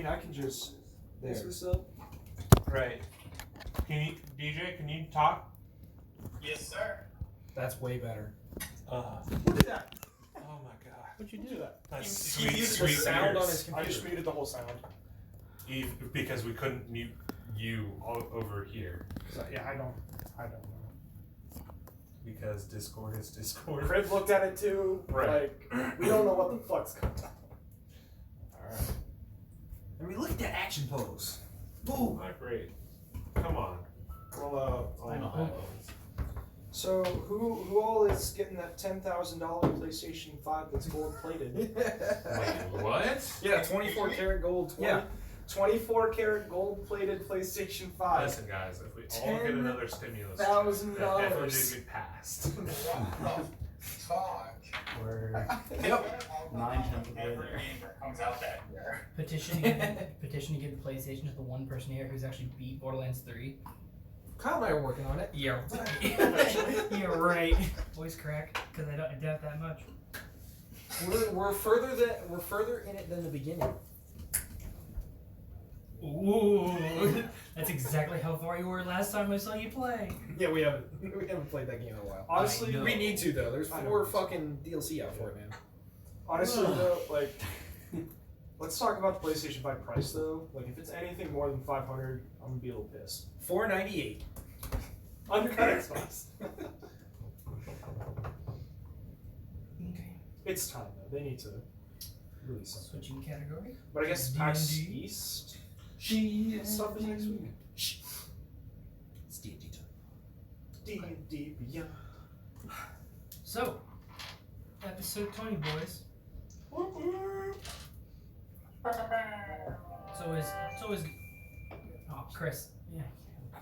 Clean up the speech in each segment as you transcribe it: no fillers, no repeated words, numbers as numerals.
I can just fix this up. Right. DJ, can you talk? Yes, sir. That's way better. What is that? Oh my god. What'd you do that? That's He sweet, muted sweet the sound ears. on his computer. I just muted the whole sound. Because we couldn't mute you all over here. So yeah, I don't know. Because Discord is Discord. Crib looked at it too. Right. Like, we don't know what the fuck's going on. Alright. And we look at that action pose. Boom. Not great. Come on. Well, I know. so who all is getting that $10,000 PlayStation 5 that's gold plated? Wait, what? Yeah, 24 karat gold. 24 karat gold plated PlayStation 5. Listen, guys, if we all get another stimulus, $10,000. that definitely did get passed. Fuck. Yep. 9 tenths of the way Every there. game that comes out that year. Petition to get the PlayStation to the one person here who's actually beat Borderlands 3. Kyle and I are working on it. Yeah, you're right. Voice crack, because I doubt that much. We're further in it than the beginning. Ooh, that's exactly how far you were last time I saw you play. Yeah, we haven't played that game in a while. Honestly, I know. We need to though. There's I 4 know. fucking DLC out for it, man. honestly though, like, let's talk about the PlayStation 5 price though. Like, if it's anything more than $500, I'm gonna be a little pissed. $498. Undercut Xbox. Okay. It's time though. They need to release something. Switching category. But I guess D&D. PAX East stuff is next week. It's D&D time. D&D Beyond. So, episode 20, boys. It's always. Oh, Chris. Yeah,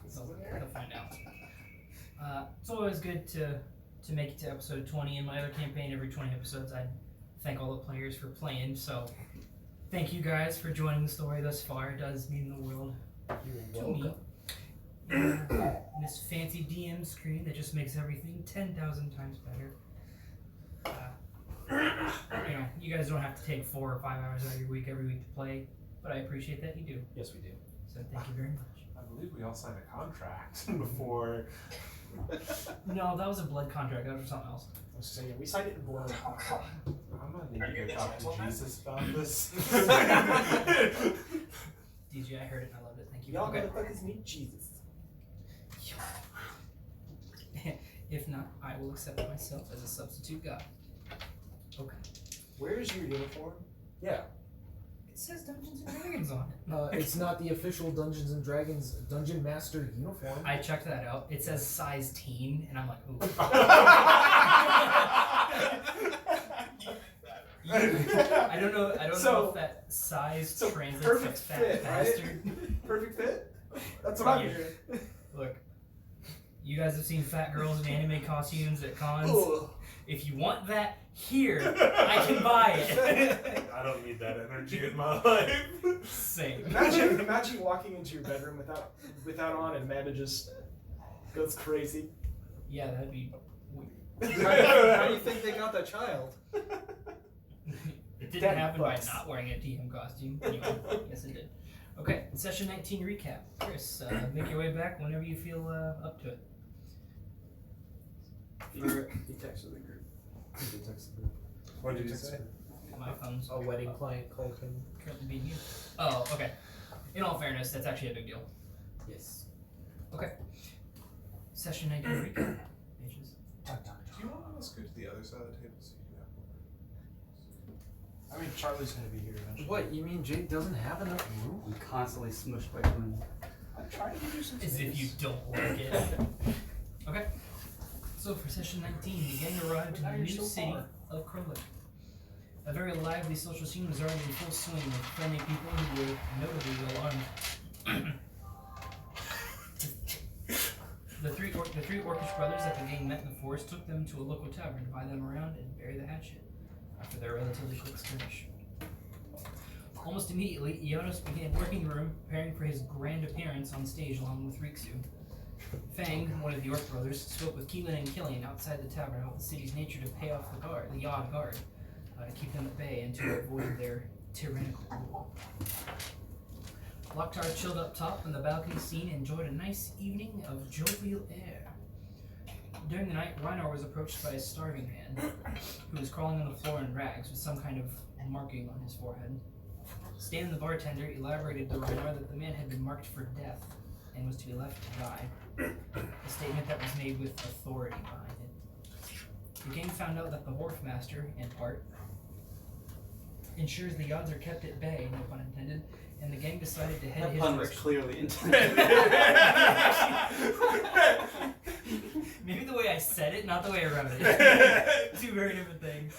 he'll find out. It's always good to make it to episode 20. In my other campaign, every 20 episodes, I thank all the players for playing. So, thank you guys for joining the story thus far. It does mean the world to me. And this fancy DM screen that just makes everything 10,000 times better. You know, you guys don't have to take 4 or 5 hours out of your week every week to play, but I appreciate that you do. Yes, we do. So thank you very much. I believe we all signed a contract before. No, that was a blood contract. That was something else. I was saying, we signed it in blood. I'm gonna need to go talk to Jesus about this. DJ, I heard it and I loved it. Thank you. Y'all Okay. motherfuckers need Jesus. If not, I will accept myself as a substitute god. Okay. Where's your uniform? Yeah. It says Dungeons and Dragons on it. It's not the official Dungeons and Dragons Dungeon Master uniform. I checked that out. It says size teen, and I'm like, ooh. I don't know if that size translates to perfect fat fit, bastard. right? Perfect fit? That's what I'm Yeah. hearing. Look, you guys have seen fat girls in anime costumes at cons. Ugh. If you want that here, I can buy it. I don't need that energy in my life. Same. Imagine walking into your bedroom without on, and Amanda just goes crazy. Yeah, that'd be weird. How do you think they got that child? It didn't Daddy happen fucks. by not wearing a DM costume. Anyway, yes, it did. Okay, session 19 recap. Chris, make your way back whenever you feel up to it. He texted the group. What did you say? My phone's A wedding client called him. currently being used. Oh, okay. In all fairness, that's actually a big deal. Yes. Okay. Session 19 recap. Pages. Do you want us to go to the other side of the table so you can have I mean, Charlie's gonna be here eventually. What, you mean Jake doesn't have enough room? I'm constantly smushed by food. I'm trying to give you some As if you don't like it. Okay. So for session 19, the gang arrived in the new city of Krolek. A very lively social scene was already in full swing with friendly people who were notably well armed. The three orcish brothers that the gang met in the forest took them to a local tavern to buy them around and bury the hatchet after their relatively quick skirmish. Almost immediately, Ionos began working the room, preparing for his grand appearance on stage along with Rikzu. Fang, one of the Orc brothers, spoke with Keylen and Kylian outside the tavern about the city's nature to pay off the Yod guard, to keep them at bay and to avoid their tyrannical rule. Lok'Tar chilled up top on the balcony scene and enjoyed a nice evening of jovial air. During the night, Riynor was approached by a starving man who was crawling on the floor in rags with some kind of marking on his forehead. Stan, the bartender, elaborated to Riynor that the man had been marked for death and was to be left to die, a statement that was made with authority behind it. The gang found out that the wharf master, in part, ensures the odds are kept at bay, no pun intended, and the gang decided to head That his pun was direction. clearly intended. Maybe the way I said it, not the way I wrote it. Two very different things.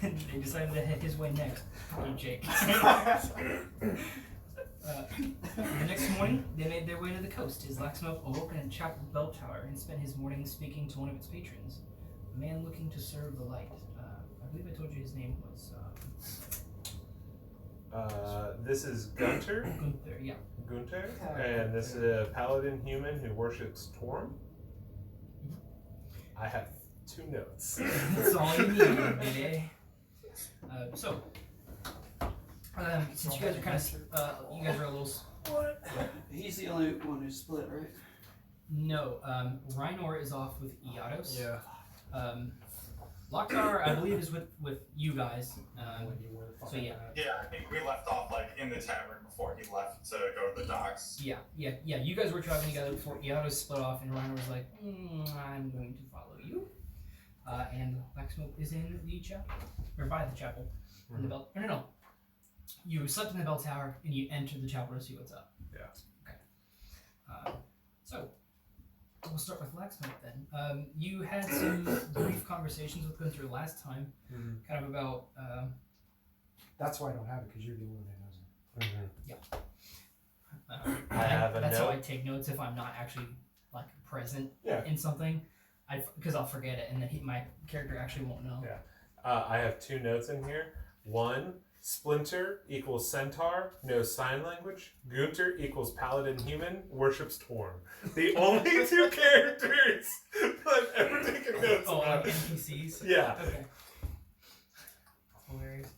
And they decided to head his way next. Oh, Jake. The next morning, they made their way to the coast as Laxmope awoke in a chapel bell tower and spent his morning speaking to one of its patrons, a man looking to serve the light. I believe I told you his name was This is Gunter. Gunther, yeah. Gunter, and this is a paladin human who worships Torm. I have 2 notes. That's all you need, baby. Since you guys are kind of, you guys are a little. He's the only one who split, right? No, Riynor is off with Iados. Yeah. Lok'Tar, I believe, is with you guys. So yeah. Yeah, I think we left off like in the tavern before he left to go to the docks. Yeah. You guys were traveling together before Iados split off, and Riynor was like, I'm going to follow you. And Laxmope is in the chapel, or by the chapel, in the bell. No. You slept in the bell tower, and you entered the chapel to see what's up. Yeah. Okay. So we'll start with Laxmope then. You had some brief conversations with Gunther last time, kind of about. That's why I don't have it, because you're the only one who knows it. I have a That's note. how I take notes if I'm not actually like present Yeah. in something, because I'll forget it, and then my character actually won't know. Yeah. I have 2 notes in here. 1, Splinter equals centaur, knows sign language. Gunter equals paladin human, worships Torm. The only 2 characters I've ever taken notes Oh, about. like NPCs. Yeah. Okay. Hilarious.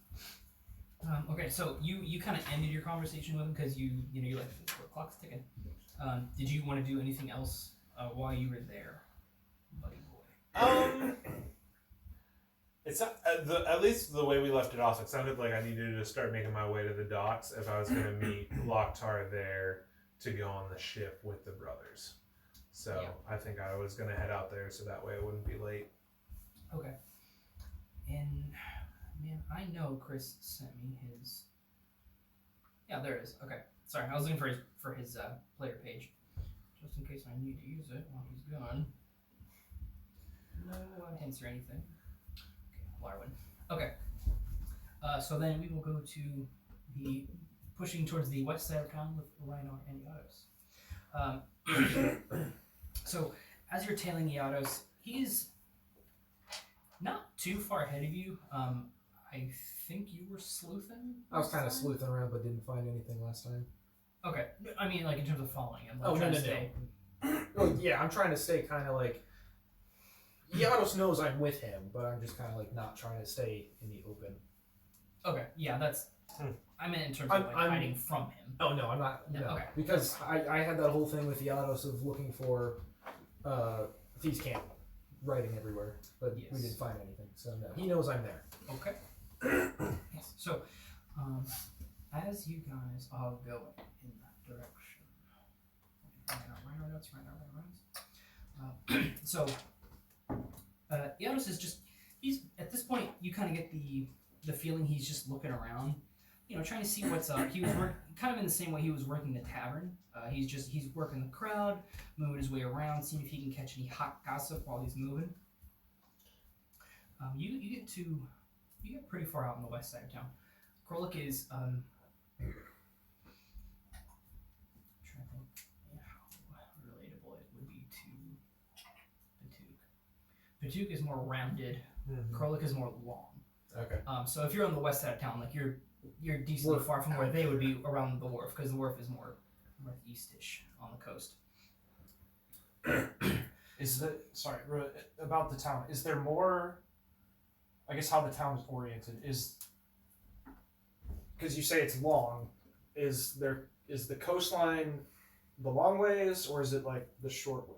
Okay, so you kind of ended your conversation with him because you're like the clock's ticking. Did you want to do anything else while you were there, buddy boy? It's not, at least the way we left it off, it sounded like I needed to start making my way to the docks if I was going to meet Lok'Tar there to go on the ship with the brothers. So Yeah. I think I was going to head out there so that way I wouldn't be late. Okay. And man, I know Chris sent me his. Yeah, there it is. Okay, sorry, I was looking for his player page, just in case I need to use it while he's gone. No hints or anything. Okay, Larawen. Okay. So then we will go to the pushing towards the west side of town with Riynor and Iados. So as you're tailing Iados, he's not too far ahead of you. I think you were sleuthing. I was kind of last time? sleuthing around, but didn't find anything last time. Okay, I mean, like in terms of following him. Like Oh, no, trying no, to stay. Well, yeah, I'm trying to stay kind of like. Iados knows I'm with him, but I'm just kind of like not trying to stay in the open. Okay, yeah, that's. I meant in terms I'm- of like I'm- hiding from him. Oh no, I'm not. No, No, okay. because I had that whole thing with Iados of looking for thieves' camp, writing everywhere, but Yes. we didn't find anything. So no, he knows I'm there. Okay. Yes. So, as you guys are going in that direction, Riynor notes. So, Iados is just—he's at this point. You kind of get the feeling he's just looking around, trying to see what's up. He was kind of in the same way he was working the tavern. He's working the crowd, moving his way around, seeing if he can catch any hot gossip while he's moving. You get pretty far out on the west side of town. Krolok is trying to think how relatable it would be to Patuk. Patuk is more rounded. Krolok is more long. Okay. So if you're on the west side of town, like you're decently far from where they would be around the wharf, because the wharf is more northeast-ish on the coast. About the town? Is there more? I guess how the town is oriented is because you say it's long, is the coastline the long ways, or is it like the short way?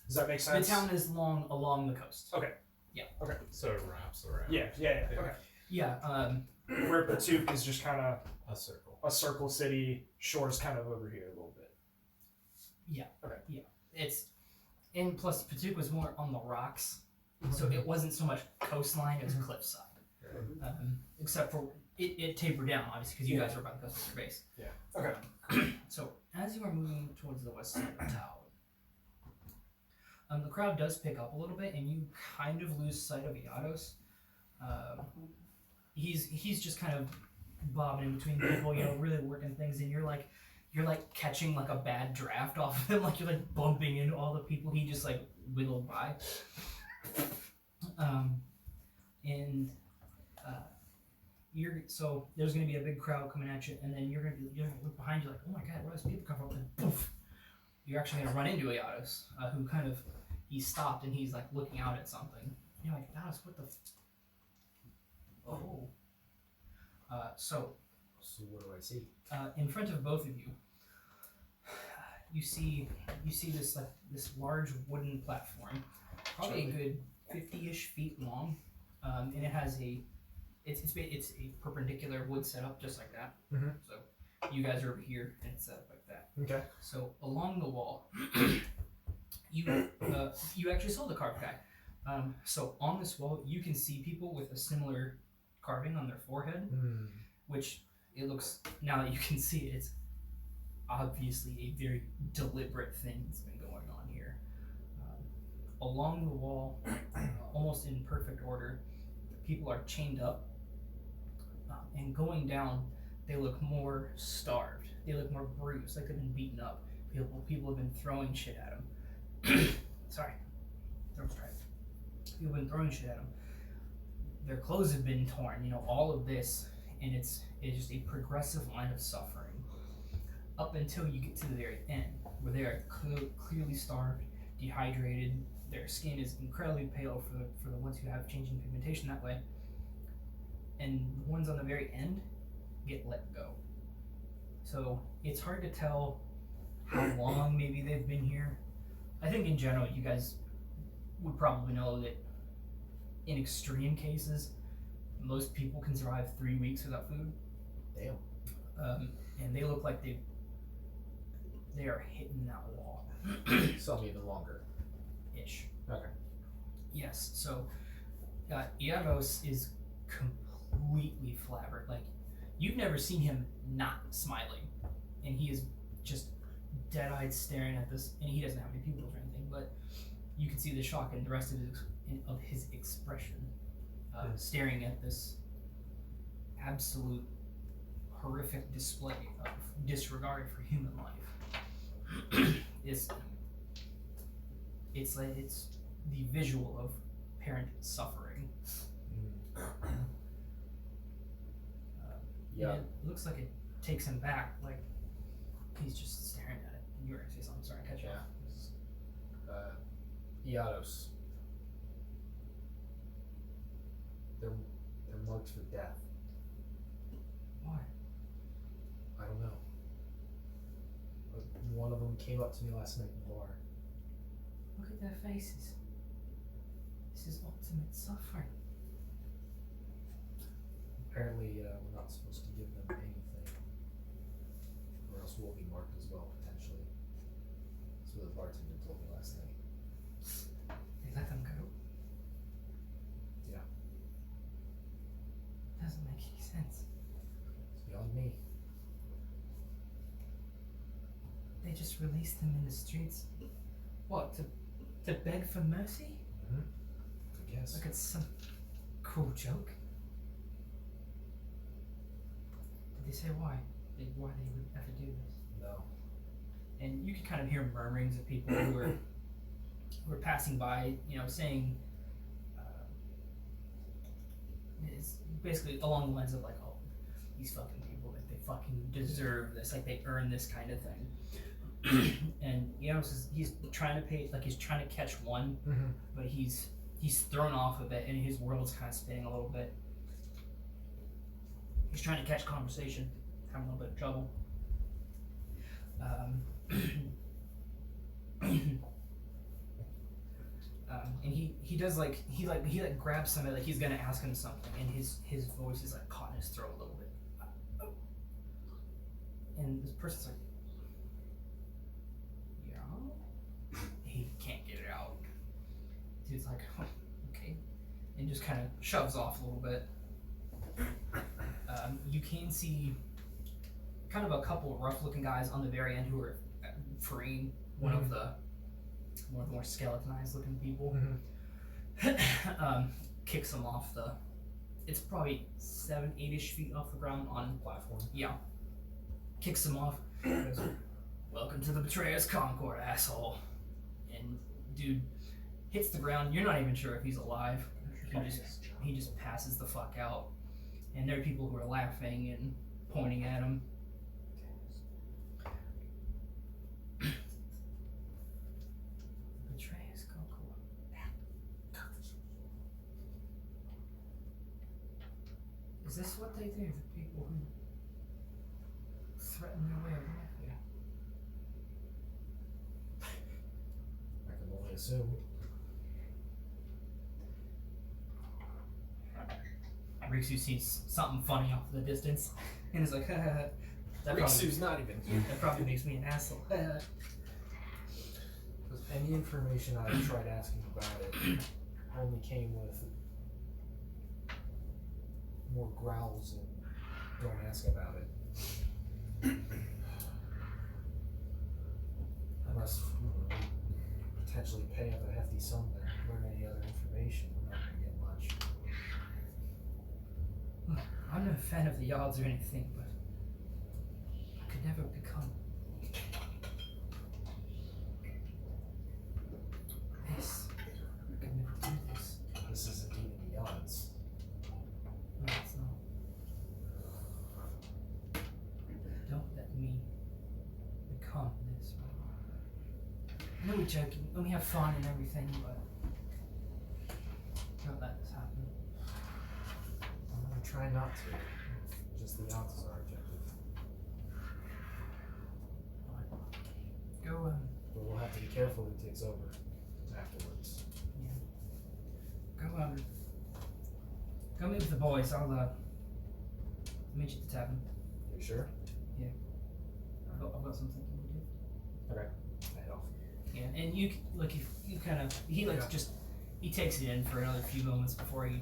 Does that make sense? The town is long along the coast. Okay. Yeah. Okay. So it wraps around. Yeah. Okay. Yeah. Where Patuk is just kind of A circle. a circle city, shore's kind of over here a little bit. Yeah. Okay. Yeah. And plus Patuk was more on the rocks, so it wasn't so much coastline; it was cliffside. Except for it tapered down, obviously, because you guys were about the coast of your base. Yeah. Okay. So as you are moving towards the west side of the town, the crowd does pick up a little bit, and you kind of lose sight of Iados. He's just kind of bobbing in between people, really working things, and you're like catching like a bad draft off of him, like you're like bumping into all the people he just like whittled by. So there's gonna be a big crowd coming at you, and then you're gonna look behind you like, oh my god, where does people come from? And poof, you're actually gonna run into Iados, who kind of he stopped and he's like looking out at something. And you're like, Iados, what the? Oh. So what do I see? in front of both of you, you see this large wooden platform, probably a good 50-ish feet long, and it has it's a perpendicular wood setup just like that. Mhm. So you guys are over here and it's set up like that. Okay. So along the wall, you actually saw the carved guy. So on this wall, you can see people with a similar carving on their forehead, which it looks, now that you can see it, it's obviously a very deliberate thing that's been going on here. Along the wall, almost in perfect order, people are chained up, and going down, they look more starved. They look more bruised, like they've been beaten up. People have been throwing shit at them. Sorry, throat's dry. People have been throwing shit at them. Their clothes have been torn. All of this, and it's just a progressive line of suffering up until you get to the very end, where they are clearly starved, dehydrated. Their skin is incredibly pale for the ones who have changing pigmentation that way, and the ones on the very end get let go. So it's hard to tell how long maybe they've been here. I think in general you guys would probably know that in extreme cases, most people can survive 3 weeks without food. Damn. And they look like they are hitting that wall. Some even longer. Ish. Okay. Yes. So Iados is completely flabbered. Like, you've never seen him not smiling, and he is just dead-eyed staring at this. And he doesn't have any pupils or anything, but you can see the shock in the rest of his expression, staring at this absolute horrific display of disregard for human life. It's the visual of parent suffering. Yeah. And it looks like it takes him back, like he's just staring at it. And you were gonna say something, sorry, I cut you off. Iados. They're marked for death. Why? I don't know. But one of them came up to me last night in the bar. Look at their faces. This is ultimate suffering. Apparently, we're not supposed to give them anything, or else we'll be marked as well, potentially. That's what the bartender told me last night. They let them go? Yeah. Doesn't make any sense. It's beyond me. They just released them in the streets. What, to beg for mercy? I guess. Like it's some cruel joke? Did they say why? Why they would have to do this? No. And you can kind of hear murmurings of people who are passing by, saying, it's basically along the lines of like, oh, these fucking people, like they fucking deserve this, like they earn this kind of thing. And he's trying to pay, like he's trying to catch one, but he's thrown off of it, and his world's kind of spinning a little bit. He's trying to catch conversation, having a little bit of trouble. And he does he grabs somebody like he's gonna ask him something, and his voice is like caught in his throat a little bit. And this person's like, yeah. He can't get it out. He's like, oh, okay, and just kind of shoves off a little bit. You can see kind of a couple of rough-looking guys on the very end who are freeing one of the more skeletonized-looking people. Kicks them off the. It's probably 7-8ish feet off the ground on Platform. Yeah. Kicks him off. Goes, welcome to the Betrayer's Concord, asshole. And dude hits the ground. You're not even sure if he's alive. He just passes the fuck out. And there are people who are laughing and pointing at him. Betrayer's Concord. Is this what they do? The people who threaten their way of life? Yeah. I can only assume. Rikzu sees something funny off in the distance and is like, that Rikzu's not even here. that probably makes me an asshole. Because any information I tried asking about it only came with more growls and don't ask about it. Unless potentially pay up a hefty sum to learn any other information, we're not going to get much. I'm no fan of the odds or anything, but I could never become this. I could never do this. This isn't even the odds. No, it's not. Don't let me become this. I know we're joking, and we have fun and everything, but don't let this happen. I'm going to try not to. Just the odds is our objective. Go, But we'll have to be careful who takes over afterwards. go meet with the boys. I'll meet you at the tavern. You sure? I've got some thinking to do. Okay. I head off. Yeah, and you kind of he takes it in for another few moments before he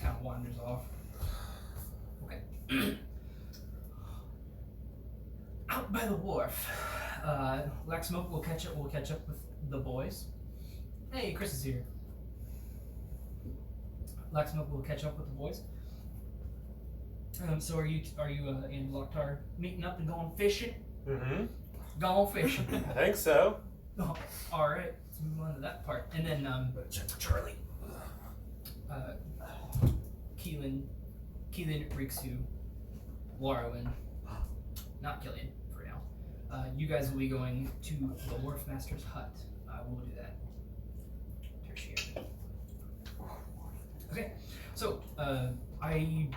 kind of wanders off. Okay. Out by the wharf, Laxmope will catch up with the boys. Hey, Chris is here. Laxmope will catch up with the boys. So are you in Lok'Tar meeting up and going fishing? Mm-hmm. Going fishing. I think so. Oh, all right, let's move on to that part. And then Check for Charlie. Keylen, Rikzu, Larawen, not Kylian for now. You guys will be going to the Wharf Master's hut. We'll do that. Tertiary. Okay, so I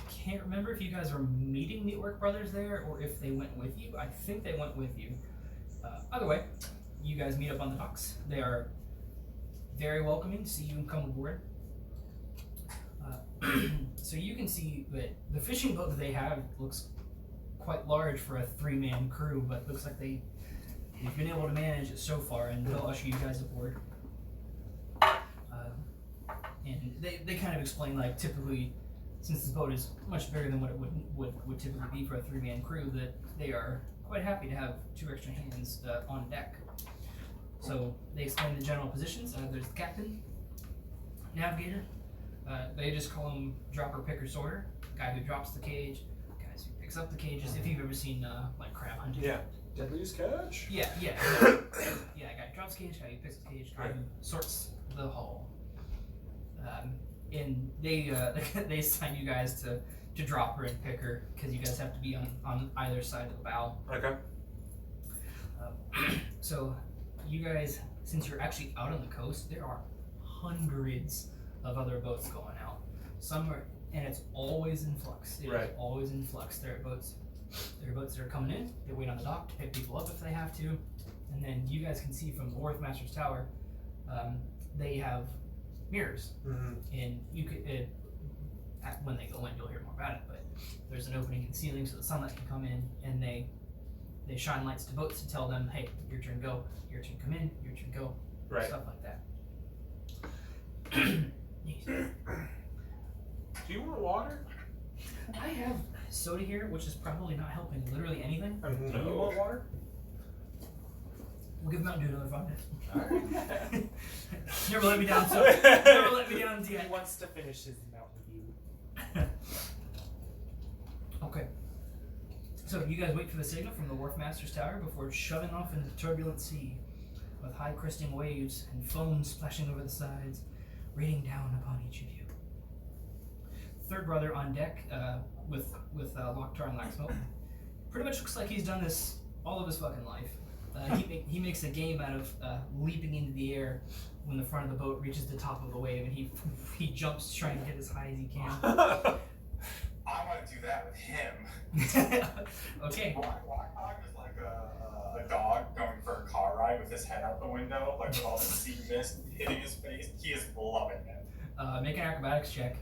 can't remember if you guys are meeting the Orc brothers there or if they went with you. I think they went with you. Either way, you guys meet up on the docks. They are very welcoming to see you come aboard. So you can see that the fishing boat that they have looks quite large for a 3-man crew, but looks like they've been able to manage it so far, and they'll usher you guys aboard. And they kind of explain, like, typically, since this boat is much bigger than what it would typically be for a 3-man crew, that they are quite happy to have 2 extra hands on deck. So they explain the general positions. There's the captain, navigator. They just call him dropper, picker, sorter. Guy who drops the cage, guys who picks up the cages. If you've ever seen like crab hunting. Yeah. Deadliest catch? Yeah. Yeah, guy who drops the cage, guy who picks the cage, guy who sorts the hull. And they assign you guys to dropper and picker because you guys have to be on either side of the bow. Okay. So you guys, since you're actually out on the coast, there are hundreds of other boats going out. Some are and it's always in flux. It is Right. always in flux. There are boats that are coming in. They wait on the dock to pick people up if they have to, and then you guys can see from the Wharf Master's Tower, they have mirrors, and you could when they go in, you'll hear more about it. But there's an opening in the ceiling so the sunlight can come in, and they shine lights to boats to tell them, hey, your turn go, your turn come in, your turn go, Right. stuff like that. Do you want water? I have soda here, which is probably not helping literally anything. Do you want water? We'll give Mountain Dew another 5 minutes. Alright. Never let me down, so never let me down, He yet. wants to finish his Mountain Dew. Okay. So you guys wait for the signal from the Wharf Master's Tower before shoving off into the turbulent sea, with high cresting waves and foam splashing over the sides, raining down upon each of you. Third brother on deck with Lok'Tar and Laxmope. Pretty much looks like he's done this all of his fucking life. He makes a game out of leaping into the air when the front of the boat reaches the top of the wave, and he jumps trying to get as high as he can. I want to do that with him. Okay. Lok'Tar is like a dog going for a car ride with his head out the window, like with all the sea mist hitting his face. He is loving it. Make an acrobatics check.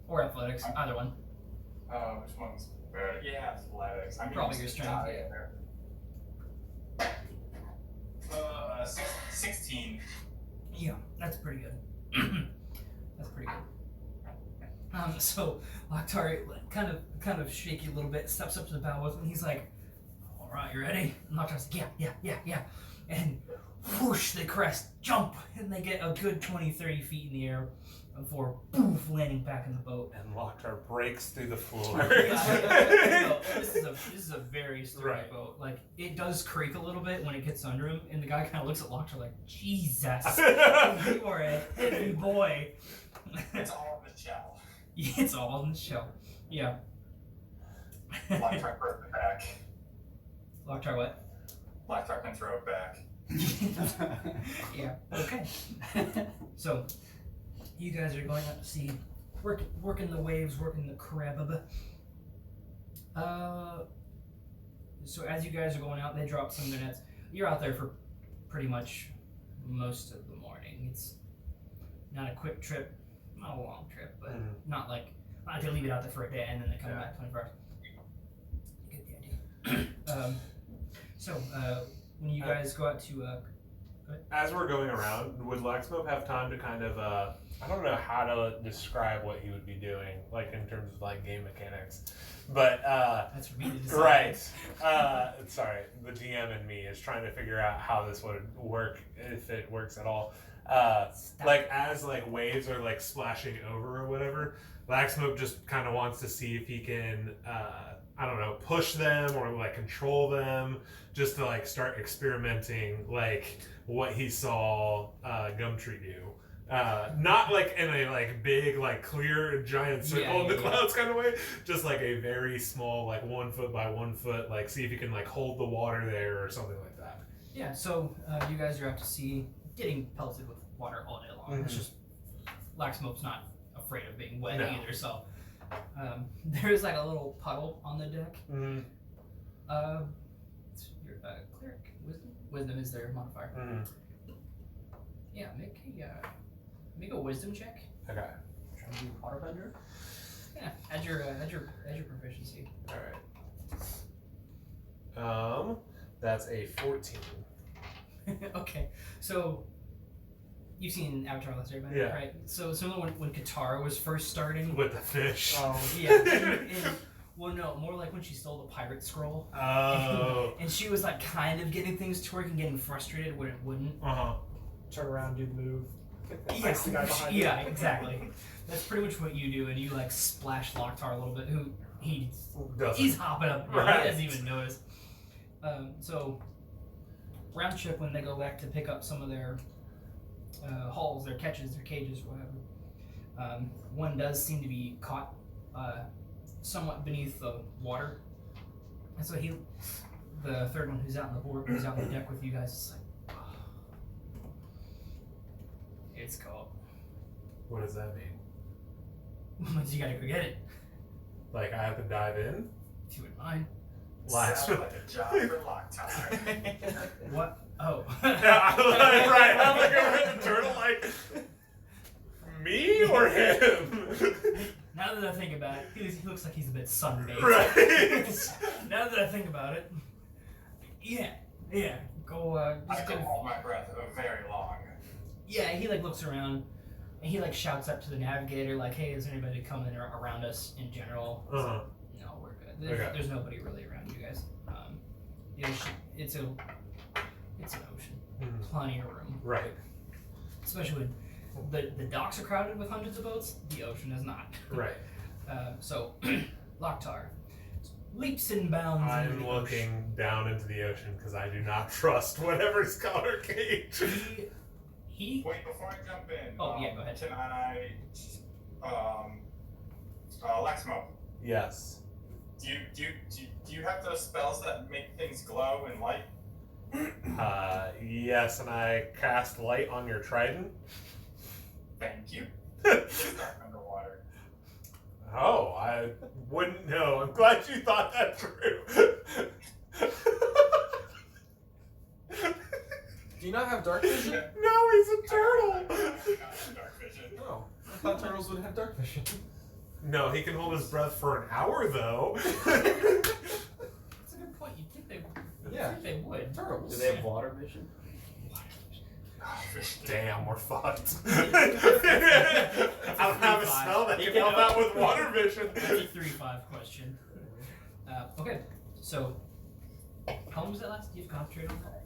Or athletics, either one. Which one's better? Yeah, athletics. I mean, Probably your strength, die yeah. in there. 16. Yeah, that's pretty good. That's pretty good. So Lok'Tar kind of shaky a little bit, steps up to the bow with him, and he's like, "All right, you ready?" And Lok'Tar's like, "Yeah." And whoosh, they crest, jump, and they get a good 20, 30 feet in the air before poof, landing back in the boat. And Lok'Tar breaks through the floor. No, this is a very sturdy Right. boat. Like, it does creak a little bit when it gets under him, and the guy kind of looks at Lok'Tar like, "Jesus, you are a heavy boy." It's all in the shell. It's all in the shell. Yeah. Lok'Tar throws it back. Lok'Tar what? Lok'Tar can throw it back. Yeah. Okay. So, you guys are going out to sea, working the waves, working the crab. So as you guys are going out, they drop some of their nets. You're out there for pretty much most of the morning. It's not a quick trip, not a long trip, but not like they leave it out there for a day and then they come back 24 hours. You get the idea. So when you guys go out to As we're going around, would Laxmope have time to kind of, I don't know how to describe what he would be doing, like in terms of like game mechanics, but that's for me to decide. right. Sorry, the DM in me is trying to figure out how this would work, if it works at all. Like as like waves are like splashing over or whatever, Laxmope just kind of wants to see if he can, I don't know, push them or like control them, just to like start experimenting like what he saw Gumtree do. Not like in a like big like clear giant circle in the clouds kind of way, just like a very small like 1 foot by 1 foot, like see if you can like hold the water there or something like that. Yeah, so you guys are out to sea, getting pelted with water all day long. It's just Laxmope's not afraid of being wet either, so there is like a little puddle on the deck. It's your cleric wisdom is their modifier. Yeah, make a wisdom check. Okay. Trying to be waterbender. Yeah, add your proficiency. All right. That's a 14. Okay, so you've seen Avatar: The Last Airbender, Yeah. right? So similar when Katara was first starting. With the fish. Yeah. Well, no, more like when she stole the pirate scroll. Oh. And she was like kind of getting things to work and getting frustrated when it wouldn't. Turn around, do the move. Yeah, Ice the guy behind you. yeah, exactly. That's pretty much what you do, and you like splash Lok'Tar a little bit. Who he's hopping up, Right. he doesn't even notice. So round trip when they go back to pick up some of their hauls, their catches, their cages, whatever. One does seem to be caught somewhat beneath the water, and so the third one who's out on the board, who's out on the deck with you guys, is like, oh, it's caught. What does that mean? You gotta go get it. Like, I have to dive in? If you wouldn't mind. Sounds like a job for Lok'Tar. What? Oh. Yeah, right. I'm looking at the turtle like, me or him? Now that I think about it, he looks like he's a bit sunbaked. Right. Now that I think about it, yeah, go. I Just can go. hold my breath very long. Yeah, he like looks around, and he like shouts up to the navigator, like, "Hey, is there anybody coming around us in general?" Uh-huh. No, we're good. There's nobody really around you guys. The ocean, it's an ocean. Mhm. Plenty of room, Right. especially when the docks are crowded with hundreds of boats. The ocean is not. Right. So, Lok'Tar leaps and bounds. into I'm the looking down into the ocean because I do not trust whatever's color cage. ocean. He Wait, before I jump in. Oh, yeah, go ahead. Can I, Laxmope, Yes. do you have those spells that make things glow and light? Yes, and I cast light on your trident. Thank you. It's dark underwater. Oh, I wouldn't know. I'm glad you thought that through. Do you not have dark vision? No, he's a turtle. I got dark vision. No. I thought turtles would have dark vision. No, he can hold his breath for an hour, though. That's a good point. You'd think they would. Turtles. Do they have water vision? Damn, we're fucked. I don't have a spell that can help out with water vision. That's a 3-5 question. Okay, so how long does that last? Do you have to concentrate on that?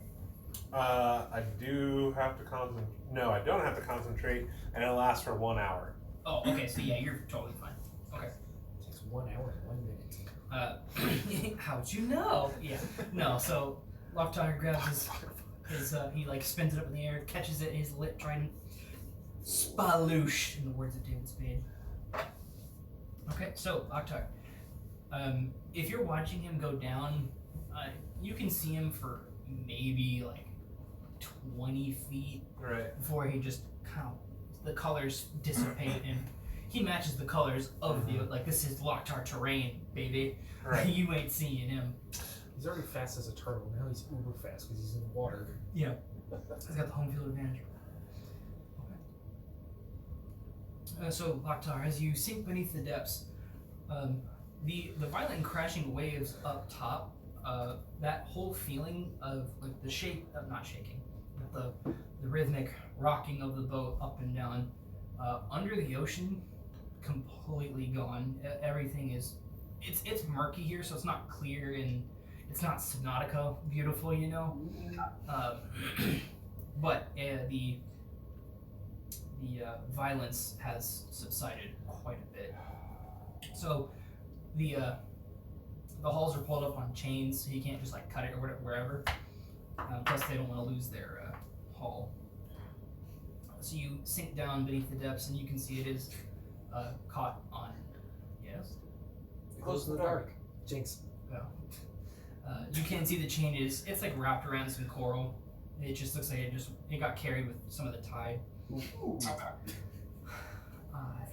I do have to concentrate. No, I don't have to concentrate, and it lasts for 1 hour. Oh, okay. So yeah, you're totally fine. Okay. It takes 1 hour and 1 minute. How'd you know? Yeah. No. So Lok'Tar grabs his he like spins it up in the air, catches it, his lit trident, spaloosh, in the words of David Spade. Okay. So Lok'Tar, if you're watching him go down, you can see him for maybe like 20 feet Right. before he just kind of the colors dissipate and he matches the colors of the like this is Lok'Tar terrain, baby. Right. You ain't seeing him. He's already fast as a turtle. Now he's uber fast because he's in the water. Yeah, he's got the home field advantage. Okay. So Lok'Tar, as you sink beneath the depths, the violent crashing waves up top, that whole feeling of like the shake, not shaking, but the rhythmic rocking of the boat up and down, under the ocean, completely gone. Everything is, it's murky here, so it's not clear and it's not Subnautica beautiful, you know. But the violence has subsided quite a bit. So the hulls are pulled up on chains, so you can't just like cut it or whatever, wherever. Plus, they don't want to lose their hull. So you sink down beneath the depths, and you can see it is caught on. Yes. Close in the dark. Jinx. You can see the chain it's like wrapped around some coral. It just looks like it got carried with some of the tide.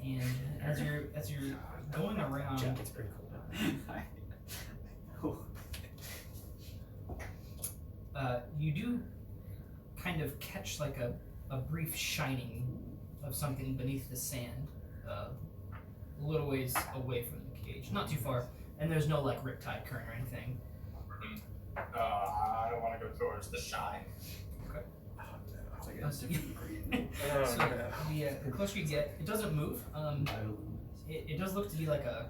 And as you're going around, Jacket's pretty cool. you do kind of catch like a brief shining of something beneath the sand, a little ways away from the cage, not too far, and there's no like riptide current or anything. I don't want to go towards the shine. So the closer you get, it doesn't move. It does look to be like a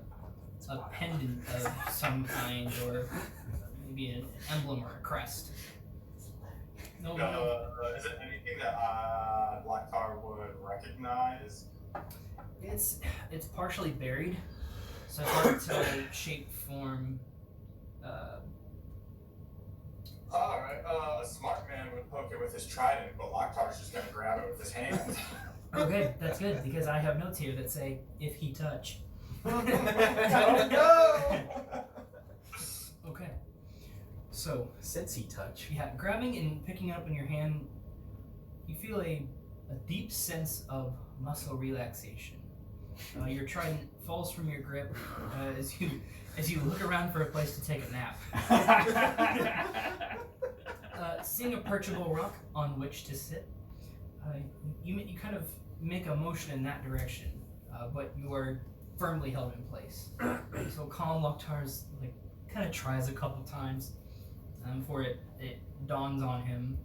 pendant of some kind, or maybe an emblem or a crest. No. Is it anything that Lok'Tar would recognize? It's partially buried, so it's hard to shape, form. Alright, a smart man would poke it with his trident, but Lok'Tar's just gonna grab it with his hand. Okay, that's good because I have notes here that say if he touch. Oh no! Okay. So Sensey touch. yeah, grabbing and picking it up in your hand, you feel a deep sense of muscle relaxation. Your trident falls from your grip as you look around for a place to take a nap. Seeing a perchable rock on which to sit, you kind of make a motion in that direction, but you are firmly held in place. So calm Lok'Tar's like kind of tries a couple times before it dawns on him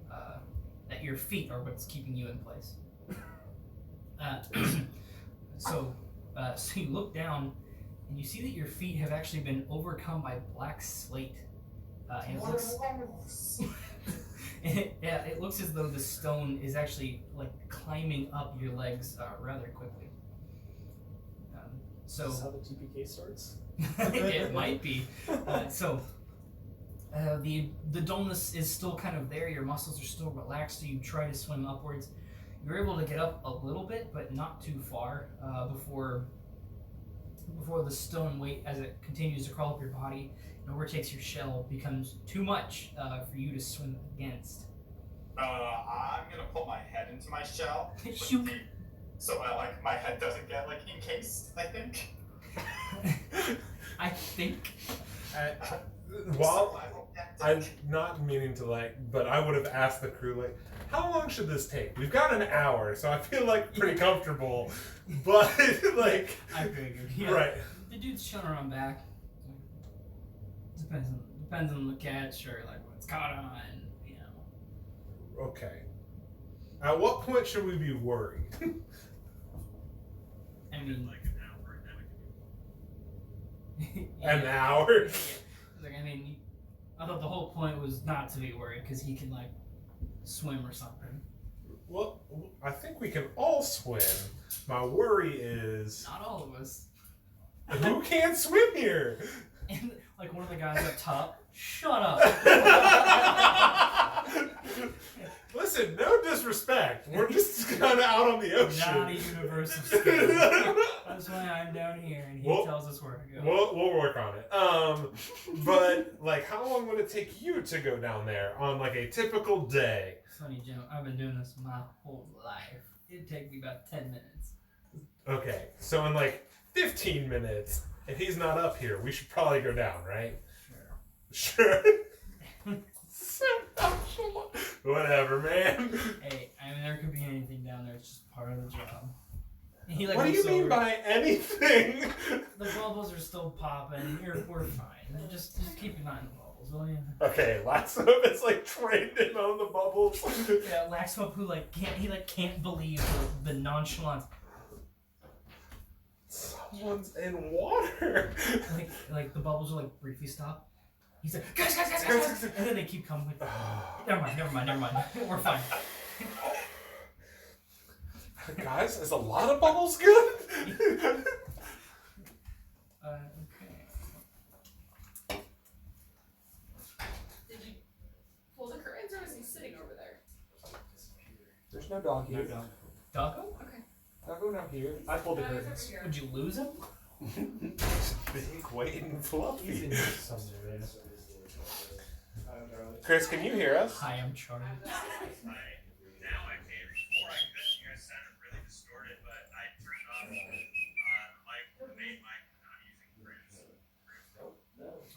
that your feet are what's keeping you in place. So you look down and you see that your feet have actually been overcome by black slate. And it looks as though the stone is actually like climbing up your legs rather quickly. Is this how the TPK starts? It might be. The dullness is still kind of there. Your muscles are still relaxed. So you try to swim upwards. You're able to get up a little bit, but not too far before the stone weight, as it continues to crawl up your body and overtakes your shell, becomes too much for you to swim against. I'm gonna put my head into my shell. Shoot. So like my head doesn't get like encased, I think. I think. While I'm not meaning to but I would have asked the crew how long should this take? We've got an hour, so I feel pretty comfortable. But I figured. Yeah. Right. The dude's chilling around back. Depends on the catch or what's caught on, Okay. At what point should we be worried? I mean, An hour? I thought the whole point was not to be worried because he can swim or something. Well, I think we can all swim. My worry is Not all of us. who can't swim here? And one of the guys up top, shut up. Listen, no disrespect. We're just kind of out on the ocean. Not a universal skill. That's why I'm down here and he tells us where to go. We'll work on it. But how long would it take you to go down there on a typical day? Sonny Jim, I've been doing this my whole life. It'd take me about 10 minutes. Okay, so in 15 minutes, if he's not up here, we should probably go down, right? Sure. Whatever, man. Hey, there could be anything down there. It's just part of the job. What do you mean by anything? The bubbles are still popping. We're fine. Just keep an eye on the bubbles, will you? Okay, Laxmope is trained in on the bubbles. Yeah, Laxmope who can't believe the nonchalance. Someone's in water. The bubbles are briefly stop. He's like, guys, and then they keep coming. Never mind. We're fine. Guys, is a lot of bubbles good? Okay. Did you pull the curtains or is he sitting over there? There's no dog here. Doggo? Okay. Doggo now here. I pulled the No, he's over curtains. here. Would you lose him? Big, weight, and He's fluffy. in here somewhere. Chris, can you hear us? Hi, I'm Charlie. Now I can. Before I couldn't. You guys sounded really distorted, but I turned off the main mic not using Chris.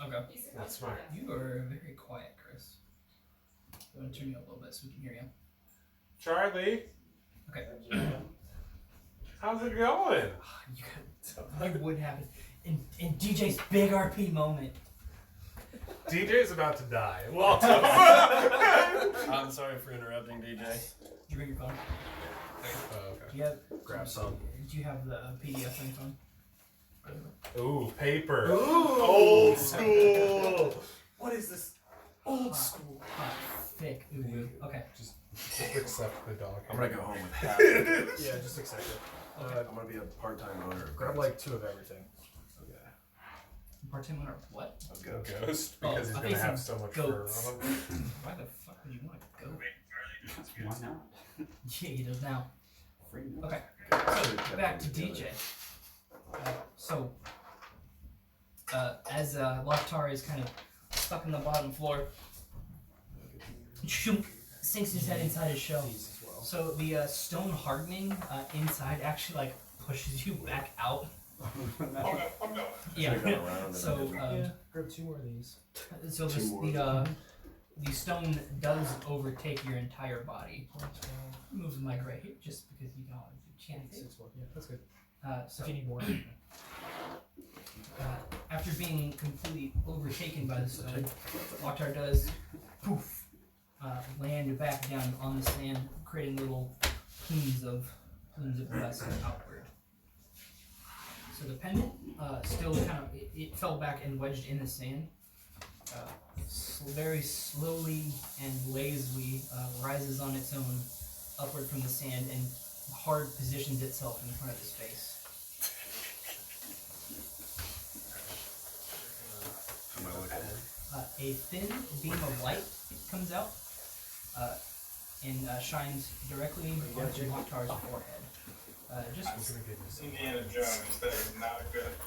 Okay. He's supposed That's to smart. be You are very quiet, Chris. I'm going to turn you up a little bit so we can hear you. Charlie, Okay. how's it going? You would have it. In DJ's big RP moment. DJ's about to die. Welcome. I'm sorry for interrupting, DJ. Did you bring your phone? Okay. Do you have, Grab some. did you have the PDF on your phone? Ooh, paper. Ooh. Old school. What is this? Old school. Hot, thick, ooh. Okay. Just accept the dog. I'm gonna go home with half. Yeah, just accept it. I'm gonna be a part-time owner. Grab 2 of everything. Okay. Part-time owner of what? I'll go. Ghost, Oh, because he's I gonna think have some so much fur goats. on him. Why the fuck would you want to go? Wait, Charlie, no, it's good. Why not? Yeah, he does now. Free Okay. Okay. So, back to DJ. As Lok'Tar is kind of stuck in the bottom floor, shoom, sinks his head inside his shell. So the stone hardening inside actually pushes you back out. Okay, I'm going. Yeah. Should've gone around and So Yeah, grab 2 more of these. so Two more. the stone does overtake your entire body. Move the mic right here, just because you know you can't. 6 more. Yeah, that's good. So If you need more. after being completely overtaken by the stone, Lok'Tar does poof land back down on the sand, creating little plumes of dust outward. So the pendant still kind of it fell back and wedged in the sand. Very slowly and lazily rises on its own upward from the sand and hard positions itself in front of his face. Am I looking? A thin beam of light comes out and shines directly onto Lok'Tar's forehead. Just Indiana Jones, that is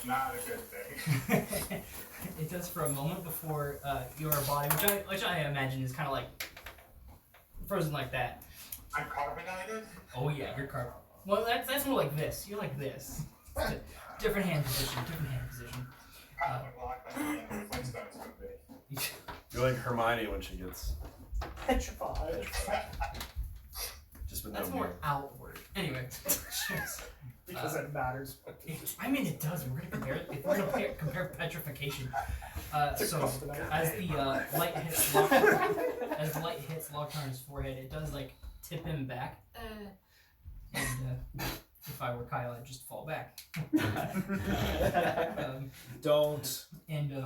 not a good thing. it does for a moment before your body, which I imagine is kind of like frozen like that. I'm carbonated? Oh yeah, you're carved. Well, that's more like this. You're like this. Different hand position. Kind of like the Flintstones would be. You're like Hermione when she gets Petrified. just with That's no more mirror. outward. Anyway, Because it matters. I mean it does. We're gonna compare it. If we're gonna compare petrification. So as the light hits Lok'Tar's forehead, it does like tip him back. And if I were Kyle, I'd just fall back. Don't. And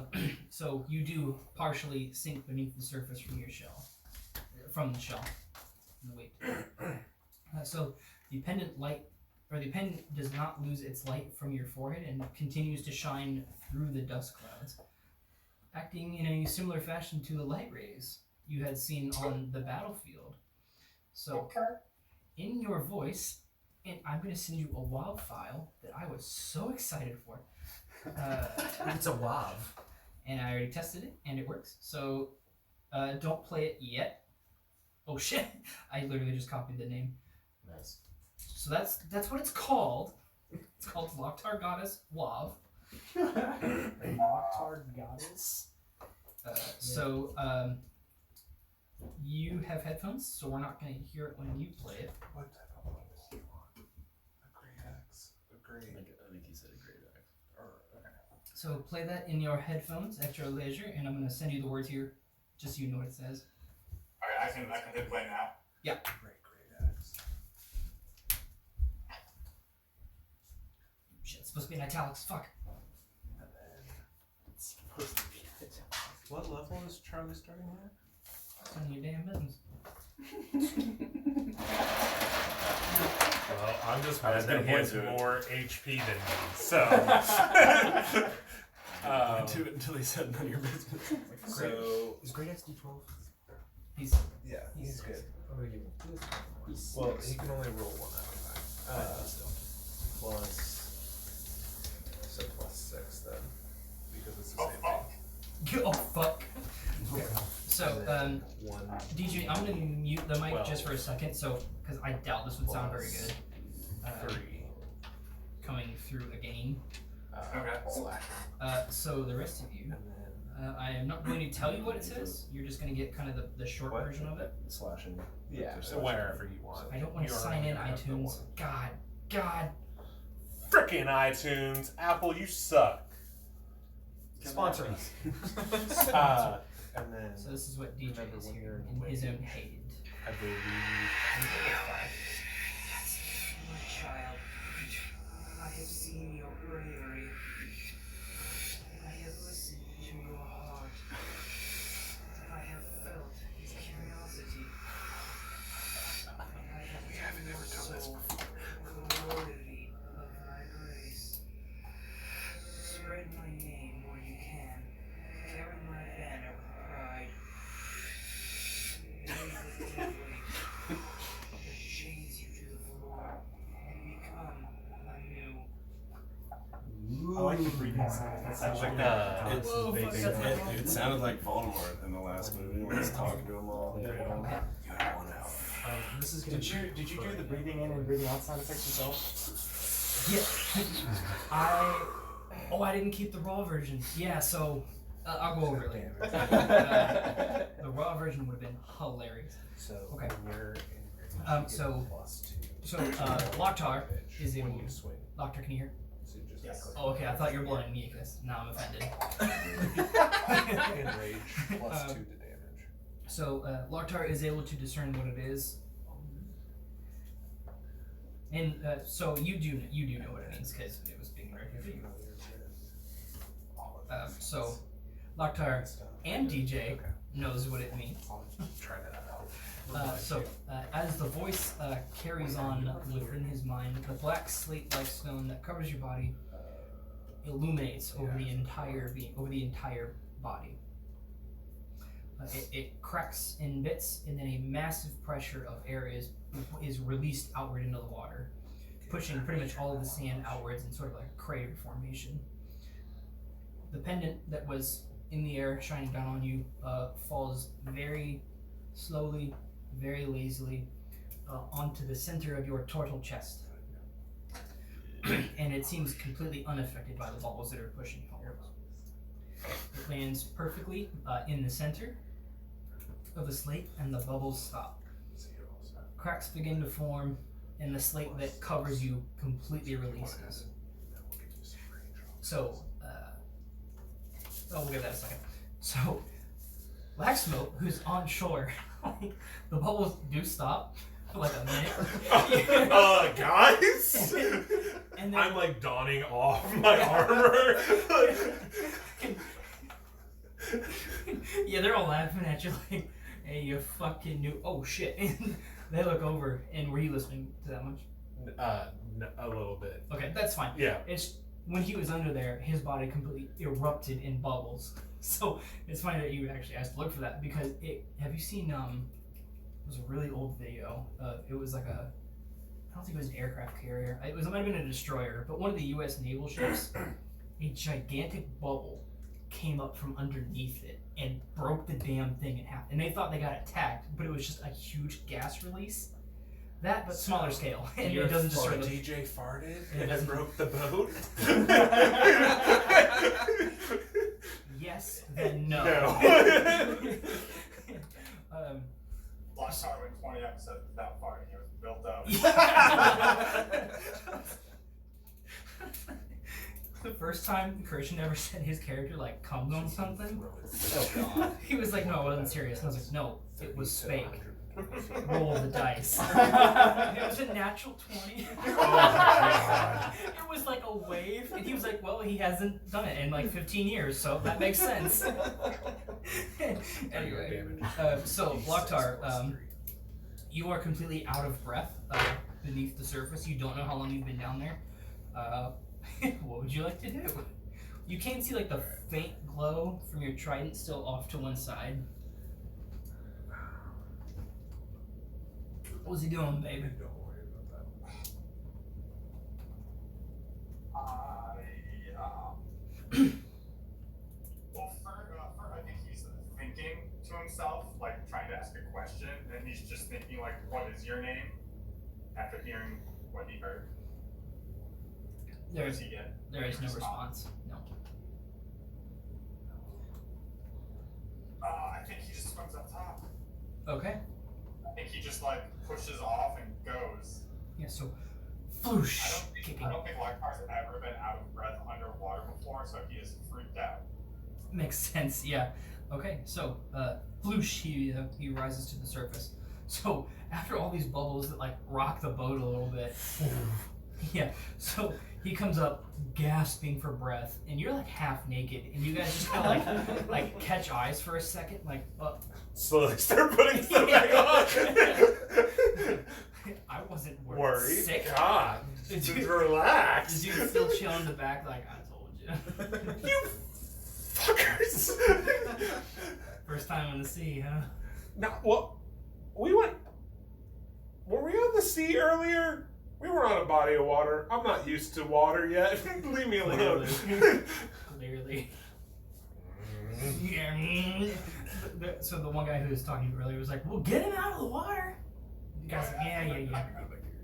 so you do partially sink beneath the surface from your shell, from the shell, the weight. So the pendant does not lose its light from your forehead and continues to shine through the dust clouds, acting in a similar fashion to the light rays you had seen on the battlefield. So, in your voice, and I'm going to send you a WoW file that I was so excited for. It's a WoW. And I already tested it, and it works. So, don't play it yet. Oh shit! I literally just copied the name. Nice. So that's what it's called. It's called Lok'Tar Goddess WoW. Lok'Tar Goddess. So you have headphones, so we're not going to hear it when you play it. What type of one do you want? A great axe. A great. I think he said a great axe. So play that in your headphones at your leisure, and I'm going to send you the words here, just so you know what it says. Okay, I can hit play now. Yeah. Great axe. Shit, it's supposed to be in italics. Fuck. It's supposed to be it. What level is Charlie starting at? It's none of your damn business. Well, I'm just I was mad that he gonna has point to it. more HP than me, so. Do it until he said none of your business. So, Is Great Axe D12? He's yeah, he's good. I'm gonna give him. Well, he can only roll one at a time. So +6 then, because it's the Oh, same fuck. oh fuck. So thing. One. DJ, I'm gonna mute the mic 12. just for a second, so because I doubt this would sound very good. 3. Coming through a game. Okay. Slash. So the rest of you, And then I am not going to tell you what it says. You're just going to get kind of the short What? version of it. Slashing. yeah, Just so wherever you want. I don't want to You sign in already have the iTunes. one. God. Frickin' iTunes, Apple, you suck. Sponsor us. And then So this is what DJ Remember is when here you're in his own awake. head. I believe. My child, I have seen your bravery. I have listened to your heart. I have felt his curiosity. I have made your soul worthy of my grace. Spread my name where you can. Carry my banner with pride. Raise the dead weight that chains you to the floor and become anew. I like the breathing sound. That's actually It sounded like Voldemort in the last movie when he's talking to them all. You had 1 hour. This is gonna Did you do the breathing in and breathing out sound effects yourself? I didn't keep the raw version. Yeah, so I'll go over it later. The raw version would have been hilarious. So Okay. when you're in So +2. Lok'Tar is when able. you swing. Lok'Tar, can you hear? So just Yes. Oh, okay. I thought you were blowing me because now I'm offended. Enrage +2 to damage. So Lok'Tar is able to discern what it is, and so you do know what it means because it was being directed to you. So Lok'Tar and DJ knows what it means. I'll try to help. As the voice carries on within his mind, the black slate-like stone that covers your body illuminates over the entire body. It cracks in bits, and then a massive pressure of air is released outward into the water, pushing pretty much all of the sand outwards in sort of like a crater formation. The pendant that was in the air shining down on you falls very slowly, very lazily onto the center of your tortle chest. And it seems completely unaffected by the bubbles that are pushing forward. It lands perfectly in the center of the slate, and the bubbles stop. Cracks begin to form, and the slate that covers you completely releases. So, we'll give that a second. So, Laxmope, who's on shore, the bubbles do stop for like a minute. Guys? And then, I'm like donning off my armor. yeah, they're all laughing at you like, hey, you fucking new. Oh shit. And they look over, and were you listening to that much? A little bit. Okay, that's fine. Yeah. It's when he was under there, his body completely erupted in bubbles. So it's funny that you actually asked to look for that because have you seen it was a really old video. It was like I don't think it was an aircraft carrier. It might have been a destroyer, but one of the U.S. naval ships, a gigantic bubble came up from underneath it and broke the damn thing in half. And they thought they got attacked, but it was just a huge gas release. That, but smaller scale. And it doesn't destroy the DJ farted and it broke the boat? Yes, then no. Lok'Tar went 20 episodes without farting. It was built up. The first time Christian ever said his character like comes on something, Oh god. he was like, no, it wasn't serious. And I was like, no, it was fake. Roll the dice. It was a natural 20. Oh my god. It was like a wave, and he was like, well, he hasn't done it in like 15 years, so that makes sense. Anyway, so Lok'Tar, you are completely out of breath beneath the surface. You don't know how long you've been down there. What would you like to do? You can see like the faint glow from your trident still off to one side. What's he doing, baby? Don't worry about I think he's thinking to himself, like trying to ask a question, and he's just thinking like, "What is your name?" After hearing what he heard, what does he get? There is no response. No. I think he just swims up top. Okay. I think he just like pushes off and goes. Yeah. So, I whoosh. don't think Lok'Tar's ever been out of breath underwater before, so he is freaked out. Makes sense. Yeah. Okay. So, whoosh. He rises to the surface. So after all these bubbles that like rock the boat a little bit, yeah. So he comes up gasping for breath, and you're like half naked, and you guys just kind of like catch eyes for a second, like. Slowly start putting stuff back on. I wasn't Worried. sick. God. Just relax. The dude's still chilling in the back, like I told you. You fuckers. First time on the sea, huh? No, well, we went. Were we on the sea earlier? We were on a body of water. I'm not used to water yet. Leave me alone. Clearly. Yeah. So the one guy who was talking to you earlier was like, "Well, get him out of the water." You guys, like, yeah.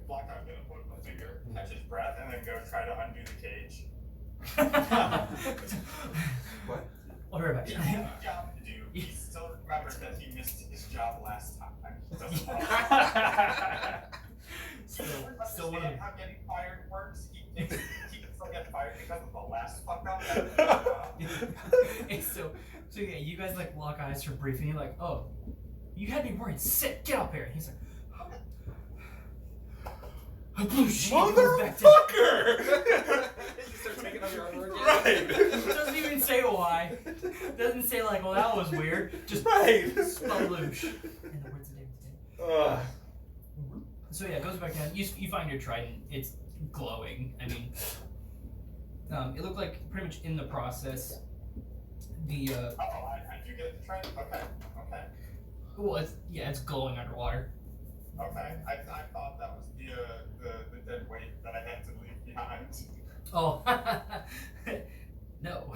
Lok'Tar's gonna put a finger catch his breath, and then go try to undo the cage. What? I'll be right back. He has a job to do. He still remembers that he missed his job last time. He doesn't want Still one of them. how getting fired works. He thinks he can still get fired because of the last fuck up. So yeah, you guys like lock eyes for briefing. You're like, oh, you had me worried. Sit, get up here. And he's like, motherfucker! You start taking off your armor again. Right. Doesn't even say why. Doesn't say like, well, that was weird. Just Right. sploosh. In the words of David. So yeah, it goes back down. You find your trident. It's glowing. I mean, it looked like pretty much in the process. The I do get the train? Okay. well, it's glowing underwater. Okay. I thought that was the dead weight that I had to leave behind. Oh, no.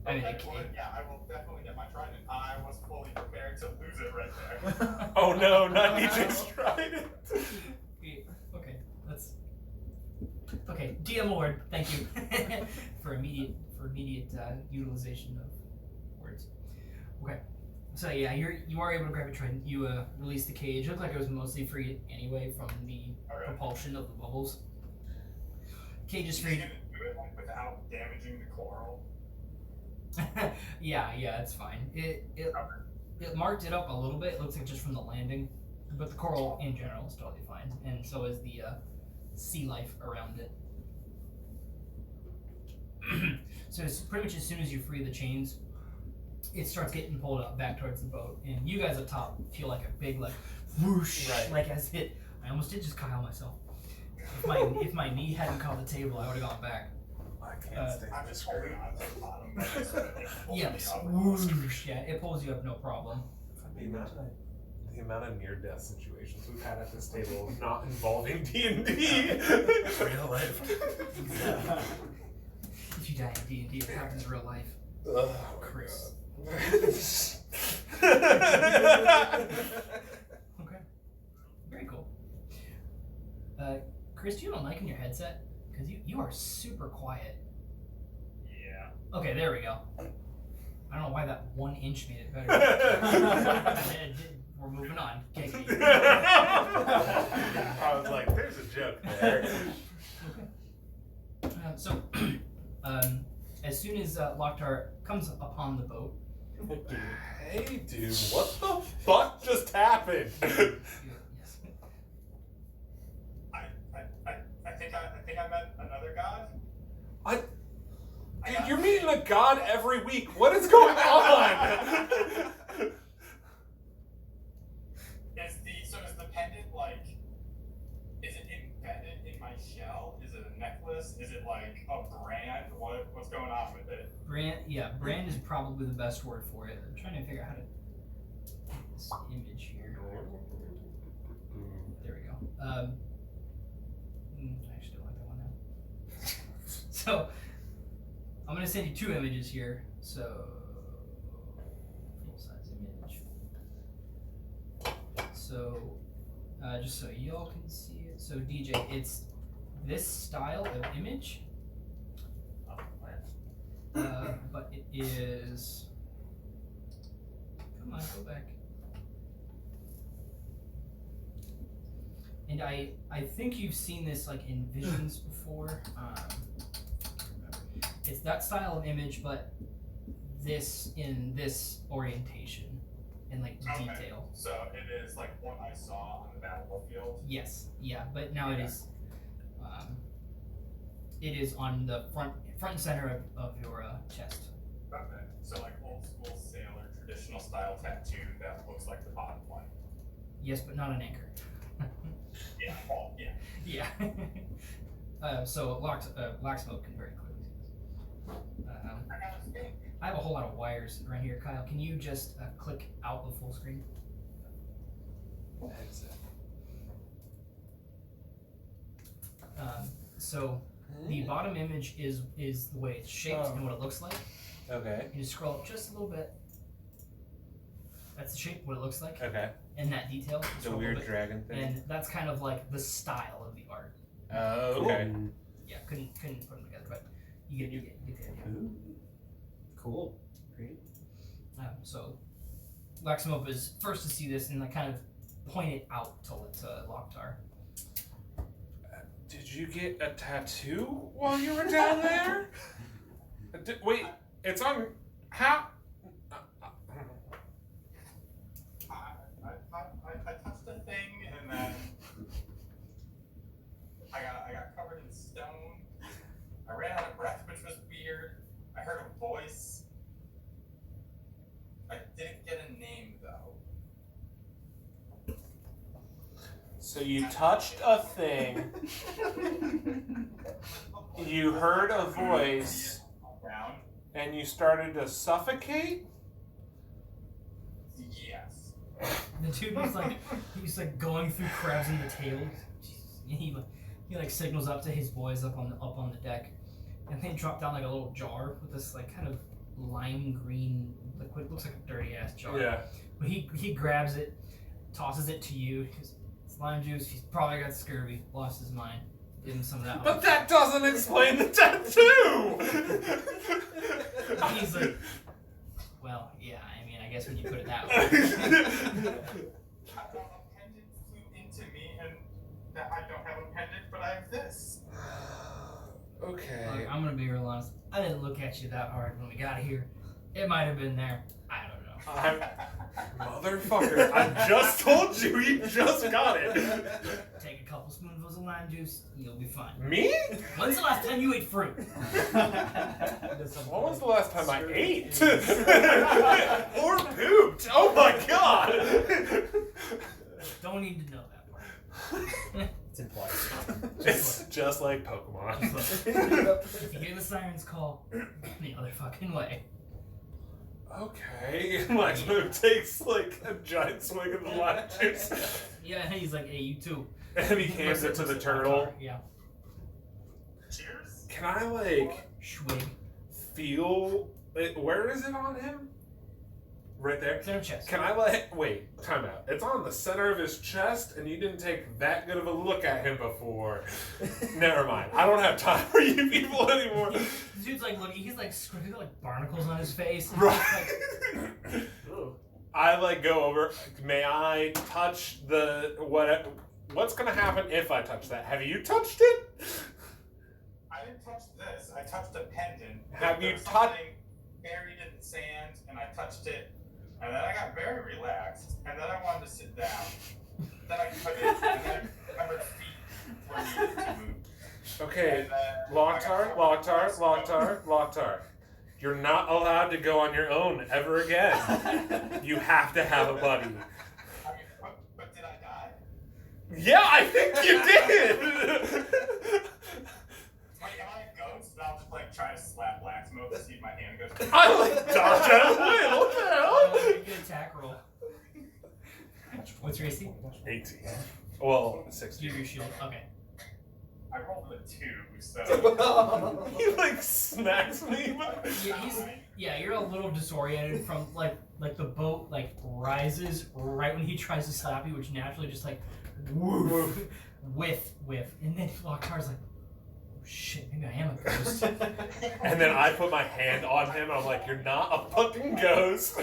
I mean, Okay, well, yeah, I will definitely get my trident. I was fully prepared to lose it right there. Oh no, not Nietzsche's trident. Okay, that's okay. DM Lord, thank you for immediate utilization of words. Okay, so yeah, you are able to grab a trident. You release the cage. It looked like it was mostly free anyway from the propulsion of the bubbles. Cage is free. He's gonna do it like, without damaging the coral. yeah, it's fine. It marked it up a little bit. It looks like just from the landing, but the coral in general is totally fine, and so is the sea life around it. So it's pretty much as soon as you free the chains, it starts getting pulled up back towards the boat, and you guys up top feel like a big like whoosh, like as it. I almost did just Kyle myself. If my knee hadn't caught the table, I would have gone back. I can't stay I'm just holding on to the bottom. But it's Yeah, whoosh, yeah, it pulls you up, no problem. The amount of near-death situations we've had at this table, not involving D&D. Real life. If you die in D&D, it happens in real life. Oh, Chris. Okay. Very cool. Chris, do you have a mic in your headset? Because you are super quiet. Yeah. Okay, there we go. I don't know why that 1 inch made it better. We're moving on. I was like, there's a joke there. As soon as Lok'Tar comes upon the boat, Hey, dude, what the fuck just happened? yes. I think I met another god. Dude, you're meeting a god every week. What is going on? Is the pendant like? Is it embedded in my shell? Is it a necklace? Is it like a brand? What's going on with it? Brand is probably the best word for it. I'm trying to figure out how to get this image here. There we go. I actually don't like that one now. So, I'm going to send you 2 images here. So, full size image. So, just so y'all can see it. So, DJ, it's this style of image. But it is. Come on, go back. And I think you've seen this like in visions before. It's that style of image, but this in this orientation and like detail. So it is like what I saw on the battlefield. Yes, yeah, but now it is. It is on the front and center of your chest. Okay. So like old school sailor traditional style tattoo that looks like the bottom one. Yes, but not an anchor. Yeah. Oh, yeah. Yeah. So Laxmope can very clearly see this. I have a whole lot of wires right here. Kyle, can you just click out the full screen? So the bottom image is the way it's shaped and what it looks like. Okay. You just scroll up just a little bit. That's the shape, what it looks like. Okay. And that detail. The weird dragon thing. And that's kind of like the style of the art. Okay. Yeah, couldn't put them together, but you get the idea. Cool. Great. So Laxmope is first to see this and like kind of point it out to Lok'Tar. Did you get a tattoo while you were down there? Wait, it's on. How? I touched a thing and then I got covered in stone. I ran out of breath, which was weird. I heard a voice. I didn't get a name though. So you touched a thing. You heard a voice, and you started to suffocate. Yes. The dude he's like going through crabs in the table. And he like signals up to his boys up on the deck, and they drop down like a little jar with this like kind of lime green liquid. Looks like a dirty ass jar. Yeah. But he grabs it, tosses it to you. It's lime juice. He's probably got scurvy. Lost his mind. Give him some of that. But that doesn't explain the tattoo. He's like, well, yeah. I mean, I guess when you put it that way. A pendant flew into me, and that I don't have a pendant, but I have this. Okay. Look, I'm gonna be real honest. I didn't look at you that hard when we got here. It might have been there. I don't know. Motherfucker! I just told you. You just got it. Take a couple spoonfuls of lime juice. You'll be fine. Me? When's the last time you ate fruit? When was the last time I ate? Or pooped? Oh my god! Don't need to know that part. It's implied. It's just like Pokemon. If you hear the sirens call, the other fucking way. Okay. Laxmope takes like a giant swig of the lime juice. Yeah, he's like, hey, you too. And he hands it to the turtle. Yeah. Cheers. Can I like Schwig. feel it? Where is it on him? Right there. Center chest. Can I wait? Time out. It's on the center of his chest, and you didn't take that good of a look at him before. Never mind. I don't have time for you people anymore. This dude's like, look, he's like scraping like barnacles on his face. And Right. he's like, I like go over. May I touch the what? What's gonna happen if I touch that? Have you touched it? I didn't touch this. I touched a pendant. Have you There was touched? something buried in the sand, and I touched it, and then I got very relaxed, and then I wanted to sit down. Then I put it, and then I remembered feet were needed to move. Okay, And then Lok'Tar. You're not allowed to go on your own ever again. You have to have a buddy. I mean, but did I die? Yeah, I think you did. Wait, am I a ghost? And I'll just like try to slap Laxmope to see if my hand goes. I like dodge out of the way. What the hell? good attack roll. What's your AC? 18. Well, 16. Give your shield. Okay. I rolled a 2, so. He like smacks me. Yeah, you're a little disoriented from like the boat like rises right when he tries to slap you, which naturally just like woof, whiff, and then Lok'Tar's like, oh shit, maybe I am a ghost. And then I put my hand on him. And I'm like, you're not a fucking ghost.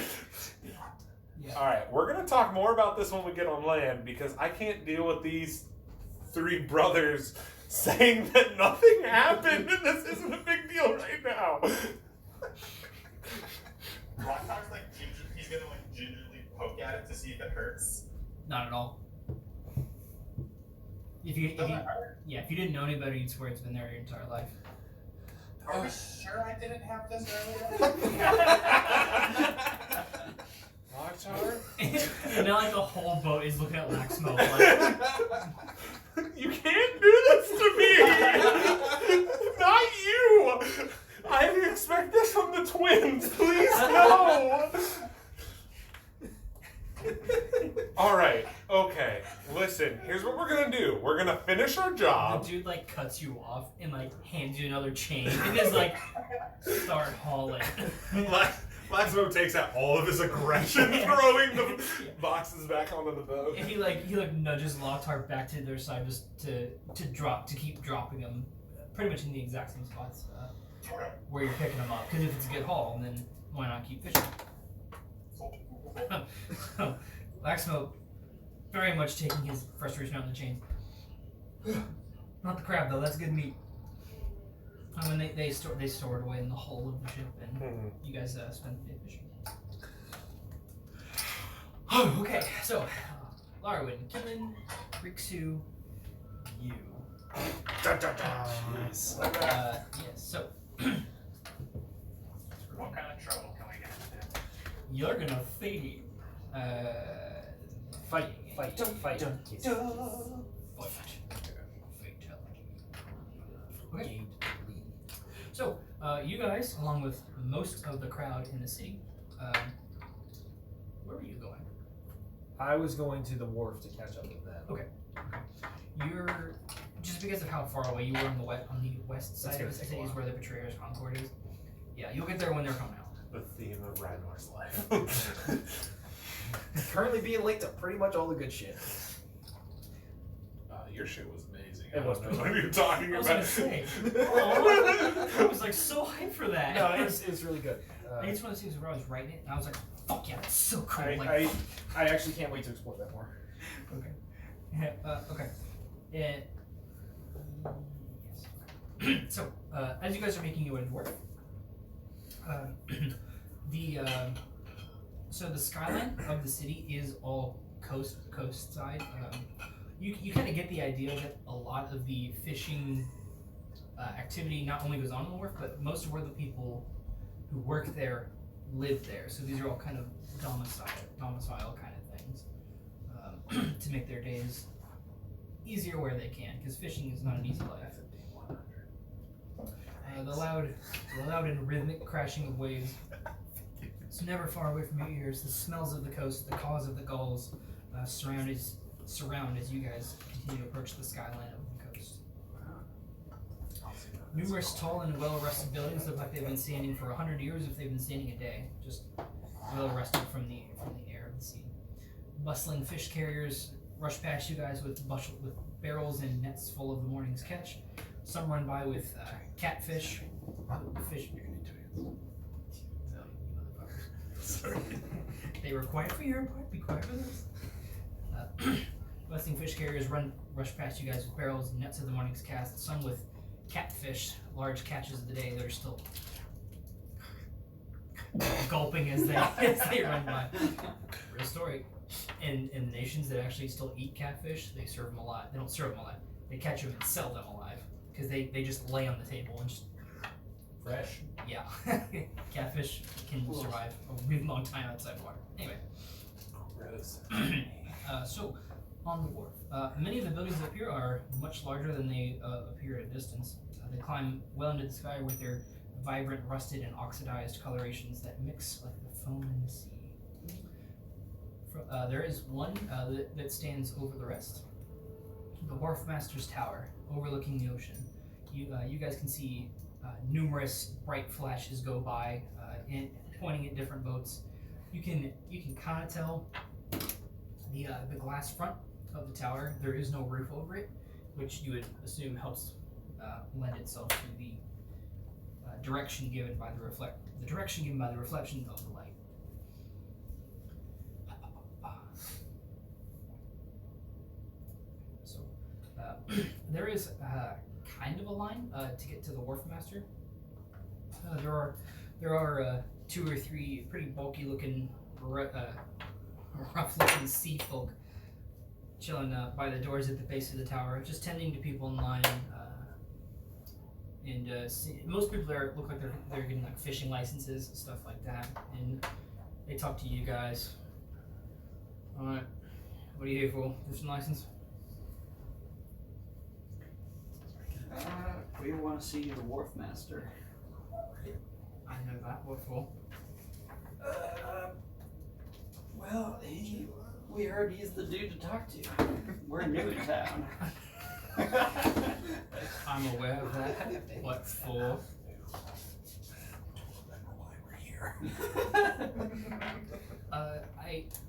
Yeah. All right, we're gonna talk more about this when we get on land because I can't deal with these three brothers saying that nothing happened and this isn't a big deal right now. Lok'Tar's like he's gonna like gingerly poke at it to see if it hurts. Not at all. If you didn't know any better, you'd swear it's been there your entire life. Are we sure I didn't have this earlier? Lok'Tar? And now like the whole boat is looking at Laxmope like, You can't do this to me! Not you! I expect this from the twins. Please, no! Alright, okay. Listen, here's what we're gonna do. We're gonna finish our the job. dude like cuts you off and like hands you another chain and is like, start hauling. Laxmope takes out all of his aggression, throwing the boxes back onto the boat. And he nudges Lok'Tar back to their side just to keep dropping them, pretty much in the exact same spots where you're picking them up. Because if it's a good haul, then why not keep fishing? Laxmope very much taking his frustration out on the chains. Not the crab though. That's good meat. And when they store it away in the hull of the ship, and you guys spend the day fishing. Oh, okay. So, Larawen, Keylen, Rikzu, you. Jeez. Yes. So, What kind of trouble can we get into? you're gonna fight. Fight. Okay. So, you guys, along with most of the crowd in the city, where were you going? I was going to the wharf to catch up with them. Okay. You're just because of how far away you were on the west side of the city is where the Betrayer's Concord is. Yeah, you'll get there when they're coming out. The theme of Rynor's life. Currently being late to pretty much all the good shit. Your shit was amazing. It was I don't know what you're talking I was about. gonna say. I was like so hyped for that. No, it's really good. It's one of the things where I was writing it and I was like, fuck yeah, that's so cool. I actually can't wait to explore that more. Okay. Okay. Yes. So, as you guys are making your way to work, so the skyline of the city is all coast side. You kind of get the idea that a lot of the fishing activity not only goes on in the wharf, but most of where the people who work there live there. So these are all kind of domicile kind of things to make their days easier where they can, because fishing is not an easy life. The loud and rhythmic crashing of waves. It's never far away from your ears. The smells of the coast, the caws of the gulls surround as you guys continue to approach the skyline of the coast. Numerous tall and well-rusted buildings look like they've been standing for 100 years if they've been standing a day, just well-rusted from the air of the sea. Bustling fish carriers rush past you guys with barrels and nets full of the morning's catch. Some run by with catfish. Fish. You're gonna need 2 hands. Sorry. They were quiet for your part. Be quiet for this. Bustling fish carriers rush past you guys with barrels and nets of the morning's cast. Some with catfish, large catches of the day that are still gulping as they run by. Real story. In the nations that actually still eat catfish, they serve them alive. They don't serve them alive. They catch them and sell them alive because they just lay on the table and just Fresh. yeah. Catfish can survive a really long time outside water. Anyway. Gross. So, on the wharf, many of the buildings that appear are much larger than they appear at a distance. They climb well into the sky with their vibrant, rusted, and oxidized colorations that mix like the foam in the sea. There is one that stands over the rest. The Wharf Master's Tower, overlooking the ocean. You guys can see numerous bright flashes go by, and pointing at different boats. You can kind of tell the glass front of the tower. There is no roof over it, which you would assume helps lend itself to the direction given by the reflection of the light. So there is kind of a line to get to the Wharf Master. There are 2 or 3 pretty bulky looking, rough looking sea folk chilling by the doors at the base of the tower, just tending to people in line. Most people there look like they're getting like fishing licenses and stuff like that, and they talk to you guys. All right, what are you here for? Fishing license? We want to see the Wharf Master. I know that. What for? Well, we heard he's the dude to talk to. We're new in town. I'm aware of that. What for? Why we're here.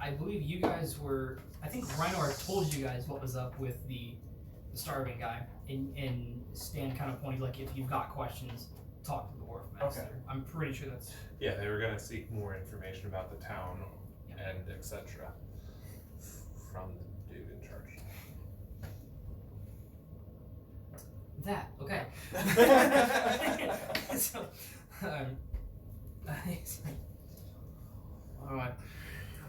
I believe you guys were. I think Riynor told you guys what was up with the starving guy, and Stan kind of pointed like if you've got questions, talk to the Dwarf Master. Okay. I'm pretty sure that's. Yeah, they were gonna seek more information about the town and etc. from the dude in charge. That okay. So, all right.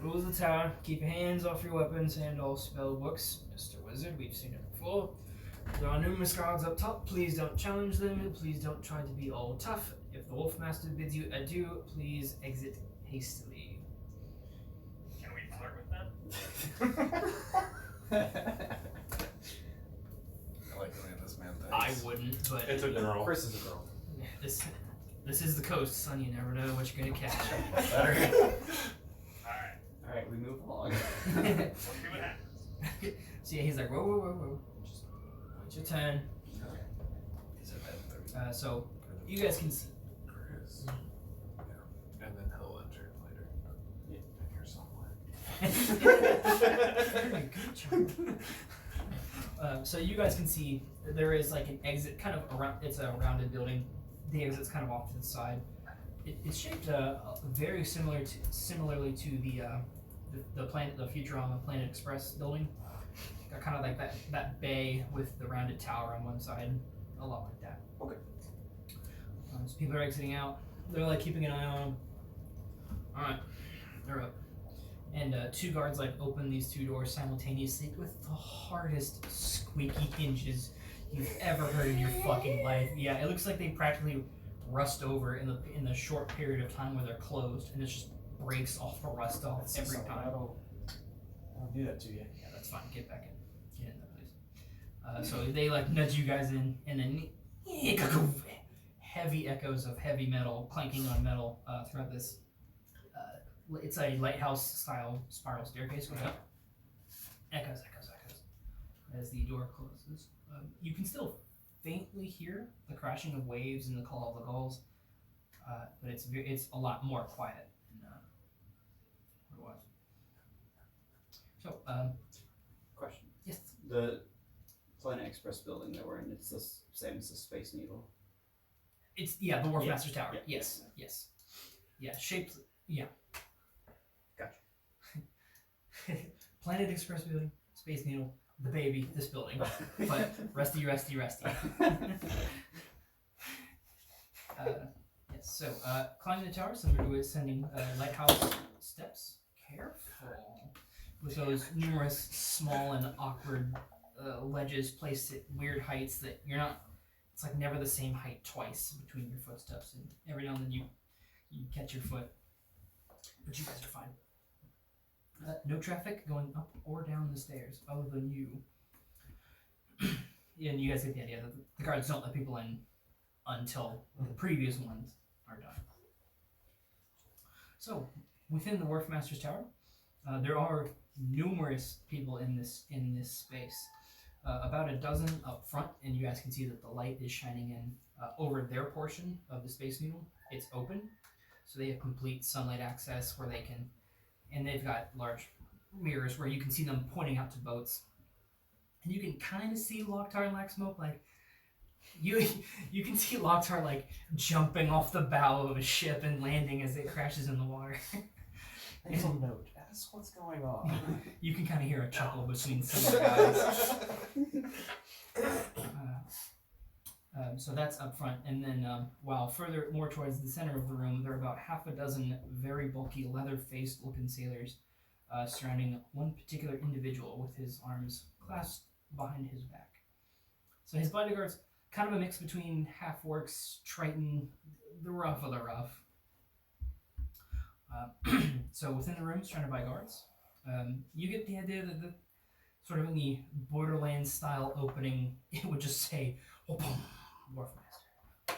Rules of the tower: keep your hands off your weapons and all spell books. Mr. Wizard, we've seen it before. There are numerous guards up top. Please don't challenge them. Please don't try to be all tough. If the Wolf Master bids you adieu, please exit hastily. Can we flirt with them? I like the way this man thinks. I wouldn't, but It's a girl. Chris is a girl. This is the coast, son. You never know what you're gonna catch. Alright, Alright, we move along. we'll see what happens. So yeah, he's like, whoa. Just it's your turn. So you guys can see. Chris. Yeah. And then he'll enter later. In here somewhere. Very good job. So you guys can see there is like an exit, kind of around. It's a rounded building. The exit's kind of off to the side. It's shaped very similarly to the planet, the Futurama Planet Express building. Got kind of like that bay with the rounded tower on one side, a lot like that. Okay. So people are exiting out. They're like keeping an eye on them. All right, they're up. And two guards like open these two doors simultaneously with the hardest squeaky hinges you've ever heard in your fucking life. Yeah, it looks like they practically rust over in the short period of time where they're closed, and it just breaks off the rust off every time. I'll do that to you. Yeah, that's fine. Get back in. Get in there, please. So they like nudge you guys in, and then heavy echoes of heavy metal clanking on metal throughout this. It's a lighthouse style spiral staircase goes up. Echoes as the door closes. You can still faintly hear the crashing of waves and the call of the gulls, but it's a lot more quiet than what it was. So, Question. yes. The Planet Express building that we're in, it's the same as the Space Needle. It's the Wharf Yeah. Master's Tower. Yeah. Yes. Yeah, shaped. Yeah. Gotcha. Planet Express building, Space Needle, the baby, this building, but rusty. Yes. So climbing the tower, similar to ascending lighthouse steps. Careful with those numerous small and awkward ledges placed at weird heights that you're not. It's like never the same height twice between your footsteps, and every now and then you catch your foot, but you guys are fine. No traffic going up or down the stairs other than you. And you guys get the idea that the guards don't let people in until the previous ones are done. So, within the Wharf Master's Tower, there are numerous people in this space. About a dozen up front, and you guys can see that the light is shining in over their portion of the Space Needle. It's open, so they have complete sunlight access where they can, and they've got large mirrors where you can see them pointing out to boats. And you can kind of see Lok'Tar and Laxmope, like, you can see Lok'Tar, like, jumping off the bow of a ship and landing as it crashes in the water. Mental note. Ask what's going on. You can kind of hear a chuckle between some of the guys. So that's up front. And then while further more towards the center of the room, there are about half a dozen very bulky, leather-faced looking sailors surrounding one particular individual with his arms clasped behind his back. So his bodyguard's kind of a mix between half-orcs, Triton, the rough of the rough. So within the room, surrounded by guards, you get the idea that the sort of in the Borderlands style opening, it would just say, "Oh, boom, Dwarf Master."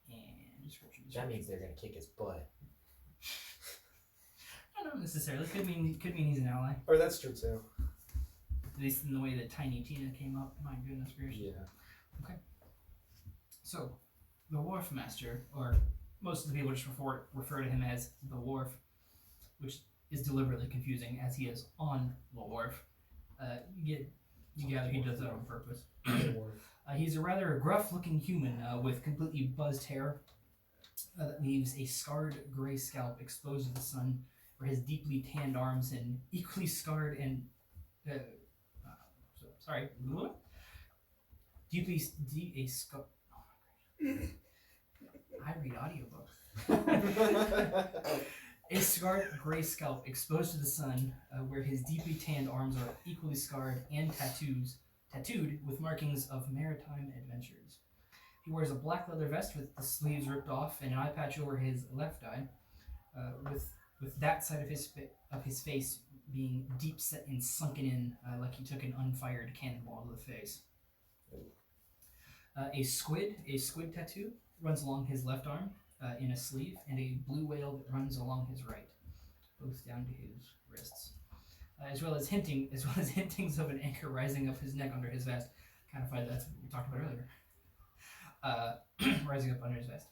And description. That means they're gonna kick his butt. Not necessarily. Could mean he's an ally. Or that's true too. At least in the way that Tiny Tina came up. My goodness gracious. Yeah. Okay. So, the Wharf Master, or most of the people just refer to him as the Wharf, which is deliberately confusing as he is on the dwarf. You gather he does that on purpose. He's a rather gruff-looking human with completely buzzed hair that leaves a scarred gray scalp exposed to the sun, where his deeply tanned arms and equally scarred and I read audiobooks. A scarred gray scalp exposed to the sun, where his deeply tanned arms are equally scarred and tattooed with markings of maritime adventures. He wears a black leather vest with the sleeves ripped off and an eye patch over his left eye, with that side of his face being deep set and sunken in, like he took an unfired cannonball to the face. A squid tattoo runs along his left arm in a sleeve, and a blue whale that runs along his right, both down to his wrists, as well as hintings of an anchor rising up his neck under his vest. Kind of funny, that's what we talked about earlier. Rising up under his vest.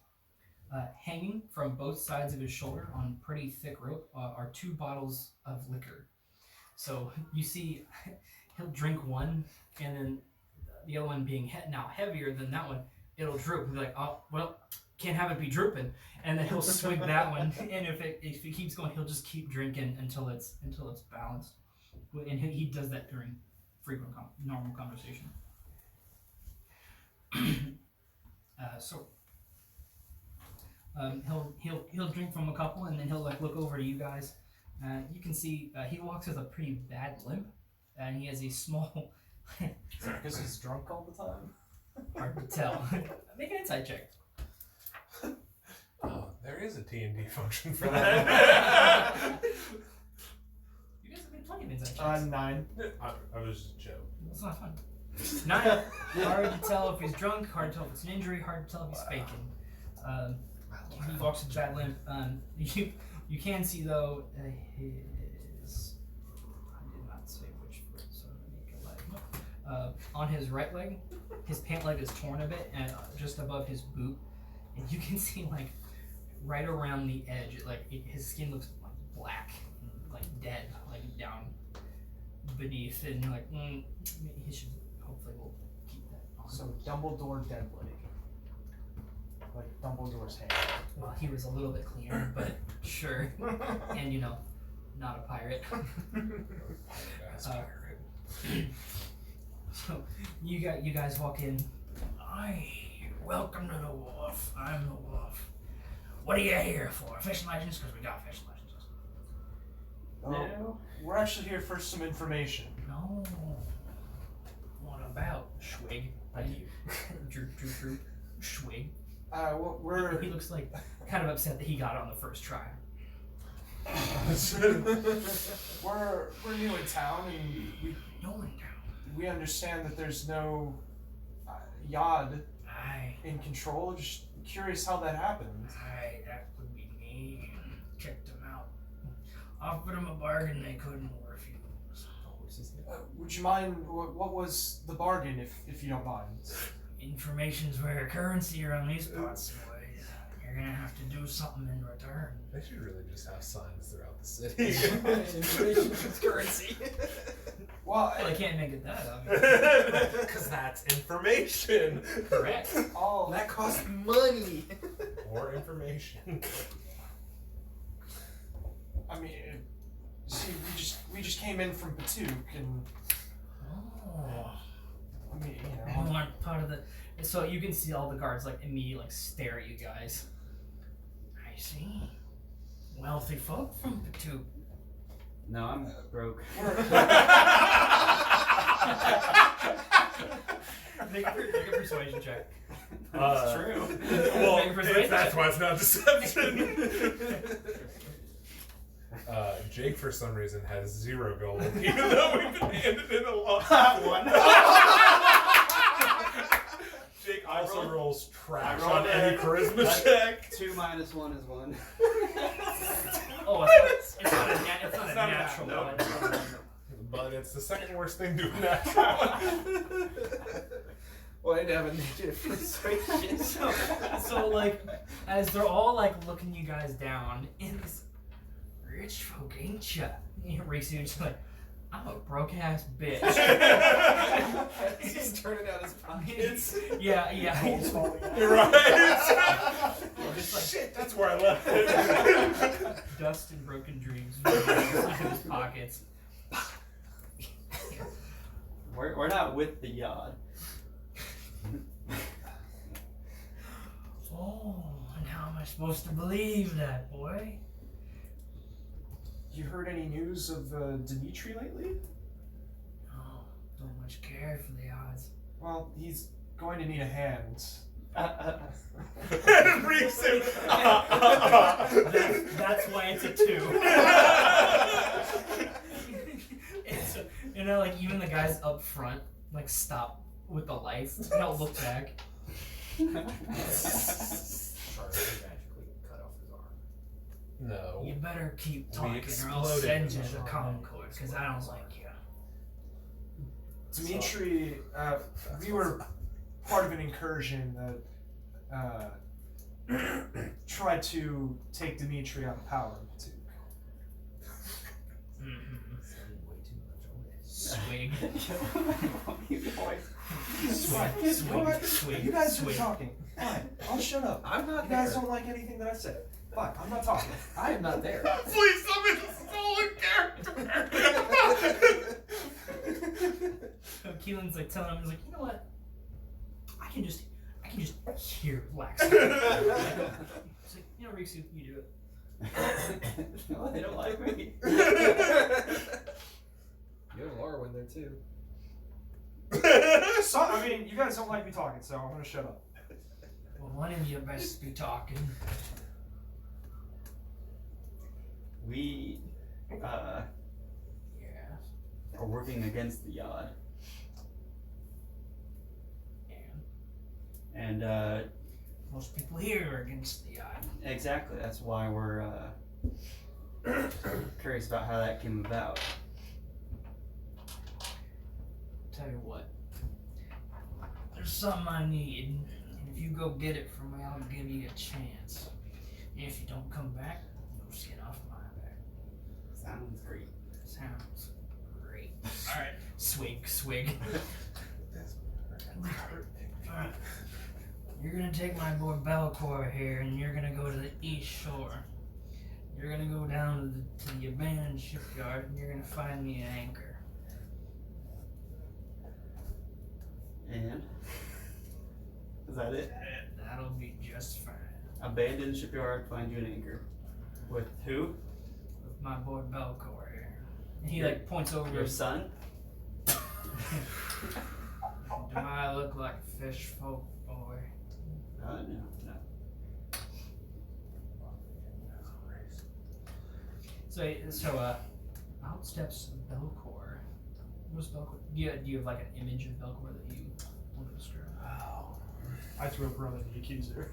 Hanging from both sides of his shoulder on pretty thick rope are 2 bottles of liquor. So you see, he'll drink one, and then the other one being now heavier than that one, it'll droop. He'll be like, oh, well, can't have it be drooping. And then he'll swig that one, and if it keeps going, he'll just keep drinking until it's balanced. And he does that during frequent normal conversation. He'll drink from a couple, and then he'll like look over to you guys. You can see he walks with a pretty bad limp, and he has a small. Because he's drunk all the time. Hard to tell. Make an insight check. Oh, there is a T&D function for that. You guys have made plenty of insight checks. 9. I was just joking. That's not fun. 9. Hard to tell if he's drunk. Hard to tell if it's an injury. Hard to tell if he's faking. He walks with a bad limp. You can see though his. I did not say which foot, so I'm gonna make a leg. On his right leg, his pant leg is torn a bit, and just above his boot, and you can see like right around the edge, his skin looks like black, and, like dead, like down beneath, and you're like, he should hopefully will keep that on. So Dumbledore dead leg. Like Dumbledore's hand. Well, he was a little bit cleaner, but sure. And not a pirate. So you guys walk in. Welcome to the wharf. I'm the wharf. What are you here for? Fishing license? Because we got fishing licenses. No, we're actually here for some information. No. What about? Schwig. Thank you. Droop. Schwig. He looks like kind of upset that he got it on the first try. We're new in town, and we understand that there's no Yod in control. Just curious how that happened. That would be me. Checked them out. Offered them a bargain they couldn't refuse. Would you mind? What was the bargain, if you don't mind? Information's rare currency around these parts, boys. You're gonna have to do something in return. They should really just have signs throughout the city. Information is currency. Well, I can't make it that obvious. Because that's information. Correct. Oh, that costs money. More information. I mean, see, we just came in from Patuk, and I mean, you aren't part of the. So you can see all the guards immediately stare at you guys. I see. Wealthy folk from Patuk. No, I'm broke. Make a persuasion check. That's true. Well, that's why it's not deception. Jake, for some reason, has 0 gold, even though we've been handed in a lot. One. Jake also rolls trash on any charisma check. 2 minus 1 is 1. Oh, it's not a natural one. But it's the second worst thing to a natural one. Well, I didn't have a negative persuasion. So as they're all looking you guys down, rich folk, ain't ya? Rikzu just like, I'm a broke ass bitch. He's just turning out his pockets. Yeah. You're right. Just like, Shit, that's where I left it. dust and broken dreams in his pockets. We're not with the Yod. Oh, and how am I supposed to believe that, boy? You heard any news of Dimitri lately? Oh, don't much care for the odds. Well, he's going to need a hand. Rikzu. That's why it's a 2. Like even the guys up front, like stop with the lights. They don't look back. Magically cut off his arm. No. You better keep We talking, or I'll exploded send you his to arm. Concord, because I don't like you. Dimitri, we were part of an incursion that tried to take Dimitri out of power. Swig. You guys are talking. Fine, I'll shut up. I'm not You there. guys don't like anything that I said. Fine, I'm not talking. I am not there. Please tell me this is all in character. So Keylen's like telling him, he's like, you know what? I can just hear Laxmope. He's like, you know, Rikzu, you do it. No, they don't like me. You have Larawen there too. So, I mean, you guys don't like me talking, so I'm gonna shut up. Well, one of you best be talking. We Yeah. are working against the Yod. And Most people here are against the eye. exactly, that's why we're curious about how that came about. Tell you what. There's something I need, and if you go get it for me, I'll give you a chance. And if you don't come back, no skin off my back. Sounds great. Sounds great. Alright, swig. Alright. You're gonna take my boy Belcor here, and you're gonna go to the East Shore. You're gonna go down to the abandoned shipyard, and you're gonna find me an anchor. And is that it? That'll be just fine. Abandoned shipyard, find you an anchor. With who? With my boy Belcor here. And he like points over Your son? Do I look like a fish folk boy? No. So out steps Belcor. What's Belcor? Do you have like an image of Belcor that you want to describe? Oh. I threw a Broden the Accuser.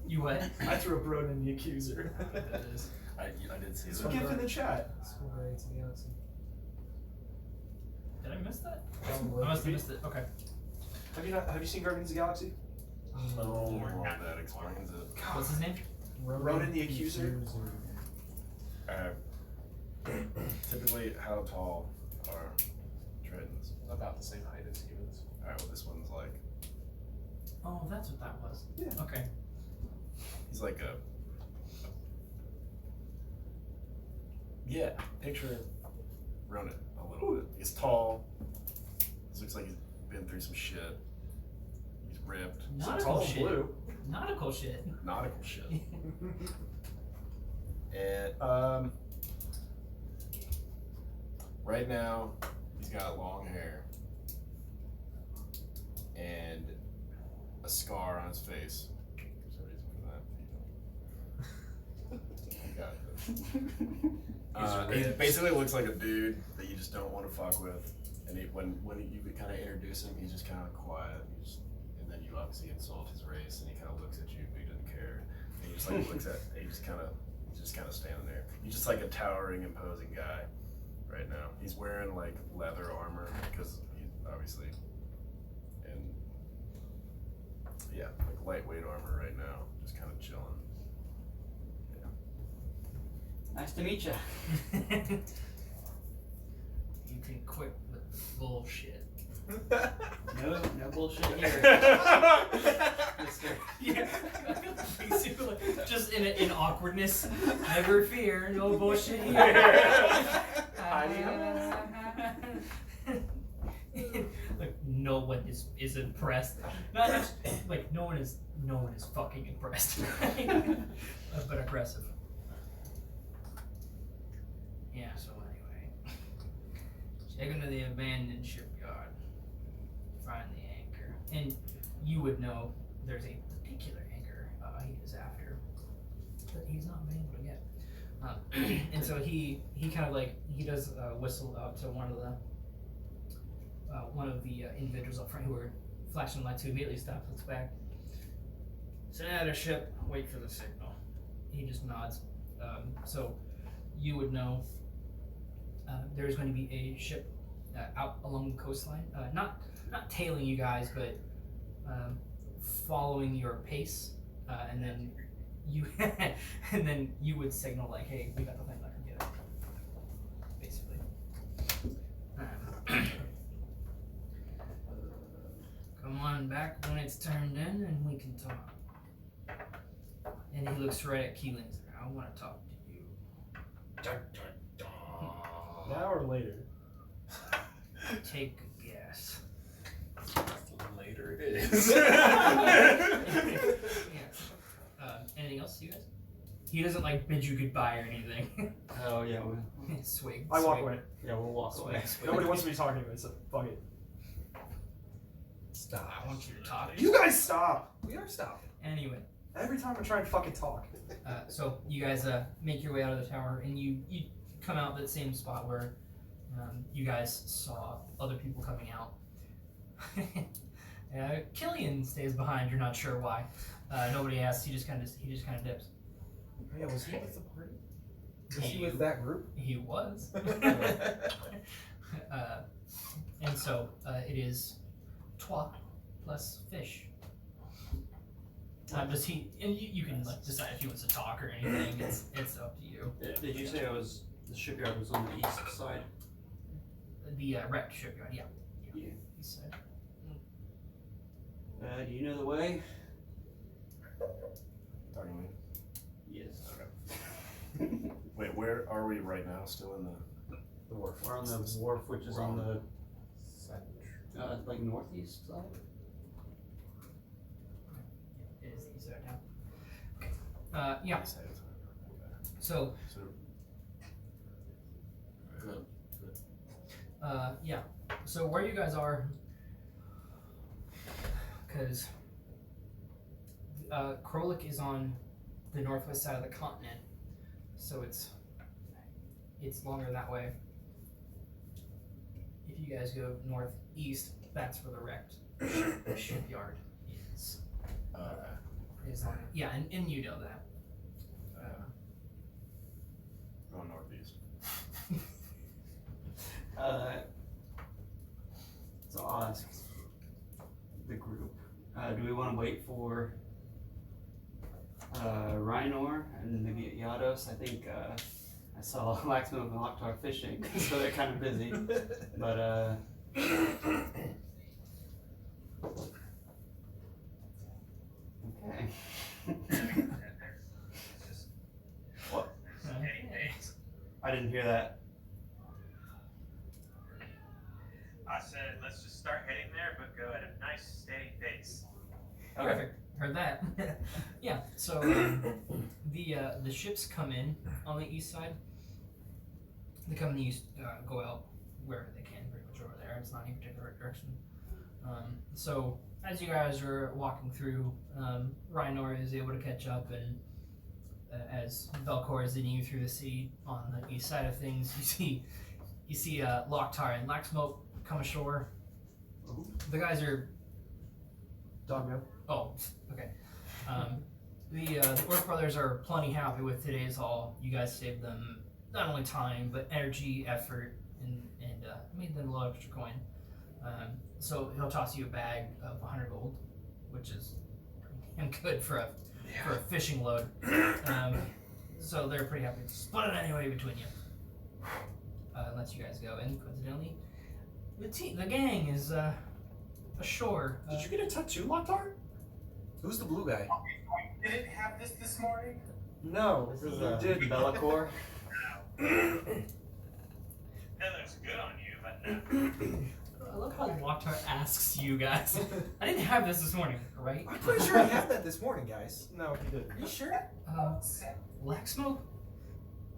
You what? I threw a Broden the Accuser. I did see It's that. a gift in the chat. Scoring to the galaxy. Did I miss that? Probably. I must have missed it. Okay. Have you seen Guardians of the Galaxy? Oh, well, that explains it. What's his name? Ronan the Accuser? Typically, how tall are Tritons? About the same height as humans. Alright, well, this one's like, Oh, that's what that was. Yeah. Okay. he's like a. Yeah, picture Ronan a little bit. He's tall. He looks like he's been through some shit. He's ripped. Nautical shit. Blue. Nautical shit. Nautical shit. And right now he's got long hair and a scar on his face. There's a reason for that. You got this. He basically looks like a dude that you just don't want to fuck with. And when you kind of introduce him, he's just kind of quiet. And then you obviously insult his race, and he kind of looks at you, but he doesn't care. And he just like looks at, he's just kind of standing there. He's just like a towering, imposing guy right now. He's wearing like leather armor because he's obviously in like lightweight armor right now, just kind of chilling. Yeah. Nice to meet you. You can quit with the bullshit. No bullshit here. Mister. Yeah. Basically, just in awkwardness. Never fear, no bullshit here. Like no one is impressed. Not just like no one is fucking impressed. But aggressive. Yeah, so anyway. Take him to the abandoned shipyard. Find the anchor. And you would know there's a particular anchor he is after. But he's not been able to get. And so he kind of like he does whistle out to one of the individuals up front who were flashing lights, who immediately stops, looks back. Send out a ship, wait for the signal. He just nods. So you would know there's going to be a ship out along the coastline, not tailing you guys, but following your pace, and then you would signal like, "Hey, we got the thing, let her get it." Basically. Come on back when it's turned in, and we can talk. And he looks right at Keylen. I want to talk to you. Now or later? Take a guess. Later it is. Anything else, you guys? He doesn't like bid you goodbye or anything. Oh yeah. Swig. I walk swig. away. Yeah, we'll walk away. Swig. Nobody wants me talking to me, so fuck it. Stop. I want you to talk. You guys stop! We are stopping. Anyway. Every time I try and fucking talk. So you guys make your way out of the tower, and you come out that same spot where you guys saw other people coming out. Kylian stays behind. You're not sure why. Nobody asks. He just kind of dips. Oh, yeah, was he with the party? Was he with that group? He was. And so it is Twa plus fish. Does he? And you can like decide if he wants to talk or anything. It's up to you. Did you say the shipyard was on the east side? The wrecked shipyard. Yeah. East side. Do you know the way? Talking to me? Yes. Okay. Wait, where are we right now? Still in the wharf. We're on the wharf, which is on the like northeast side. It is the east side now. Yeah. So. Good. Yeah. So where you guys are, because Krolik is on the northwest side of the continent, so it's longer that way. If you guys go northeast, that's where the wrecked shipyard is. Is longer. Yeah, and you know that. Going northeast. So I'll ask the group. Do we want to wait for Riynor and maybe Yados? I think I saw Laxmope and Lok'Tar fishing, so they're kind of busy. But okay. What? I didn't hear that. I said, let's just start heading there, but go at a nice, steady pace. Okay. Perfect. Heard that. Yeah. So the ships come in on the east side. They come in the east, go out wherever they can, pretty much over there. It's not any particular direction. So as you guys are walking through, Riynor is able to catch up, and as Belcor is leading you through the city on the east side of things, you see Lok'Tar and Laxmope come ashore. The guys are. Doggo. Oh, okay. The Orc brothers are plenty happy with today's haul. You guys saved them not only time, but energy, effort, and made them a little extra coin. So he'll toss you a bag of 100 gold, which is pretty damn good for a fishing load. So they're pretty happy to split it anyway between you. Lets you guys go. And coincidentally, the gang is ashore. Did you get a tattoo, Lok'Tar? Who's the blue guy? We didn't have this morning. No, This is you did. Bellacore. That looks good on you, but no. I love how Lok'Tar asks you guys. I didn't have this morning, right? I'm pretty sure he had that this morning, guys. No, he didn't. Are you sure? Laxmope,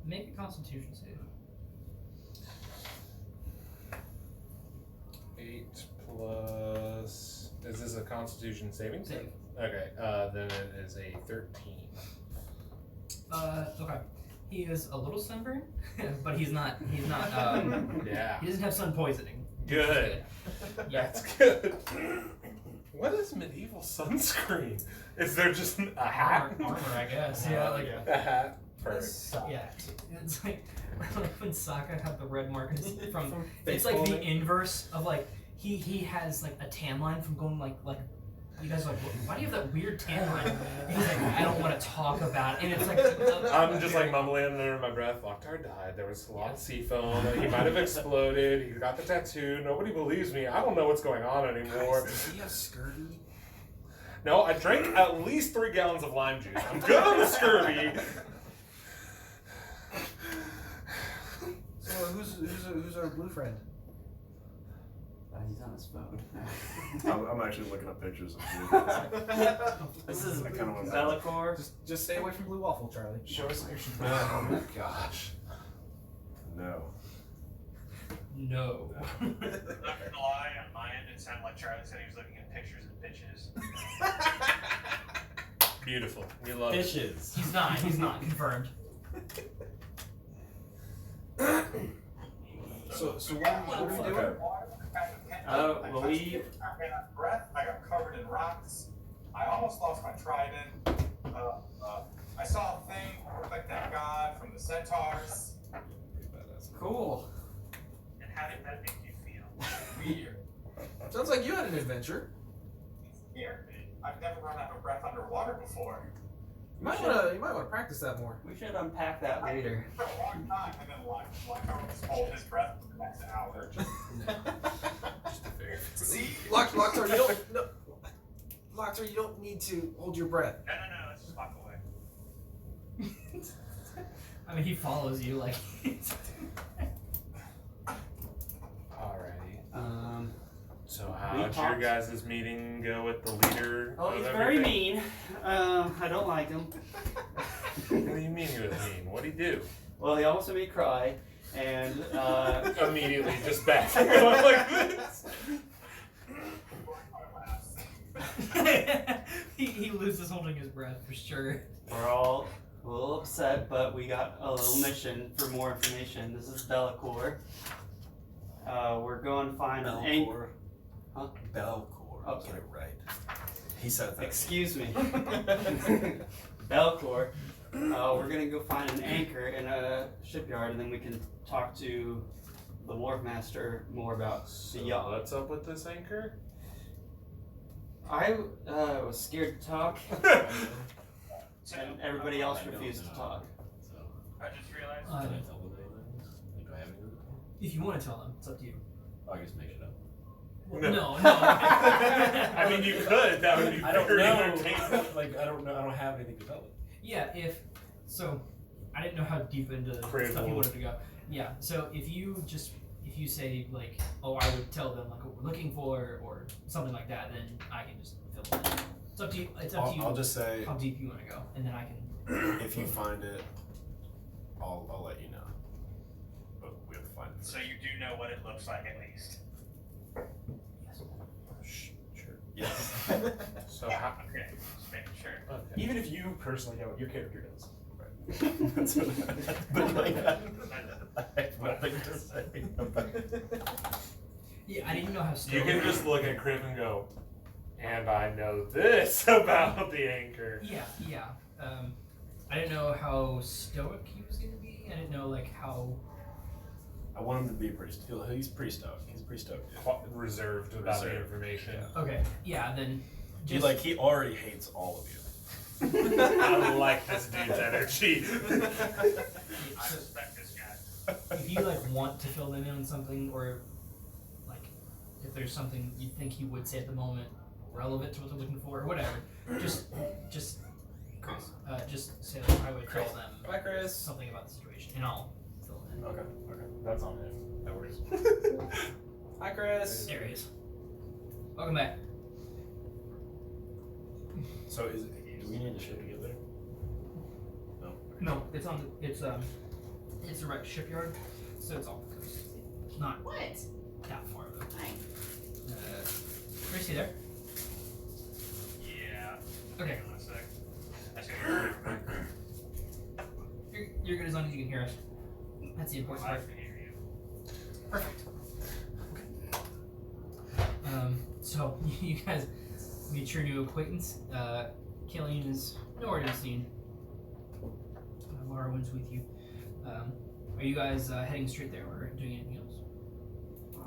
make a Constitution save. 8 plus. Is this a Constitution saving throw? Save. Okay, then it is a 13. Okay. He is a little sunburned, but he's not. Yeah. He doesn't have sun poisoning. Good. Yeah. That's good. What is medieval sunscreen? Is there just a hat? Armor, I guess. Yeah, like A hat. Perfect. yeah. It's like when Sokka had the red marks from. face It's like the palming. inverse of like he has like a tan line from going like. You guys are like, why do you have that weird tan line? And he's like, I don't want to talk about it. And it's like, I'm just like mumbling under my breath. Lok'Tar died. There was a lot of sea foam. He might have exploded. He got the tattoo. Nobody believes me. I don't know what's going on anymore. Guys, does he have scurvy? No, I drank at least 3 gallons of lime juice. I'm good on the scurvy. So who's our blue friend? He's on his phone. I'm actually looking up pictures of blue guys. This is I kinda want that. Bellacore. Just stay away from blue waffle, Charlie. Show us your Oh my gosh. No. no. Not gonna lie, on my end, it sounded like Charlie said he was looking at pictures of bitches. Beautiful. We love it. Fishes. He's not confirmed. So what are we doing? Okay. Well, I ran out of breath. I got covered in rocks. I almost lost my trident. I saw a thing like that god from the centaurs. Cool. And how did that make you feel? Weird. Sounds like you had an adventure. Weird. I've never run out of breath underwater before. You might wanna practice that more. We should unpack that later. For a long time, and then like just hold his breath for the next hour. See, Lok'Tar, you don't. No, Lok'Tar, you don't need to hold your breath. No, let's just walk away. I mean, he follows you like. Alrighty. So we how'd your talked- guys' meeting go with the leader? Oh, of he's very everything? mean. I don't like him. What do you mean he was mean? What'd he do? Well, he almost made me cry, and Immediately just back going like this. he loses holding his breath for sure. we're all a little upset, but we got a little mission for more information. This is Bellacore. We're going to find an anchor. Huh? Belcore. Okay. Get it right. He said that. Excuse me. Bellacore. We're gonna go find an anchor in a shipyard, and then we can talk to the wharf master more about the So yacht. what's up with this anchor? I was scared to talk, So, and everybody else I don't refused to know. talk. So, I just realized. Uh, can I tell them anything? Like, do I have anything? If you want to tell him, it's up to you. Oh, I just make it up. No. I mean, you could. That would be I don't very know. entertaining. Like I don't know. I don't have anything developed. Yeah, so I didn't know how deep into stuff Critical. you wanted to go. Yeah, so if you say like, oh, I would tell them like what we're looking for or something like that, then I can just fill it in. It's up to you. It's up to you. I'll just say, how deep you want to go, and then I can. if you find it, I'll let you know. But we have to find it. So you do know what it looks like at least. Sure. Yes. So how? Okay, just making sure. Okay. Even if you personally know what your character does. That's what but like, I have nothing to say about it. Yeah, I didn't know how. You can just look at Crib and go, and I know this about the anchor. Yeah. I didn't know how stoic he was gonna be. I didn't know like how. I want him to be pretty. He's pretty stoked. He's pretty stoked. Dude. Reserved about the Reserved. information. Yeah. Okay. Yeah. Then. He already hates all of you. I like this dude's energy. I respect this guy. If you like want to fill them in on something, or like if there's something you think he would say at the moment relevant to what they're looking for, or whatever, just Chris, just say like I would tell them Bye, Chris. something about the situation, and I'll fill it in. Okay. That's on him. That works. Hi, Chris. There he is. Welcome back. So do we need to ship together? No. No, it's it's a shipyard, so it's off the coast. Not What? that far though. Nice. Chris, you there? Yeah. Okay. Hang on a sec. That's gonna You're good as long as you can hear us. That's the important I part. can hear you. Perfect. Okay. So you guys meet your new acquaintance. Kylian is nowhere to be seen. Larawen's with you. Are you guys heading straight there or doing anything else? I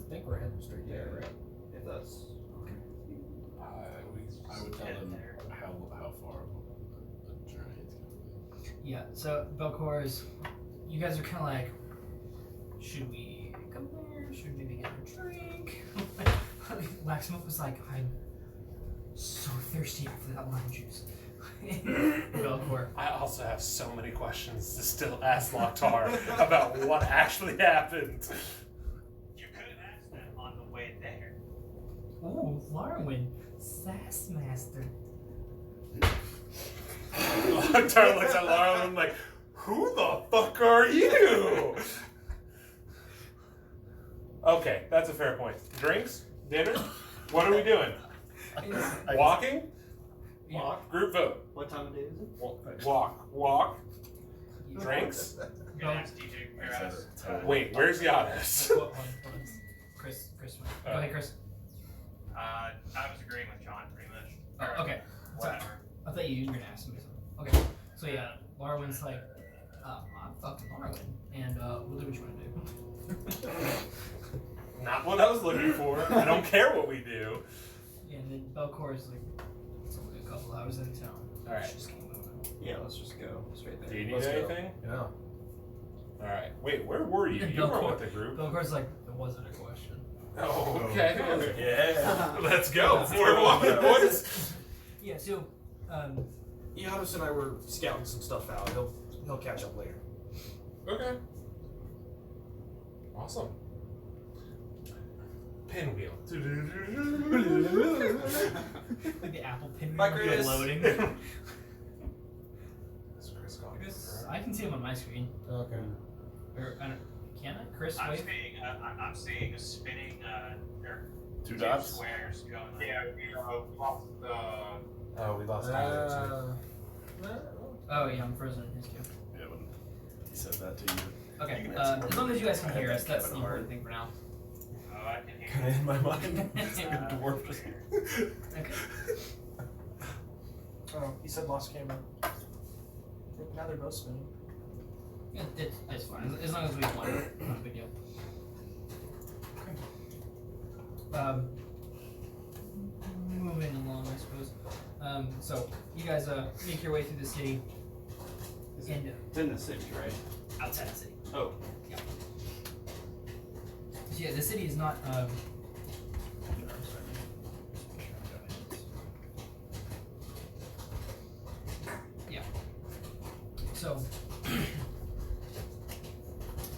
think we're heading straight there, right? If that's I would tell them how far of a journey it's going to be. Yeah, so Belcor is. You guys are kind of like, should we come there? Should we maybe get a drink? Laxmope was like, I'm so thirsty after that lime juice. Belcor. I also have so many questions to still ask Lok'Tar about what actually happened. You could have asked them on the way there. Ooh, Larawen, Sass Master. Lok'Tar looks at Laura and like, who the fuck are you? Okay, that's a fair point. Drinks? Dinner? What are we doing? Walking? Walk. Group vote. What time of day is it? Walk. Drinks? You can ask DJ. Or ask, Wait, where's Giannis? Hold on. Chris. Go ahead, Chris. I was agreeing with John pretty much. Oh, okay. Whatever. I thought you were gonna ask me something. Okay. So yeah, Larawen's like, I'm fucking Larawen, and we'll do what you want to do. Not what I was looking for. I don't care what we do. Yeah, and then Belcor is like, it's only a couple hours in town. Alright. Just came over. Yeah, let's just go straight there. Do you need Let's go. anything? Yeah. Alright. Wait, where were you? And You weren't Belcor- with the group. Belcor's like, it wasn't a question. Oh, okay. Yeah. Let's go. We're walking, boys. Yeah. So, Giannis and I were scouting some stuff out. He'll catch up later. Okay. Awesome. Pinwheel. like the Apple pinwheel Bye, Chris. loading. Is Chris gone? Chris, I can see him on my screen. Okay. Or, I don't, can I? Chris, I'm wait. seeing a spinning or Two dots? squares going on. Yeah, we lost the. Oh, we lost Tyler Oh yeah, I'm frozen in his queue. Yeah, when he said that to you. Okay, You can have some more as long as you guys can money. hear us, that's the Kevin Hart. important thing for now. Oh, I can hear Kind of in my mind. It's like a dwarf just. Okay. Oh, he said lost camera. Now they're both spinning. Yeah, it's fine. As long as we have one, not a big deal. Moving along, I suppose. So you guys make your way through the city and It's in the city, right? outside the city. Oh. So yeah, the city is not. Yeah. So,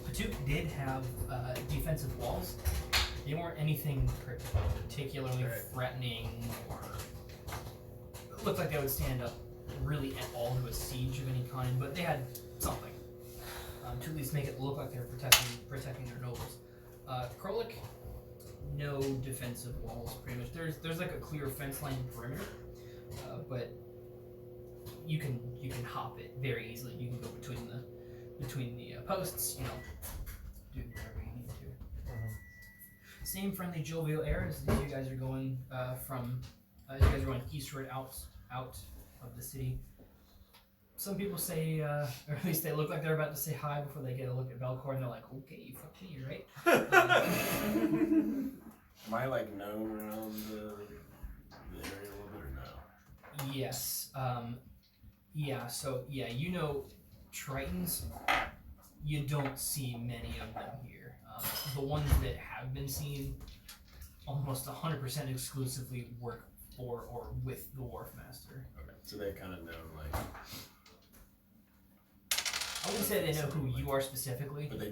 Patuk did have defensive walls. They weren't anything particularly threatening or looked like they would stand up really at all to a siege of any kind, but they had something to at least make it look like they're protecting their nobles. Krolik, no defensive walls, pretty much. There's like a clear fence line perimeter, but you can hop it very easily. You can go between the posts, you know, do whatever you need to. Same friendly jovial air as you guys are going eastward out of the city. Some people say, or at least they look like they're about to say hi before they get a look at Belcor, and they're like, "Okay, you fucked me, right?" Am I like known around the area a little bit or no? Yes. Yeah. So yeah, you know, Tritons. You don't see many of them here. The ones that have been seen, almost 100% exclusively work for or with the Wharf Master. Okay, so they kind of know, like. I wouldn't say they know who you are specifically, But they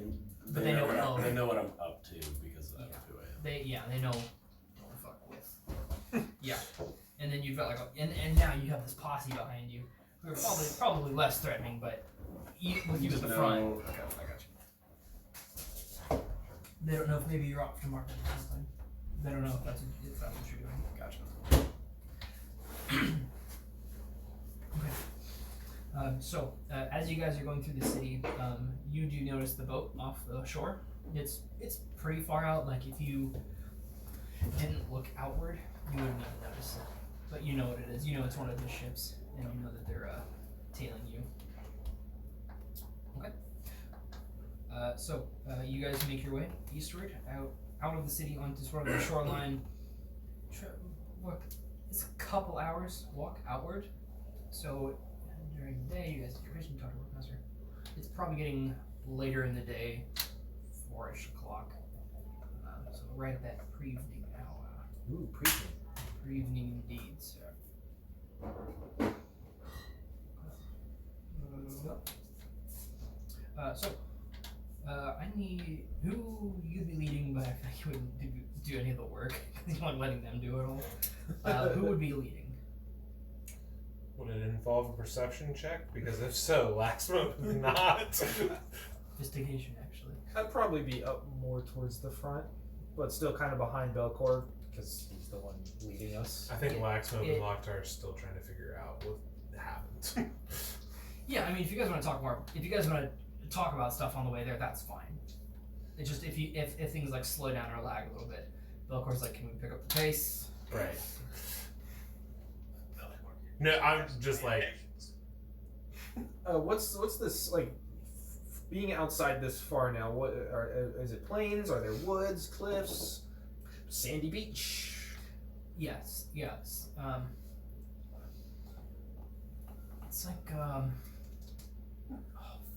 know. They know what I'm up to because of who I am. They know. Don't fuck with. Yeah, and then you've got like, and now you have this posse behind you, who are probably less threatening, but with you at the front. Okay, I got you. They don't know if maybe you're off to market or something. They don't know if that's what you're doing. Gotcha. Okay. So as you guys are going through the city, you do notice the boat off the shore. It's pretty far out. Like if you didn't look outward, you wouldn't even notice it. But you know what it is. You know it's one of the ships, and you know that they're tailing you. Okay. So you guys make your way eastward, out of the city onto sort of the shoreline. Look, it's a couple hours walk outward. So during the day, you guys get your vision, talk to Workmaster. It's probably getting later in the day, 4-ish o'clock. So right at that pre-evening hour. Ooh, pre-evening. Pre-evening indeed, sir. I need who you'd be leading, but I think you wouldn't do any of the work. You weren't letting them do it all. Who would be leading? Would it involve a perception check? Because if so, Laxmope is not. Investigation, actually. I'd probably be up more towards the front, but still kind of behind Belcourt because he's the one leading us. I think Laxmope and Lok'Tar are still trying to figure out what happened. Yeah, I mean, if you guys want to talk more, if you guys want to talk about stuff on the way there, that's fine. It's just if things like slow down or lag a little bit, Belcourt's like, can we pick up the pace? Right. No, I'm just like. What's this like? Being outside this far now, what is it? Plains? Are there woods, cliffs, sandy beach? Yes. It's like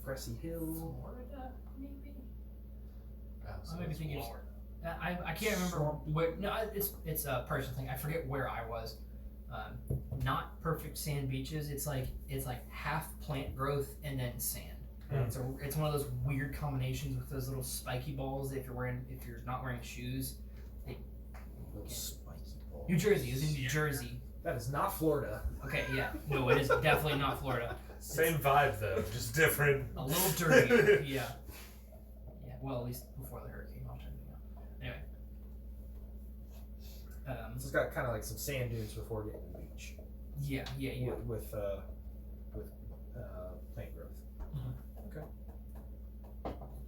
Grassy Hill. Florida, maybe. So I maybe it's think it's. lower. I can't remember where. No, it's a personal thing. I forget where I was. Not perfect sand beaches. It's like half plant growth and then sand. It's one of those weird combinations with those little spiky balls. That if you're not wearing shoes, Little spiky balls. New Jersey is in New Jersey. That is not Florida. Okay, yeah, no, it is definitely not Florida. Same vibe though, just different. A little dirty, yeah. Yeah, well, at least before the hurricane. I'll try to Anyway. It's got kind of like some sand dunes before getting to the beach. Yeah. With plant growth. Mm-hmm. Okay.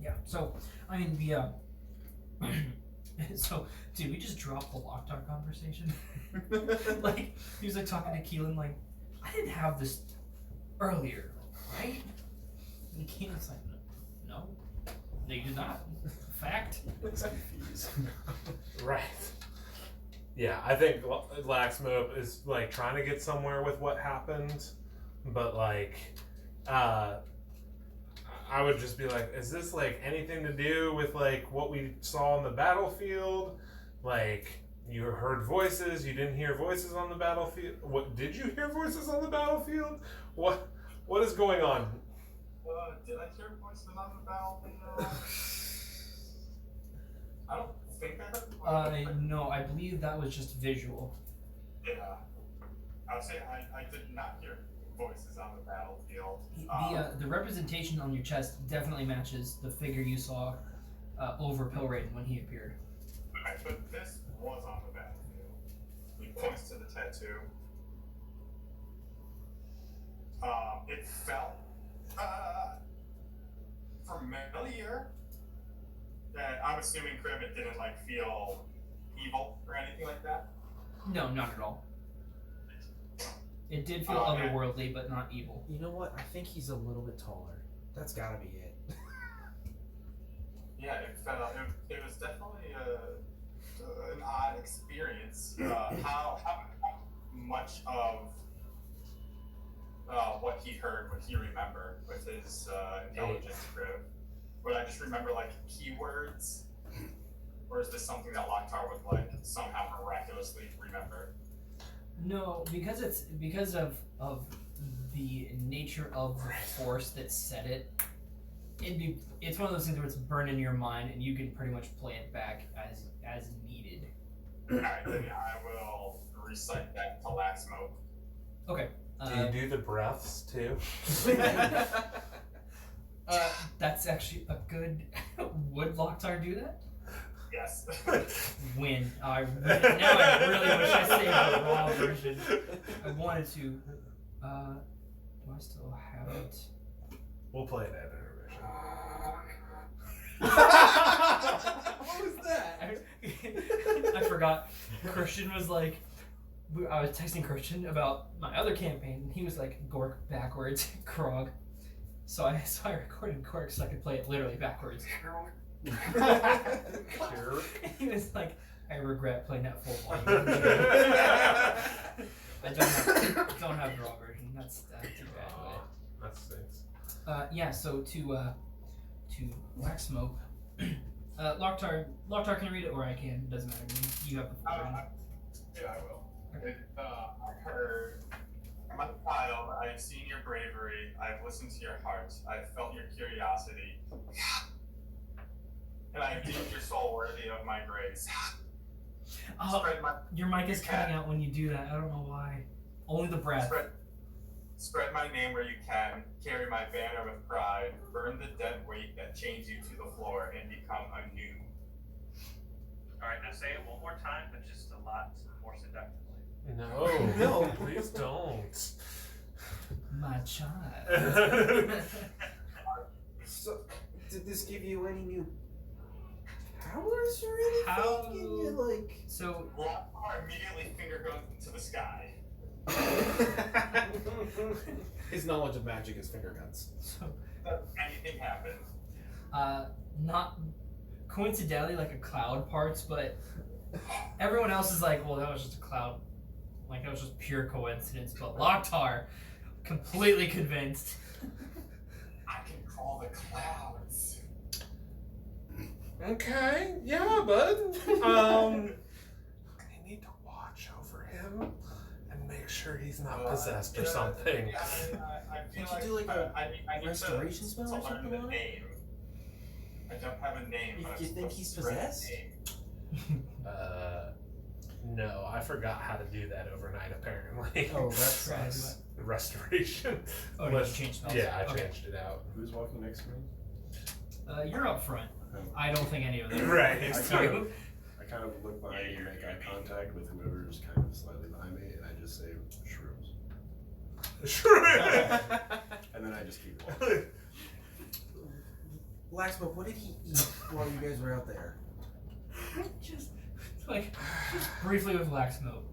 Yeah. So, I mean, so, dude, we just dropped the Lok'Tar conversation. Like, he was like talking to Keylen, like, I didn't have this earlier, right? And Keylen's like, no, you did not. Fact. Right. Yeah, I think Laxmope is like trying to get somewhere with what happened, but like, I would just be like, is this like anything to do with like what we saw on the battlefield? Like, you heard voices, you didn't hear voices on the battlefield. What did you hear voices on the battlefield? What is going on? Did I hear voices on the battlefield? I don't think I heard. No, I believe that was just visual. Yeah, I would say I did not hear voices on the battlefield. The representation on your chest definitely matches the figure you saw over Pilraiden when he appeared. Right, but this was on the battlefield. He points to the tattoo. It felt familiar. And I'm assuming Cribbit didn't like feel evil or anything like that. No, not at all. It did feel Okay. otherworldly, but not evil. You know what? I think he's a little bit taller. That's gotta be it. Yeah, it was definitely an odd experience. How much of what he heard would he remember with his intelligence grip? Would I just remember like keywords? Or is this something that Lok'Tar would like somehow miraculously remember? No, because of the nature of the force that set it. It's one of those things where it's burned in your mind, and you can pretty much play it back as needed. Alright, then I will recite that to Laxmope. Okay. Do you do the breaths too? That's actually a good. Would Lok'Tar do that? Yes. Win. Now I really wish I saved the raw version. I wanted to. Do I still have it? We'll play it at intermission. What was that? I forgot. Christian was like, I was texting Christian about my other campaign, and he was like, Gork backwards, Krog. So I recorded Gork so I could play it literally backwards. He was like, I regret playing that full volume. I don't have the raw version. That's too bad. That stinks. Yeah. So to Laxmope, Lok'Tar can read it, or I can. Doesn't matter to me. You have the full version. Yeah, I will. I heard, my child, I have seen your bravery. I've listened to your heart. I've felt your curiosity. And I have deemed your soul worthy of my grace. Your mic is cutting out when you do that. I don't know why. Only the breath. Spread my name where you can. Carry my banner with pride. Burn the dead weight that chains you to the floor and become anew. Alright, now say it one more time, but just a lot more seductively. No, please don't. My child. So, did this give you any new powers or anything? How? So Lok'Tar immediately finger guns into the sky. his knowledge of magic is finger guns. So, Does anything happen? not coincidentally like a cloud parts, but everyone else is like, well, that was just a cloud. Like, that was just pure coincidence. But Lok'Tar, completely convinced. I can call the clouds. Okay, yeah, bud. I need to watch over him and make sure he's not possessed or something. Yeah, I feel Can't you do, like, a I need restoration spell to or learn something the on it? name. I don't have a name. If but you I'm think supposed he's to spread the possessed? name. No, I forgot how to do that overnight, apparently. Oh, that sucks. Restoration. Oh, you changed spells? Yeah, I Okay. changed it out. Who's walking next to me? You're up front. I don't think any of them. Right. I It's kind true. I kind of look behind me and make eye contact with whoever's kind of slightly behind me, and I just say shrooms. And then I just keep walking. Laxmope, what did he eat while you guys were out there? just briefly with Laxmope.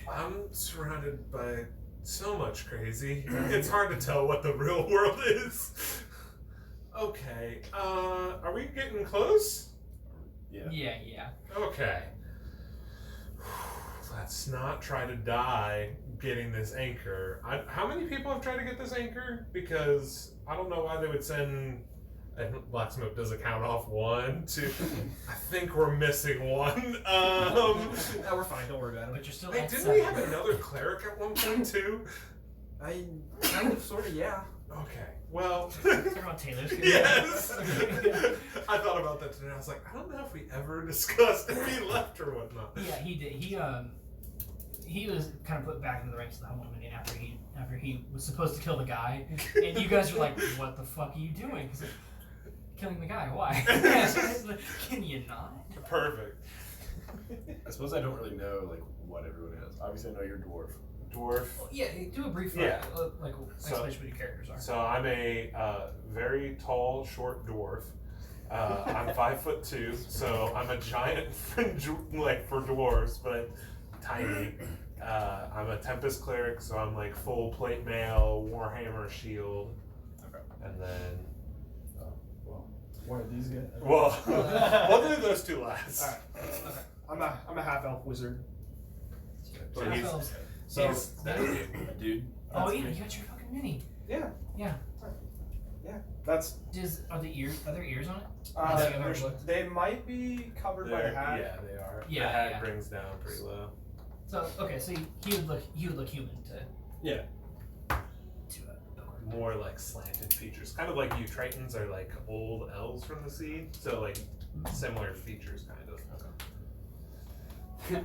I'm surrounded by so much crazy. It's hard to tell what the real world is. Okay, are we getting close? Yeah. Okay. Let's not try to die getting this anchor. How many people have tried to get this anchor? Because I don't know why they would send... And Laxmope doesn't count off 1, 2. I think we're missing 1. No, we're fine. Don't worry about it. But you're still Hey, at didn't 7. we have another cleric at one point too? I kind of, sort of, yeah. Okay, well. Talking about Taylor's. Yes. I thought about that today. I was like, I don't know if we ever discussed if he left or whatnot. Yeah, he did. He was kind of put back into the ranks of the Humble Minion after he was supposed to kill the guy, and you guys were like, "What the fuck are you doing?" He's like, killing the guy. Why? Can you not? Perfect. I suppose I don't really know like what everyone is. Obviously, I know you're dwarf. Dwarf. Well, yeah, do a brief explanation what your characters are. So I'm a very tall, short dwarf. I'm 5'2", so I'm a giant for dwarves, but tiny. I'm a Tempest cleric, so I'm like full plate mail, warhammer, shield, and then. One of these guys? Well, we'll do those two last. Alright. Okay. I'm a half elf wizard. So Half he's elves. So he's that dude. a dude. Oh That's yeah, me. you got your fucking mini. Yeah. Yeah. Yeah. That's. Are there ears on it? There's- they might be covered by the hat. Yeah, they are. Yeah, the hat yeah. brings down pretty low. So okay, so he would look human to Yeah. Belcourt. More like slanted features, kind of like you Tritons are like old elves from the sea, so like similar features, kind of.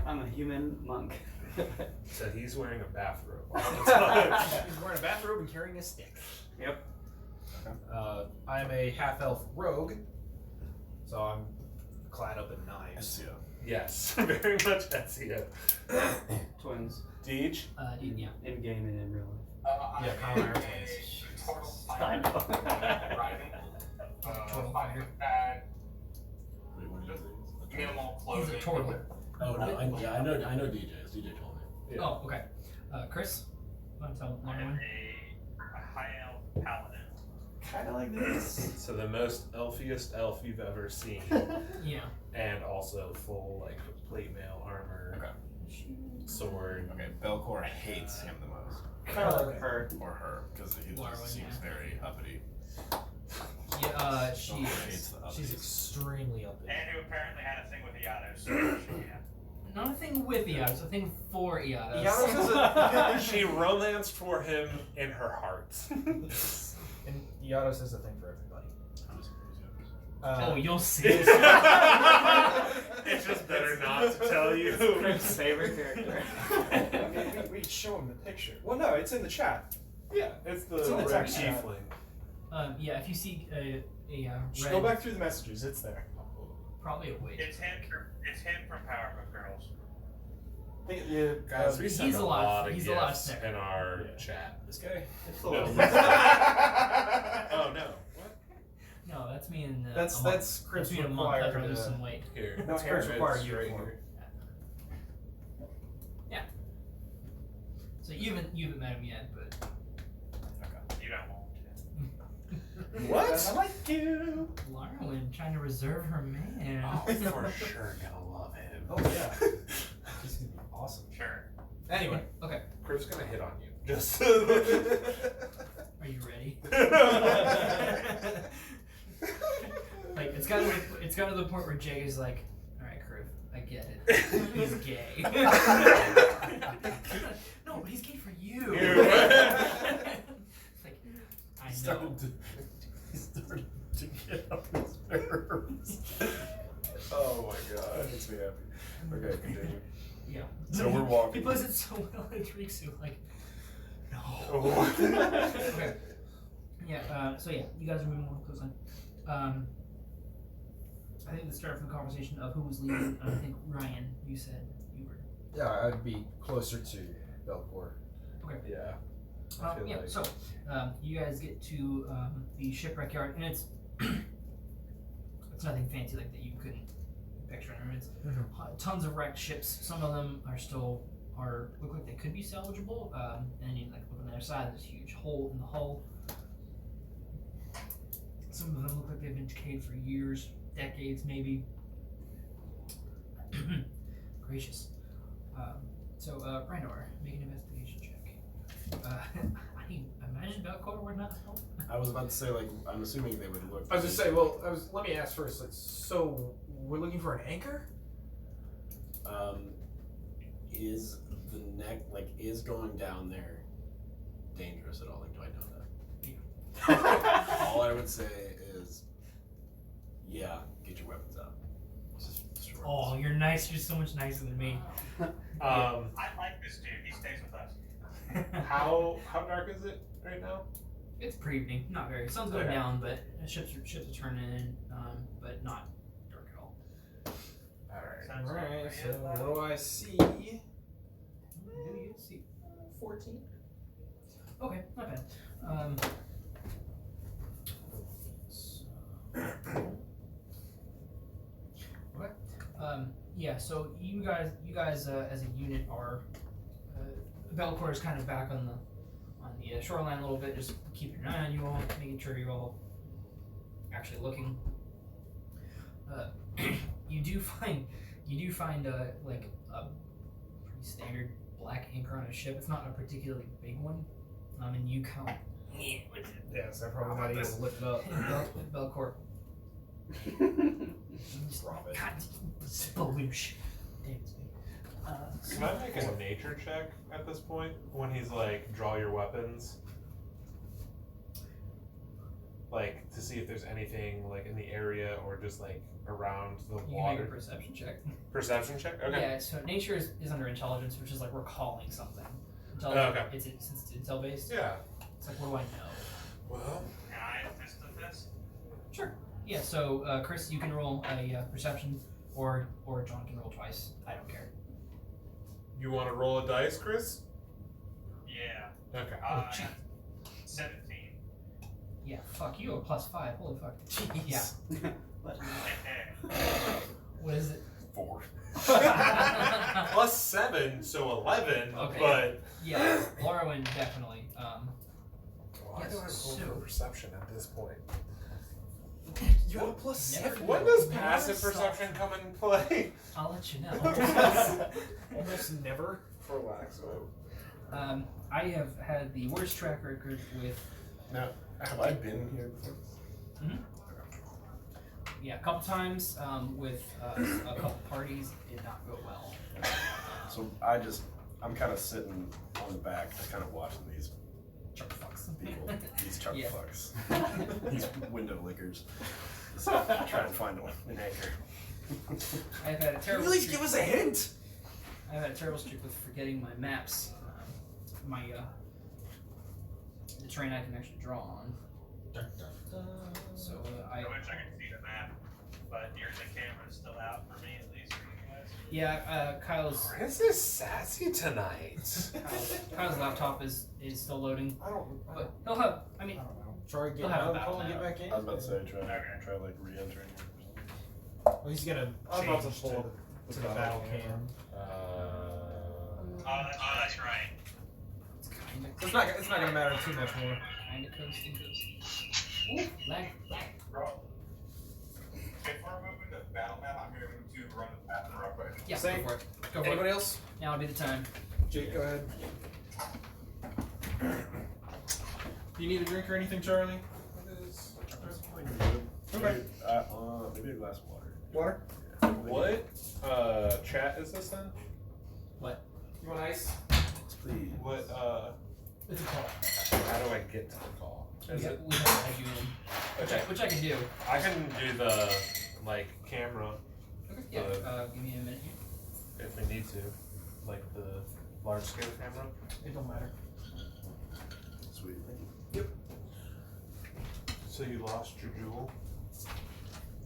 I'm a human monk. So he's wearing a bathrobe all the time. He's wearing a bathrobe and carrying a stick. Yep. I'm a half-elf rogue, so I'm clad up in knives. SEO. Yes, very much SEO. Twins. Deej? Yeah. In game and in real life. Yeah, Kyle and I are twins. Total I fighter. know. Riding. Total 5 fighter. foot bad, Wait, what did you say? minimal He's clothing. a tortle. Oh no, I know DJs. DJ told me. Yeah. Oh, okay. Chris, want to tell I'm Larawen? a high elf paladin. Kind of like this. So the most elfiest elf you've ever seen, Yeah. and also full like plate mail armor, sword. Okay, Belcourt hates him the most, Kind of like Her. or her, because he Laura, just seems yeah. very uppity. Yeah. She Belcourt is. hates the She's uppities. extremely up And who apparently had a thing with Iados. So yeah. Not a thing with Iados, a thing for Iados. Iados is She romanced for him in her heart. And Iados is a thing for everybody. I'm just crazy. Oh, you'll see. It's just better not to tell you. Chris' favorite character. Maybe we show him the picture. Well, no, it's in the chat. Yeah, it's the It's in the red text chat. tiefling. Yeah, if you see a Just red, go back through the messages. It's there. probably a witch. It's him from Powerpuff Girls. Guys, we He's send a alive. lot of He's alive, gifts Nick. in our chat. This guy. It's a No. little. Oh no. What? No, that's me in a That's month. Chris That's me in a month required after I lose to- some weight. Here. That's Here, Chris it's required right uniform. here. Yeah. So you haven't met him yet, but You don't want to. What? I like you. Larawen trying to reserve her man. Oh, for sure gonna love him. Oh yeah. He's gonna be awesome. Sure. Anyway, Okay, Chris gonna hit on you. Just. are you ready? Like it's gotten to the point where Jay is like, all right, Criv, I get it. He's gay. No, but he's gay for you. Like, I He know. started to get up his nerves. Oh my That god. makes me happy. Okay, continue. Yeah. So we're walking. He plays it so well in Rikzu, like, no. Oh. Okay. Yeah, so yeah, you guys are moving more close on. I think let's start from the conversation of who was leading. I think Ryan, you said you were. yeah, I'd be closer to Belcourt. Yeah. I feel Yeah, like- so you guys get to the shipwreck yard, and it's it's nothing fancy like that you couldn't picture. It's tons of wrecked ships. Some of them look like they could be salvageable, and then you like look on the other side. There's a huge hole in the hull. Some of them look like they've been decayed for years, decades, maybe. Gracious. So, Riynor, make an investigation check. I imagine Belcourt would not help. I was about to say, like, I'm assuming they would look. I was just say, let me ask first. Like, so we're looking for an anchor? Is the neck is going down there dangerous at all? Like, do I know that? All I would say is, yeah, get your weapons out. Just short. Oh, you're nice. You're so much nicer than me. I like this dude. He stays with us. How dark is it right now? It's pre-evening, not very. Sun's going Okay. down, but ships are turning in, but not dark at all. Alright. Sounds Alright, like so Rihanna. what do I see? Do you see 14? Okay, not bad. Okay. Yeah. So you guys, as a unit are. Belcourt is kind of back on the shoreline a little bit, just keeping an eye on you all, making sure you're all actually looking. You do find like a pretty standard black anchor on his ship. It's not a particularly big one, and you count. Yeah, so I'm probably not able to lift it up. Belcourt. Drop it. God, sploosh. Damn, it's big. Can I make a nature check at this point when he's like, draw your weapons? Like, to see if there's anything like in the area or just like around the You can water. make a perception check. Perception check? Okay. Yeah, so nature is under intelligence, which is like recalling something. Okay. Since it's intel based. Yeah. It's like, what do I know? Well. Can I assist with this? Sure. Yeah. So Chris, you can roll a perception, or John can roll twice. I don't care. You want to roll a dice, Chris? Yeah. Okay. 17. Yeah. Fuck you. A +5. Holy fuck. Jeez. Yeah. What is it? 4. Plus 7, so 11. Okay. But Yeah. Larawen definitely. why do I roll so- for perception at this point? You have a +7. When does passive perception come into play? I'll let you know. Almost never. For Laxmope. I have had the worst track record with. Now, have I been here before? Yeah, a couple times with a couple parties. Did not go well. So I'm kind of sitting on the back, just kind of watching these Chuck fucks. people, these chuck Yeah. fucks, these window lickers. So trying to find an anchor. I've had a terrible. Please streak- give us a hint. I've had a terrible streak with forgetting my maps. The terrain I can actually draw on. So I wish I could see the map, but here's the camera still out for me, at least for you guys. yeah, Kyle's Chris is sassy tonight. Kyle's laptop is still loading, I don't but he'll have. I mean, know. Try to He'll get have a out of the battle call and get map. back in. I was about to say try like re-entering here or something. Well, he's gonna I'm about to change pull to up the battle cam. Oh, that's right. it's kind of. So it's not gonna matter too much more. Kind of coasting. Ooh, lag. Bro, if we're moving to battle map, I'm going to run the bathroom real quick. Yeah, Same. go for it. Go for Anybody it. else? Now would be the time. Jake, go ahead. Do you need a drink or anything, Charlie? Okay. Maybe a glass of water. Water? What chat is this then? What? You want ice? Please. What It's a call. how do I get to the call? We Is have it to add you in. okay? Which I can do. I can do the like camera Okay. Yeah. Give me a minute here. if we need to, like the large scale camera. It don't matter. Sweet. Thank you. So you lost your jewel?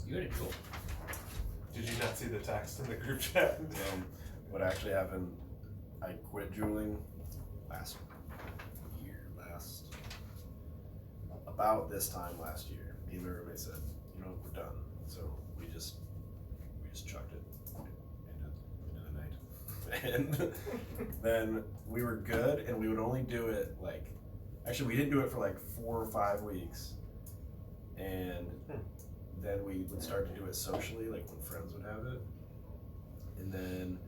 You had a jewel. Did you not see the text in the group chat? What actually happened? I quit juuling about this time last year. Me and my roommate said, you know, we're done. So we just chucked it into the night. And then we were good, and we would only do it like, actually we didn't do it for like 4 or 5 weeks. And then we would start to do it socially, like when friends would have it. And then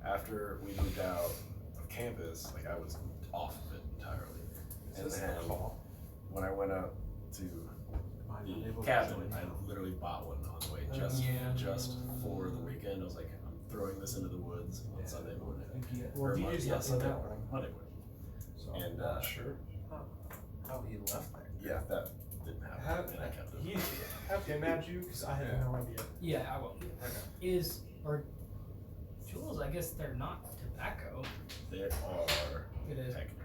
after we moved out of campus, like I was off of it entirely. And then when I went out to the cabin, I literally bought one on the way just for the weekend. I was like, I'm throwing this into the woods on Sunday morning. Well, Or you Monday, just yeah, got Sunday that morning. Monday morning. So And I'm not sure how he left that. yeah, that didn't happen. And I kept it. He have to imagine you because I have no idea. Yeah, I will. Jewels, I guess they're not tobacco. They are It is. technically.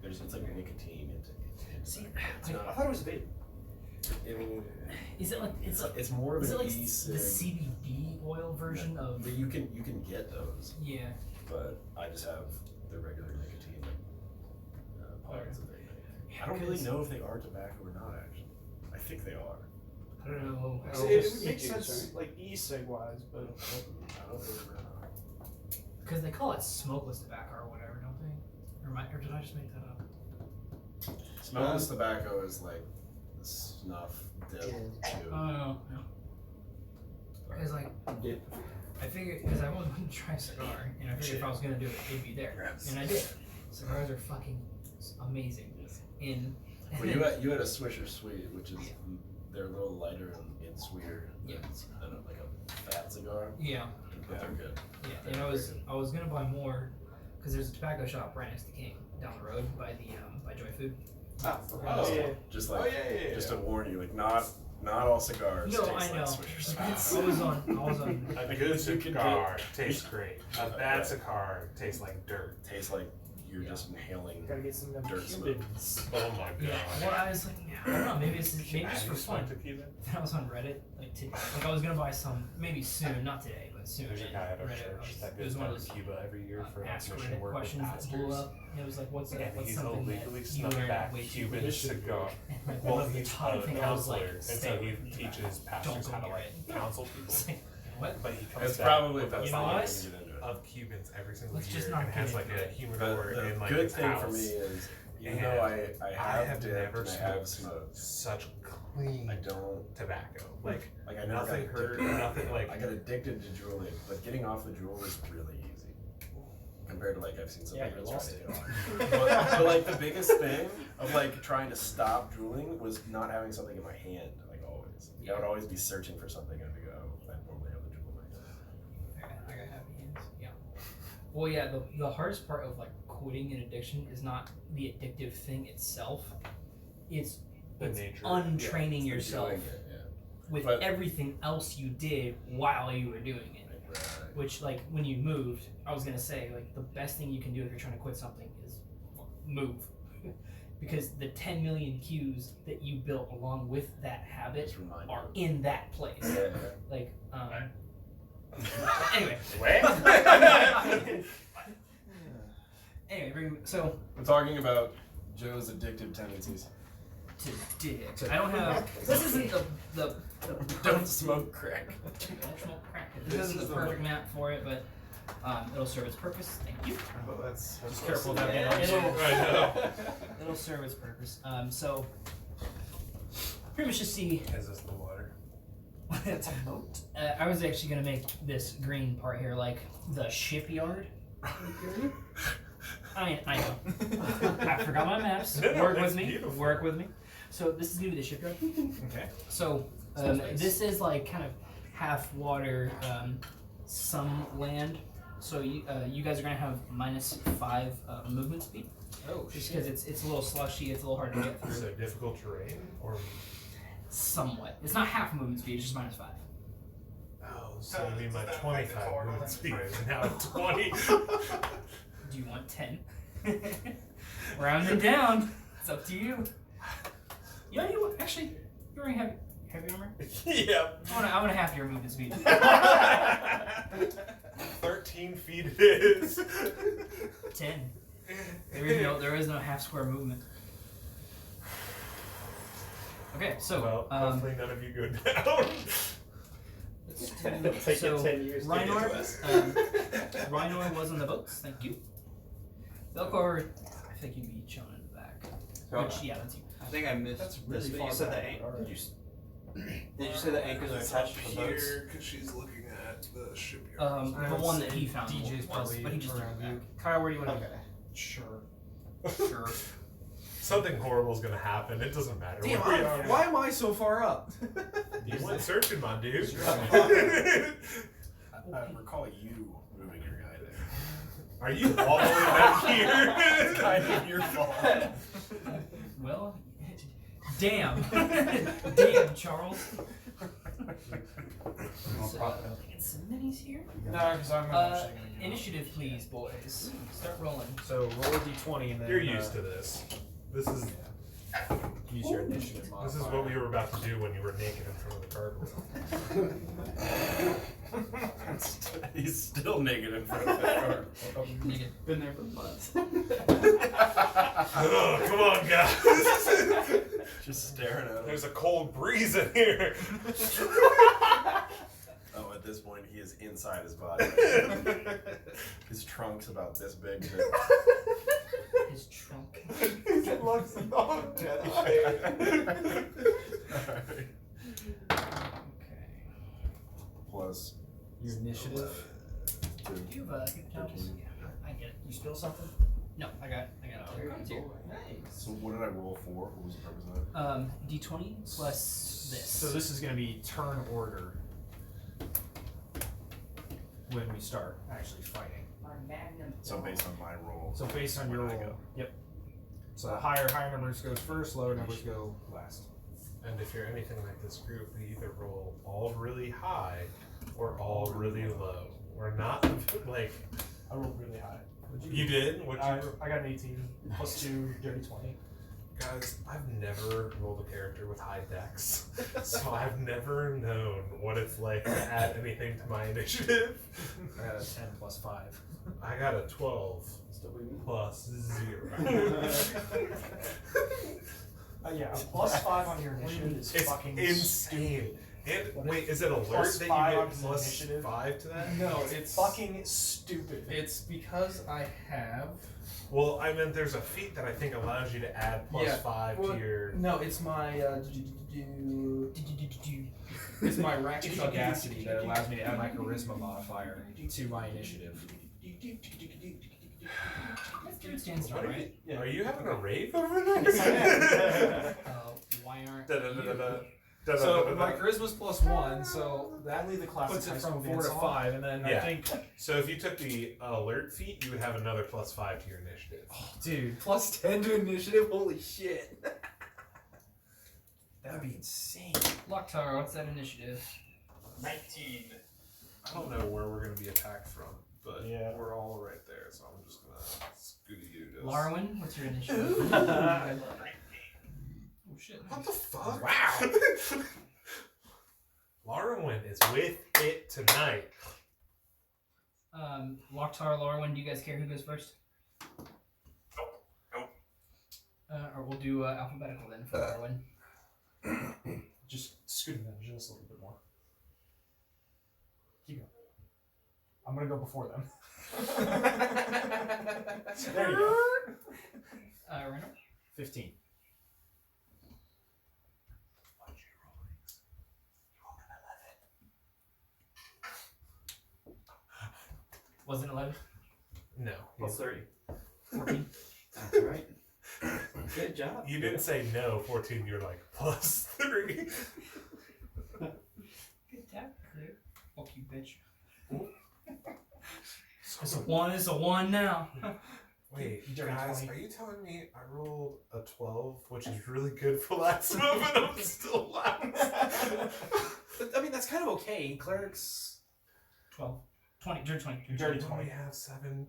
It's like nicotine into See, it's I not. thought it was vape. I mean, Is it like it's more of is an it like e-cig. the CBD oil version of? But you can get those, Yeah. but I just have the regular nicotine pods that they make. I don't really 'cause- know if they are tobacco or not. Actually, I think they are. I don't know. It makes sense, like e-cig wise, but I don't really know. Because they call it smokeless tobacco or whatever, don't they? Or did I just make that up? Smokeless tobacco is like snuff dip too. Oh, yeah. Because like, dip. I figured, because I wasn't going to try cigar, and I figured if I was going to do it, it'd be there. And I did. Cigars are fucking amazing. Well, you had a Swisher Sweet, which is they're a little lighter and sweeter. Yeah. Than like a fat cigar. Yeah. But they're good. Yeah, and I was gonna buy more, because there's a tobacco shop right next to King down the road by the by Joy Food. Just like just to warn you, like not all cigars. No, taste I know. Like Swisher Sweets. I was on. A good cigar tastes great. A bad cigar tastes like dirt. Tastes like you're just inhaling Gotta get some dirt smoke. Cubans. Oh my god. Yeah. Well, I was like, I don't know, maybe it's just for fun. To Cuban? Then I was on Reddit, like I was gonna buy some, maybe soon, not today, but soon. There's a guy at our Reddit, church that it was goes one down of to those Cuba every year for ask mission Reddit work with questions that blew pastors. up. And it was like, what's And what's he's something illegally that you snuck learned back way too Cuban late? cigar. And like, Well, one of the he's top a thing I was like, counselor, and so he teaches pastors don't how to go like near it. counsel people. What? But he comes It's back probably with the a best You know thing what? to get into it. of Cubans every single Let's year just not and has get like into a it. humidor The in like good his thing house. for me is, even And though I I have have dipped never and I have smoked smoked, such clean I don't tobacco. Like I never nothing got hurt, addicted. nothing like. I got addicted to drooling, but getting off the drool is really easy compared to like I've seen some Yeah, people you try lost to it. get off. but like the biggest thing of like trying to stop drooling was not having something in my hand, like always. Like, I would always be searching for something and I'd go, I normally have the drool in my hand. I got happy hands. Yeah. Well, yeah. The hardest part of like quitting an addiction is not the addictive thing itself. It's The nature. untraining Yeah, yourself doing it, yeah. with But- everything else you did while you were doing it. Right. Which, like, when you moved, I was gonna say, like, the best thing you can do if you're trying to quit something is move. Because the 10 million cues that you built along with that habit Just remind are you. in that place. Yeah. Like, anyway. Anyway, so We're talking about Joe's addictive tendencies. to dig. I don't have. This isn't the Don't smoke crack. don't smoke crack. This isn't the perfect map for it, but it'll serve its purpose. Thank you. Well, that's Just careful with that Yeah, man. it'll serve its purpose. So pretty much just see. Is this the water? I was actually gonna make this green part here like the shipyard. I know. I forgot my maps. No, Work it's with me. beautiful. Work with me. So this is gonna be the shipyard. Okay. So this is like kind of half water, some land. So you guys are gonna have -5 movement speed, Oh, just because it's a little slushy. It's a little hard to get through. So difficult terrain or Somewhat. It's not half movement speed. It's just -5. oh, so you mean my 25 movement speed is now 20. Do you want 10? Round it down. It's up to you. Yeah, you actually you already have heavy armor. Yep. I want to half your movement speed. 13 feet it is. 10. There is no half square movement. Okay, so Well, hopefully none of you go down. let's It'll do, take so you 10 years to get Riynor, to us. Riynor was on the boats. Thank you. Velcor, I think you'd be chilling in the back. Which, yeah, that's you. I think I missed That's this, really but far you said the back. did you say the anchors are attached to the boats? because she's looking at the shipyard. The one that he found. DJ's was, probably but he just around didn't you. back. Kyle, where do you want to Okay. Sure. Sure. Something horrible is gonna happen. It doesn't matter Damn, where we are. why am I so far up? You went searching, my dude. I recall you moving your guy there. Are you all the way back here? It's kind of your fault. Well, damn. Damn, Charles. Get some minis here. No, because I'm not Initiative, please, boys. Start rolling. So roll a d20 and then. You're used to this. This is Use your initiative modifier. this is what we were about to do when you were naked in front of the gargoyle. He's still naked in front of the car. Been there for months. Oh, come on, guys. Just staring at him. There's a cold breeze in here. Oh, at this point, he is inside his body. His trunk's about this big. His trunk. He looks dog Jedi. Okay. Plus Your initiative. skill something? No, I got it too. So what did I roll for? What was the purpose of that? D20 plus this. So this is going to be turn order when we start actually fighting. So based on my roll. So based on your where did I roll. go? Yep. So higher numbers goes first, lower numbers go last. And if you're anything like this group, we either roll all really high or all really low. We're not like. I rolled really high. You did? What'd you roll? I got an 18 plus 2, dirty 20. Guys, I've never rolled a character with high dex, so I've never known what it's like to add anything to my initiative. I got a 10 plus 5. I got a 12 plus 0. Yeah, a plus 5 on your initiative is It's fucking insane. And wait, is it alert Plus that 5 you on get the plus initiative? 5 to that? No, it's fucking stupid. It's because I have. Well, I meant there's a feat that I think allows you to add plus 5 to your. No, it's my it's my racket sagacity that allows me to add my charisma modifier to my initiative. Stands What tall, are right? you, are you having a rave over there? Yes, I Why aren't So my charisma's plus 1, so Only the classic puts high it school from 4 dance to song. 5, and then I think, So if you took the alert feat, you would have another plus 5 to your initiative. dude, plus 10 to initiative. Holy shit! That'd be insane. Lok'Tar, what's that initiative? 19. I don't know where we're going to be attacked from, but Yeah. we're all right there, so I'm just going to scooty you this. Larawen, what's your initiative? Oh shit. What the fuck? Wow. Larawen is with it tonight. Lok'Tar, Larawen, do you guys care who goes first? Nope. Or we'll do alphabetical then for Larawen. Just scoot them just a little bit more. Keep going. I'm gonna go before them. There you go. Riynor? 15. Wasn't 11? No. Plus 30. 14? That's right. Good job. You didn't say no, 14, you're like, plus 3. Good tap, clear. Fuck you, bitch. It's a 1, it's a 1 now. Wait, Dirty guys, 20. are you telling me I rolled a 12, which is really good for Laxmope, and I'm still last? I mean, that's kind of okay. Clerics. 12. 20, dirty 20. Dirty We 20. only have 7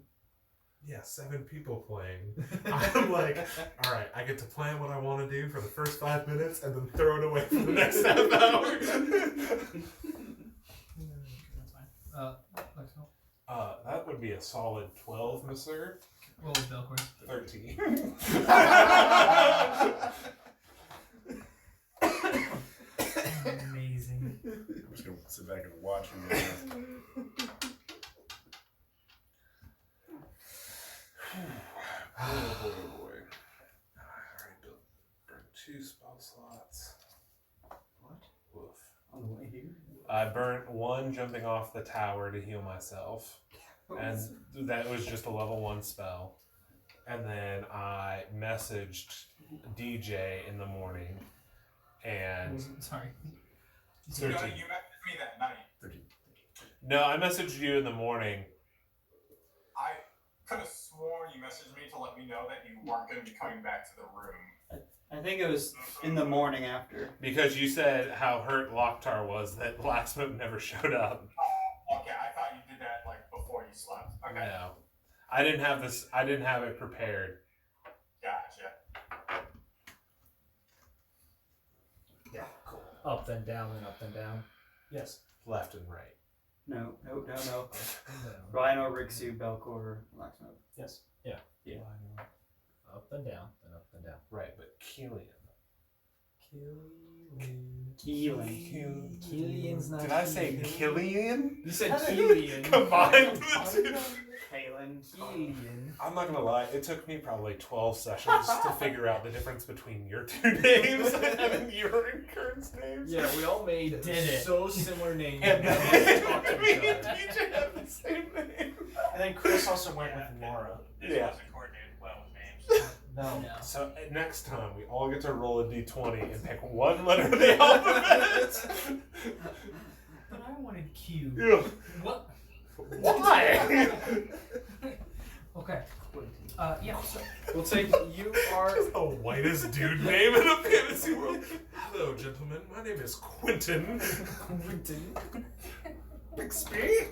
people playing. I'm like, all right, I get to plan what I want to do for the first 5 minutes and then throw it away for the next half hour. That's fine. Laxmope. That would be a solid 12, Mr. What was Belcourt? 13. Amazing. I'm just gonna sit back and watch you guys. Oh boy. I already burned 2 spell slots. What? Woof. On the way here? I burnt 1 jumping off the tower to heal myself. And that was just a level 1 spell. And then I messaged DJ in the morning. And Sorry. You messaged me that night. 13. no, I messaged you in the morning. I could have sworn you messaged me to let me know that you weren't going to be coming back to the room. I think it was in the morning after. Because you said how hurt Lok'Tar was that Laxmope never showed up. Okay, I thought you did that like before you slept. Okay. No. I didn't have it prepared. Gotcha. Yeah, cool. Up then down, then up then down. Yes. Left and right. No. Up and down. Rhino, Rikzu, Belcourt, Laxmope. Yes. Up and down, then up and down. Right, but Keylen. Keylen's not. Did I say Kylian? You said Keylen. Combined the two. Keylen. I'm not gonna lie, it took me probably 12 sessions to figure out the difference between your 2 names and your and Kern's names. Yeah, we all made Did it. so similar names. And we never talked to me each and other. DJ have the same name. I think Chris also went with Laura. This Yeah. wasn't coordinated well with names. No. No. So next time we all get to roll a d20 and pick one letter of the alphabet. But I wanted Q. Ew. What? Why? Okay. Yeah. So, We'll take you are. The whitest dude name in a fantasy world. Hello, gentlemen. My name is Quentin. Bixby.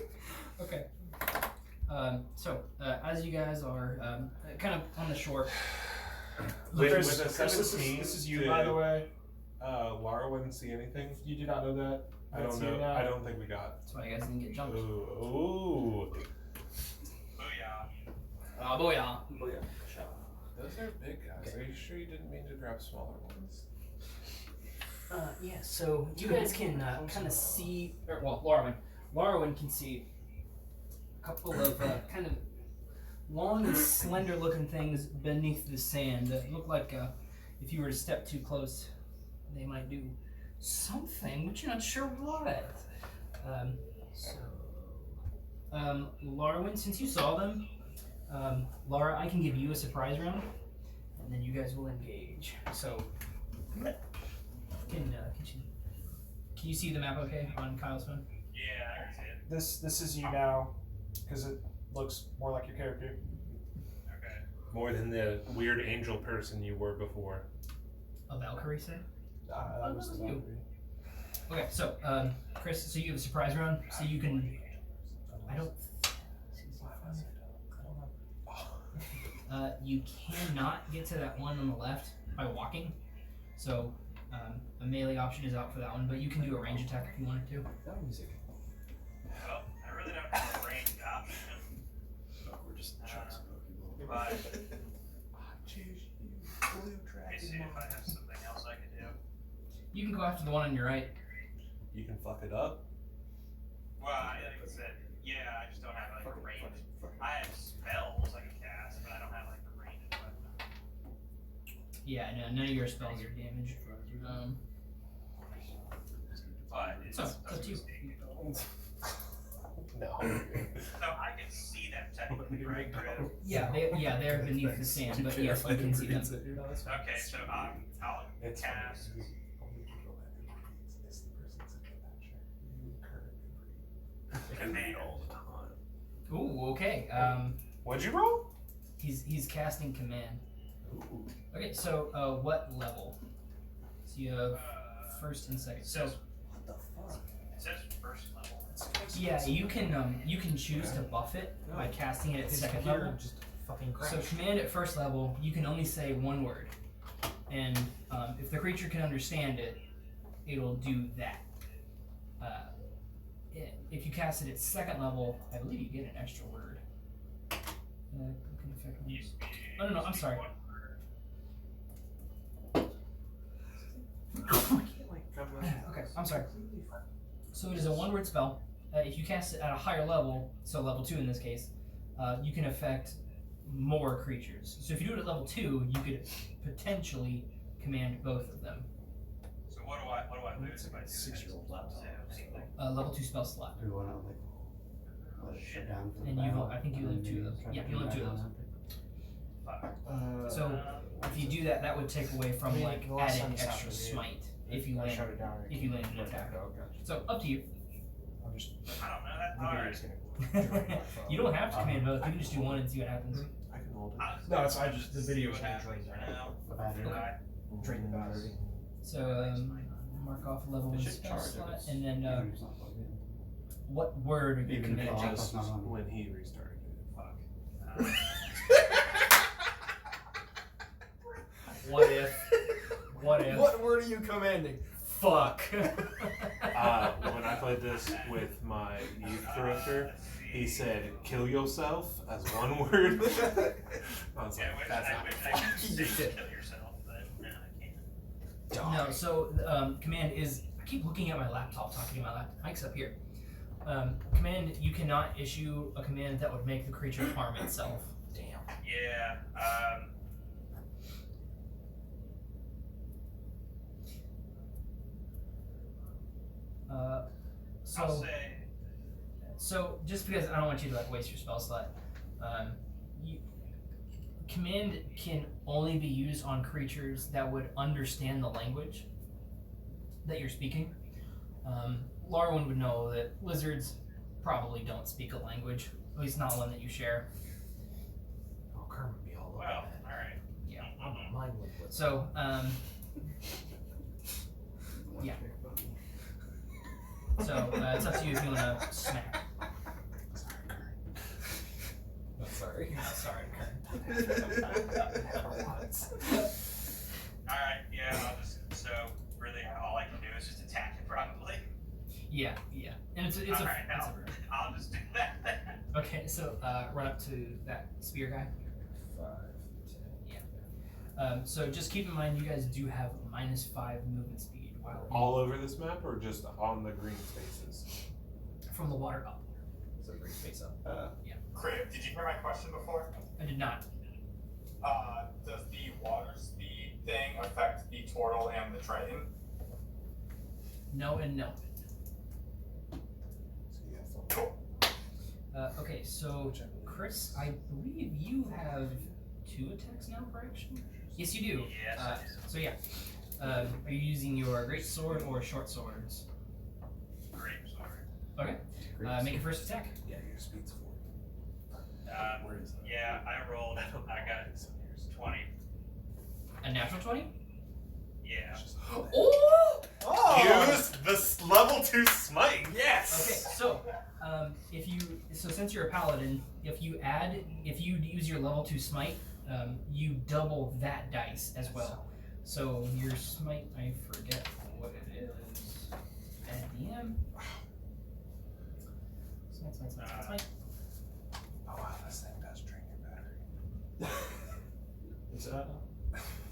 okay. As you guys are kind of on the shore. With Chris, a Chris, this 17, is you, did, by the way. Larawen see anything? You do not know that. I don't That's you know. now. I don't think we got. That's why you guys didn't get jumped. Ooh. Booyah. Booyah. Those are big guys. Are you sure you didn't mean to grab smaller ones? Yeah, so you guys can kind of see, Larawen can see a couple of kind of long and slender looking things beneath the sand that look like if you were to step too close, they might do something, but you're not sure what. Larawen, since you saw them, Lara, I can give you a surprise round, and then you guys will engage. So, can you see the map okay on Kyle's phone? Yeah, I can see it. This is you now, because it looks more like your character. Okay. More than the weird angel person you were before. A Valkyrie, say? That was the you. Valkyrie. Okay, so Chris, so you have a surprise round, so you can. I don't. You cannot get to that one on the left by walking, so a melee option is out for that one. But you can do a range attack if you wanted to. That music. Well, I really don't have a range option. We're just chucks Pokeball. But Choose you, blue let me see dragon. if I have something else I could do. You can go after the one on your right. You can fuck it up. Well, like I said, yeah, I just don't have like a range. I have spells I can cast, but I don't have like a range weapon. Yeah, no, none of your spells are damaged. But it's So, it's up to you. No. So I can see them technically, right? Chris? Yeah, they're beneath the sand, but yes, we can see them. Okay, so I'll cast. And read all the time. Ooh, okay. What'd you roll? He's casting command. Okay, so what level? So you have first and second. So It says first level. yeah, you can choose to buff it by casting it at second level. Just fucking crash. So command at first level, you can only say one word, and if the creature can understand it, it'll do that. If you cast it at second level, I believe you get an extra word. Can affect me. Oh no, I'm sorry. Okay, I'm sorry. So it is a one-word spell. If you cast it at a higher level, so level 2 in this case, you can affect more creatures. So if you do it at level 2, you could potentially command both of them. So what do I lose if I do 6-year-old laptop. Level 2 spell slot. Do we want to like let it shut down for the And battle? I think you only have 2 of those. Yeah, you only have 2 of those. So if you do that, that would take away from like the last adding time extra this happened, smite if you I land shut it down. if you land an attack. So up to you. I'm just. I don't know that. The Alright. video's gonna join my phone. You don't have to command both. You can just do one and see what happens. I can hold it. No, it's I just the See video's what gonna happens drain for now. The battery. Okay. drain the battery. So mark off a level It 1 should spell charge if slot, it's- and then Even if it's not plugged in. what word are you Even if commanding? it's not on. When he restarted it. Fuck. What if? What if? What word are you commanding? Fuck. When I played this with my youth director, he said, "Kill yourself" as one word. I was Yeah, like, which "That's I not wish fair." I could say You did. kill yourself, but no, I can't. No, so command is. I keep looking at my laptop, talking to my laptop. Mike's up here. Command, you cannot issue a command that would make the creature harm itself. Damn. Yeah. I'll So say. So just because I don't want you to like waste your spell slot, command can only be used on creatures that would understand the language that you're speaking. Larawen would know that lizards probably don't speak a language, at least not one that you share. Oh, Kermit would be all over Well, that. alright. Yeah. I don't mind liquid. So, yeah. So it's up to you if you want to smack. Sorry. Sorry, Kern. Alright, yeah, I'll just, so really all I can do is just attack it probably. Yeah, and it's Alright, a bird. I'll just do that then. Okay, so run up to that spear guy. 5, 10. Yeah. So just keep in mind, you guys do have -5 movement speed while All over this map, or just on the green spaces? from the water up. So bring space up. Crib, did you hear my question before? I did not. Does the water speed thing affect the tortle and the triton? No and no. Cool. Okay, so Chris, I believe you have 2 attacks now per action. Yes, you do. Yes. So yeah, are you using your great sword or short swords? Great, sorry. Okay. Make your first attack. Yeah, your speed's 4. Where is that? Yeah, I rolled. I got 20. A natural 20. Yeah. Oh! Use the level 2 smite. Yes. Okay, so since you're a paladin, if you use your level 2 smite, you double that dice as well. So your smite, I forget what it is. DM. Smite. Oh wow, this thing does drain your battery. Is it?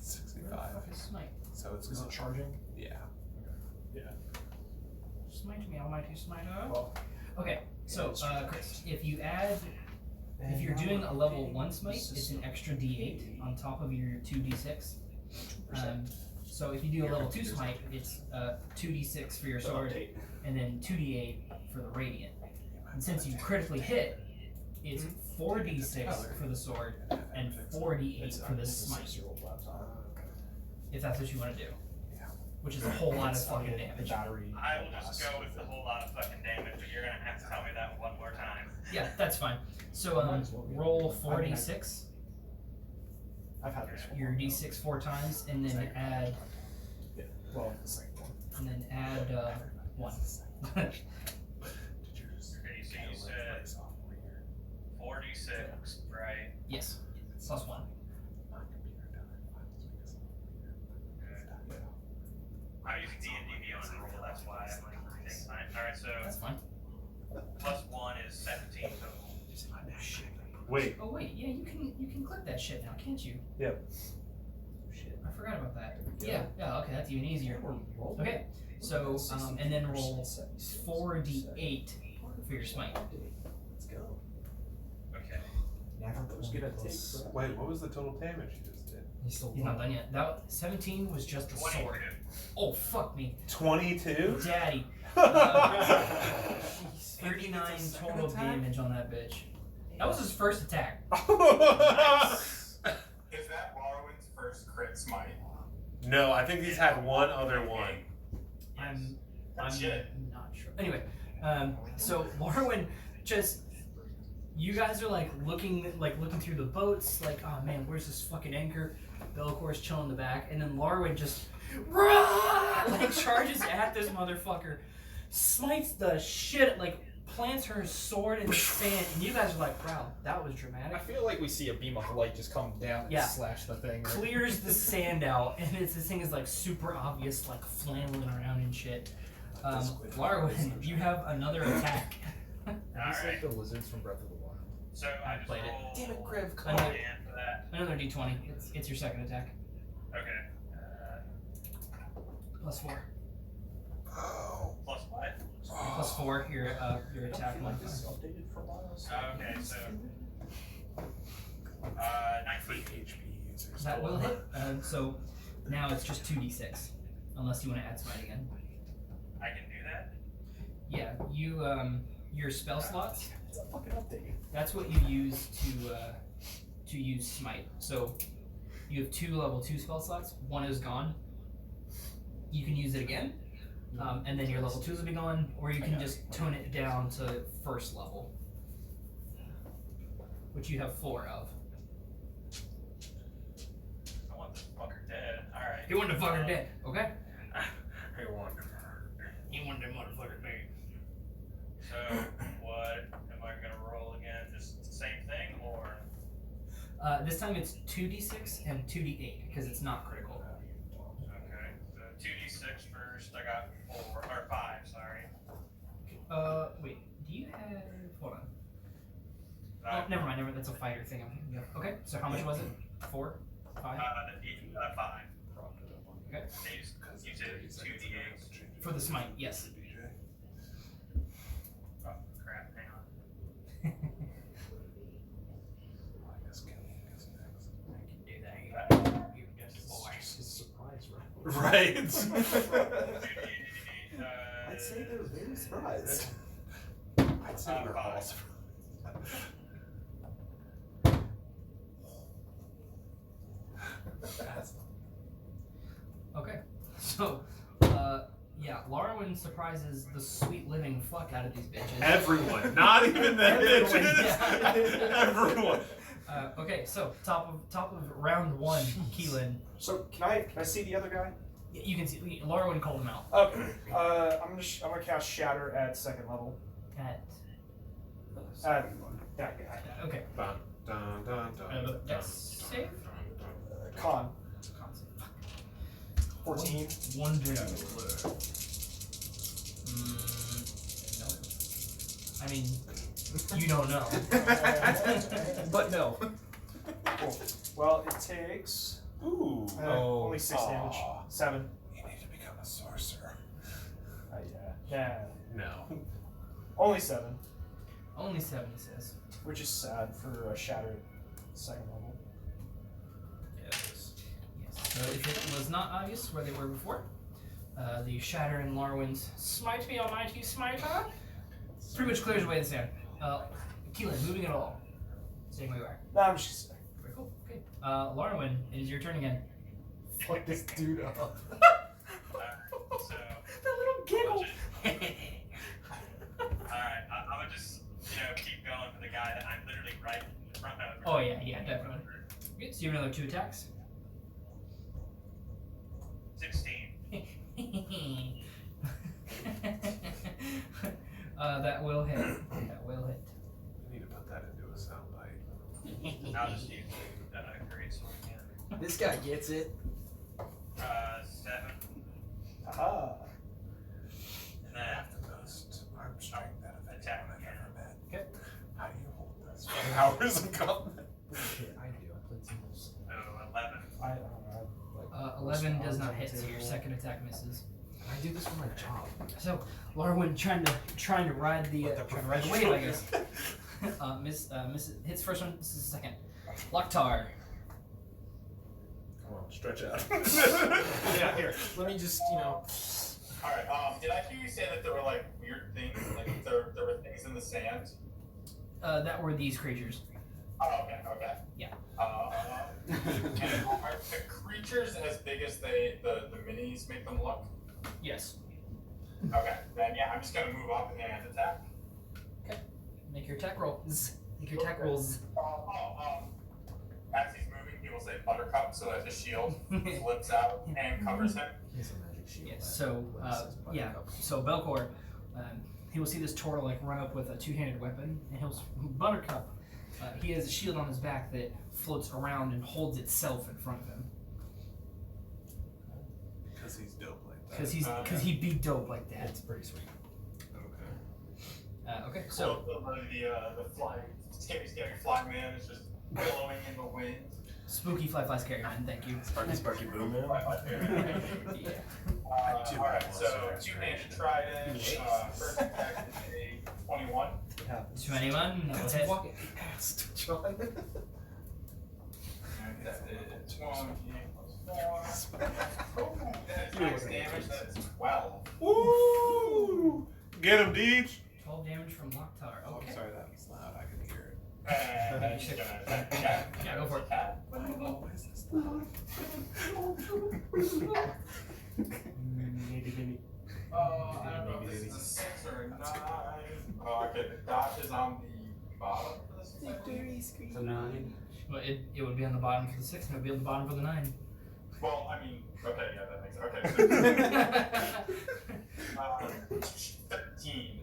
65. Smite. So it's Is it charging? Yeah. Smite me, almighty smiter. Well, Okay, so Chris, if you're doing a level 1 smite, it's an extra d8 on top of your 2d6. So if you do a level 2 smite, it's 2d6 for your sword, and then 2d8 for the radiant. And since you critically hit, it's 4d6 for the sword and 4d8 for the smite. If that's what you want to do. Which is a whole lot of fucking damage. I will just go with the whole lot of fucking damage, but you're gonna have to tell me that one more time. Yeah, that's fine. So roll 4d6. I've had this one. Your d6 4 times, and then add. Well, the second one. And then add 1. Okay, so you said 46, right? Yes. Plus 1. I'm using D&D Beyond roll, that's why I'm like, thanks, fine. Alright, so That's fine. plus 1 is 17 total. Wait. Oh wait, yeah, you can click that shit now, can't you? Yep. Shit, I forgot about that. Yeah, okay, that's even easier. Okay, so and then roll 4d8 for your smite. Let's go. Okay. Wait, what was the total damage you just did? He's not done yet. That 17 was just the sword. Oh fuck me, 22? daddy. 39 total damage on that bitch. That was his first attack. Is that Larawen's first crit smite? No, I think he's had one other one. I'm Legit. not sure. Anyway, so Larawen just, you guys are like looking through the boats, like, oh man, where's this fucking anchor? Belcor's chilling in the back, and then Larawen just like charges at this motherfucker, smites the shit, like plants her sword in the sand, and you guys are like, wow, that was dramatic. I feel like we see a beam of light just come down and slash the thing. Clears the sand out, and this thing is like super obvious, like flailing around and shit. Larawen, you have another attack. It's like the lizards from Breath of the Wild. So I just played it. roll Damn it, Griff, come come on. on. For that. Another d20. It's your second attack. Okay. Plus 4. Plus what? Plus 4, your attack modifier. Updated for a while. Okay, so 19 HP users. That will hit. So now it's just 2d6, unless you want to add smite again. I can do that? Yeah, your spell slots. It's a fucking update. That's what you use to use smite. So you have 2 level 2 spell slots. One is gone. You can use it again, and then your level 2s will be gone, or you can just tone it down to first level, which you have 4 of. I want this fucker dead. Alright. You want the fucker dead, okay? I want. You want the motherfucker dead. So, what am I gonna roll again? Just the same thing, or? This time it's 2d6 and 2d8 because it's not critical. Okay, so 2d6 first. I got 4 or 5. Sorry. Wait. Do you have? Hold on. Oh, never mind. That's a fighter thing. Okay. So how much was it? 4, 5. 5. Okay. You said 2d8. For the smite, yes. Oh crap! Hang on. I guess Kylian goes next. I can do that. You just boy. It's a surprise, Right. I'd say they're very surprised. I'd say we're all surprised. Okay. So, yeah, Larawen surprises the sweet living fuck out of these bitches. Everyone, not even the Everyone, bitches. Everyone. Okay, so top of round 1, Keylen. So can I see the other guy? You can see Larawen called him out. Okay. I'm gonna cast Shatter at 2nd level. At That guy. okay. Dun, dun, dun, dun, dun, Dex save. Con. Con save. 14. 1 day. No. I mean, you don't know. But no. Cool. Well, it takes only 6 damage. 7. You need to become a sorcerer. Yeah. No. Only 7, Only 7, he says. which is sad for a Shatter 2nd level. Yes. So if it was not obvious where they were before, the Shatter and Larawen's smite me, almighty smiter, pretty much clears away the sand. Keylen, moving at all. Staying where you are. No, I'm just. Very cool. Okay. Larawen, it is your turn again. Fuck this dude up. So. That little giggle. Alright, I'm gonna just, keep going for the guy that I'm literally right in front of. Oh yeah, definitely. Okay, so you have another 2 attacks. 16. That will hit. That will hit. You need to put that into a soundbite. I'll just use great sword again. This guy gets it. 7. Aha. And then Have the most arm strength that I've attack ever again. met. Okay. How do you hold this for hours of combat? Shit, I do. I played singles. So 11. I don't know. 11 does not hit, so your second attack misses. I do this for my job. So Larawen trying to ride the wave, I guess. Miss hits first one. This is the second. Lok'Tar. Come on, stretch out. Yeah, here. Let me just, Alright, did I hear you say that there were like weird things? Like there were things in the sand? That were these creatures. Oh, okay. Yeah. And are the creatures as big as the minis make them look? Yes. Okay, then yeah, I'm just gonna move up and attack. Okay. Make your attack roll. Make your attack rolls. As he's moving, he will say Buttercup, so that the shield flips out and covers him. Here's a magic shield. Yes. So yeah. So Belcor, he will see this tortle run up with a 2-handed weapon, and he'll Buttercup. He has a shield on his back that floats around and holds itself in front of him. Because he's dope like that. Because he'd be dope like that. It's pretty sweet. Okay. Okay. So The fly, scary fly man is just blowing in the wind. spooky fly scary man. Thank you. Sparky Boom Man. Yeah. Alright, so 2-handed trident. First attack is a 21. It happens. 21. That will hit. Walk it. Ass, John. And that is 1 plus 4. Oh, that is max damage. That is 12. Woo! Get him, Deej. 12 damage from Lok'Tar. He's Sure. gonna attack the cat. Yeah, go for it. Cat. I don't know if this is a 6 or a 9. Oh, okay, the dot is on the bottom for this one. It's a 9. Well, it would be on the bottom for the 6, and it would be on the bottom for the 9. Well, I mean, okay, yeah, that makes sense. Okay. 13.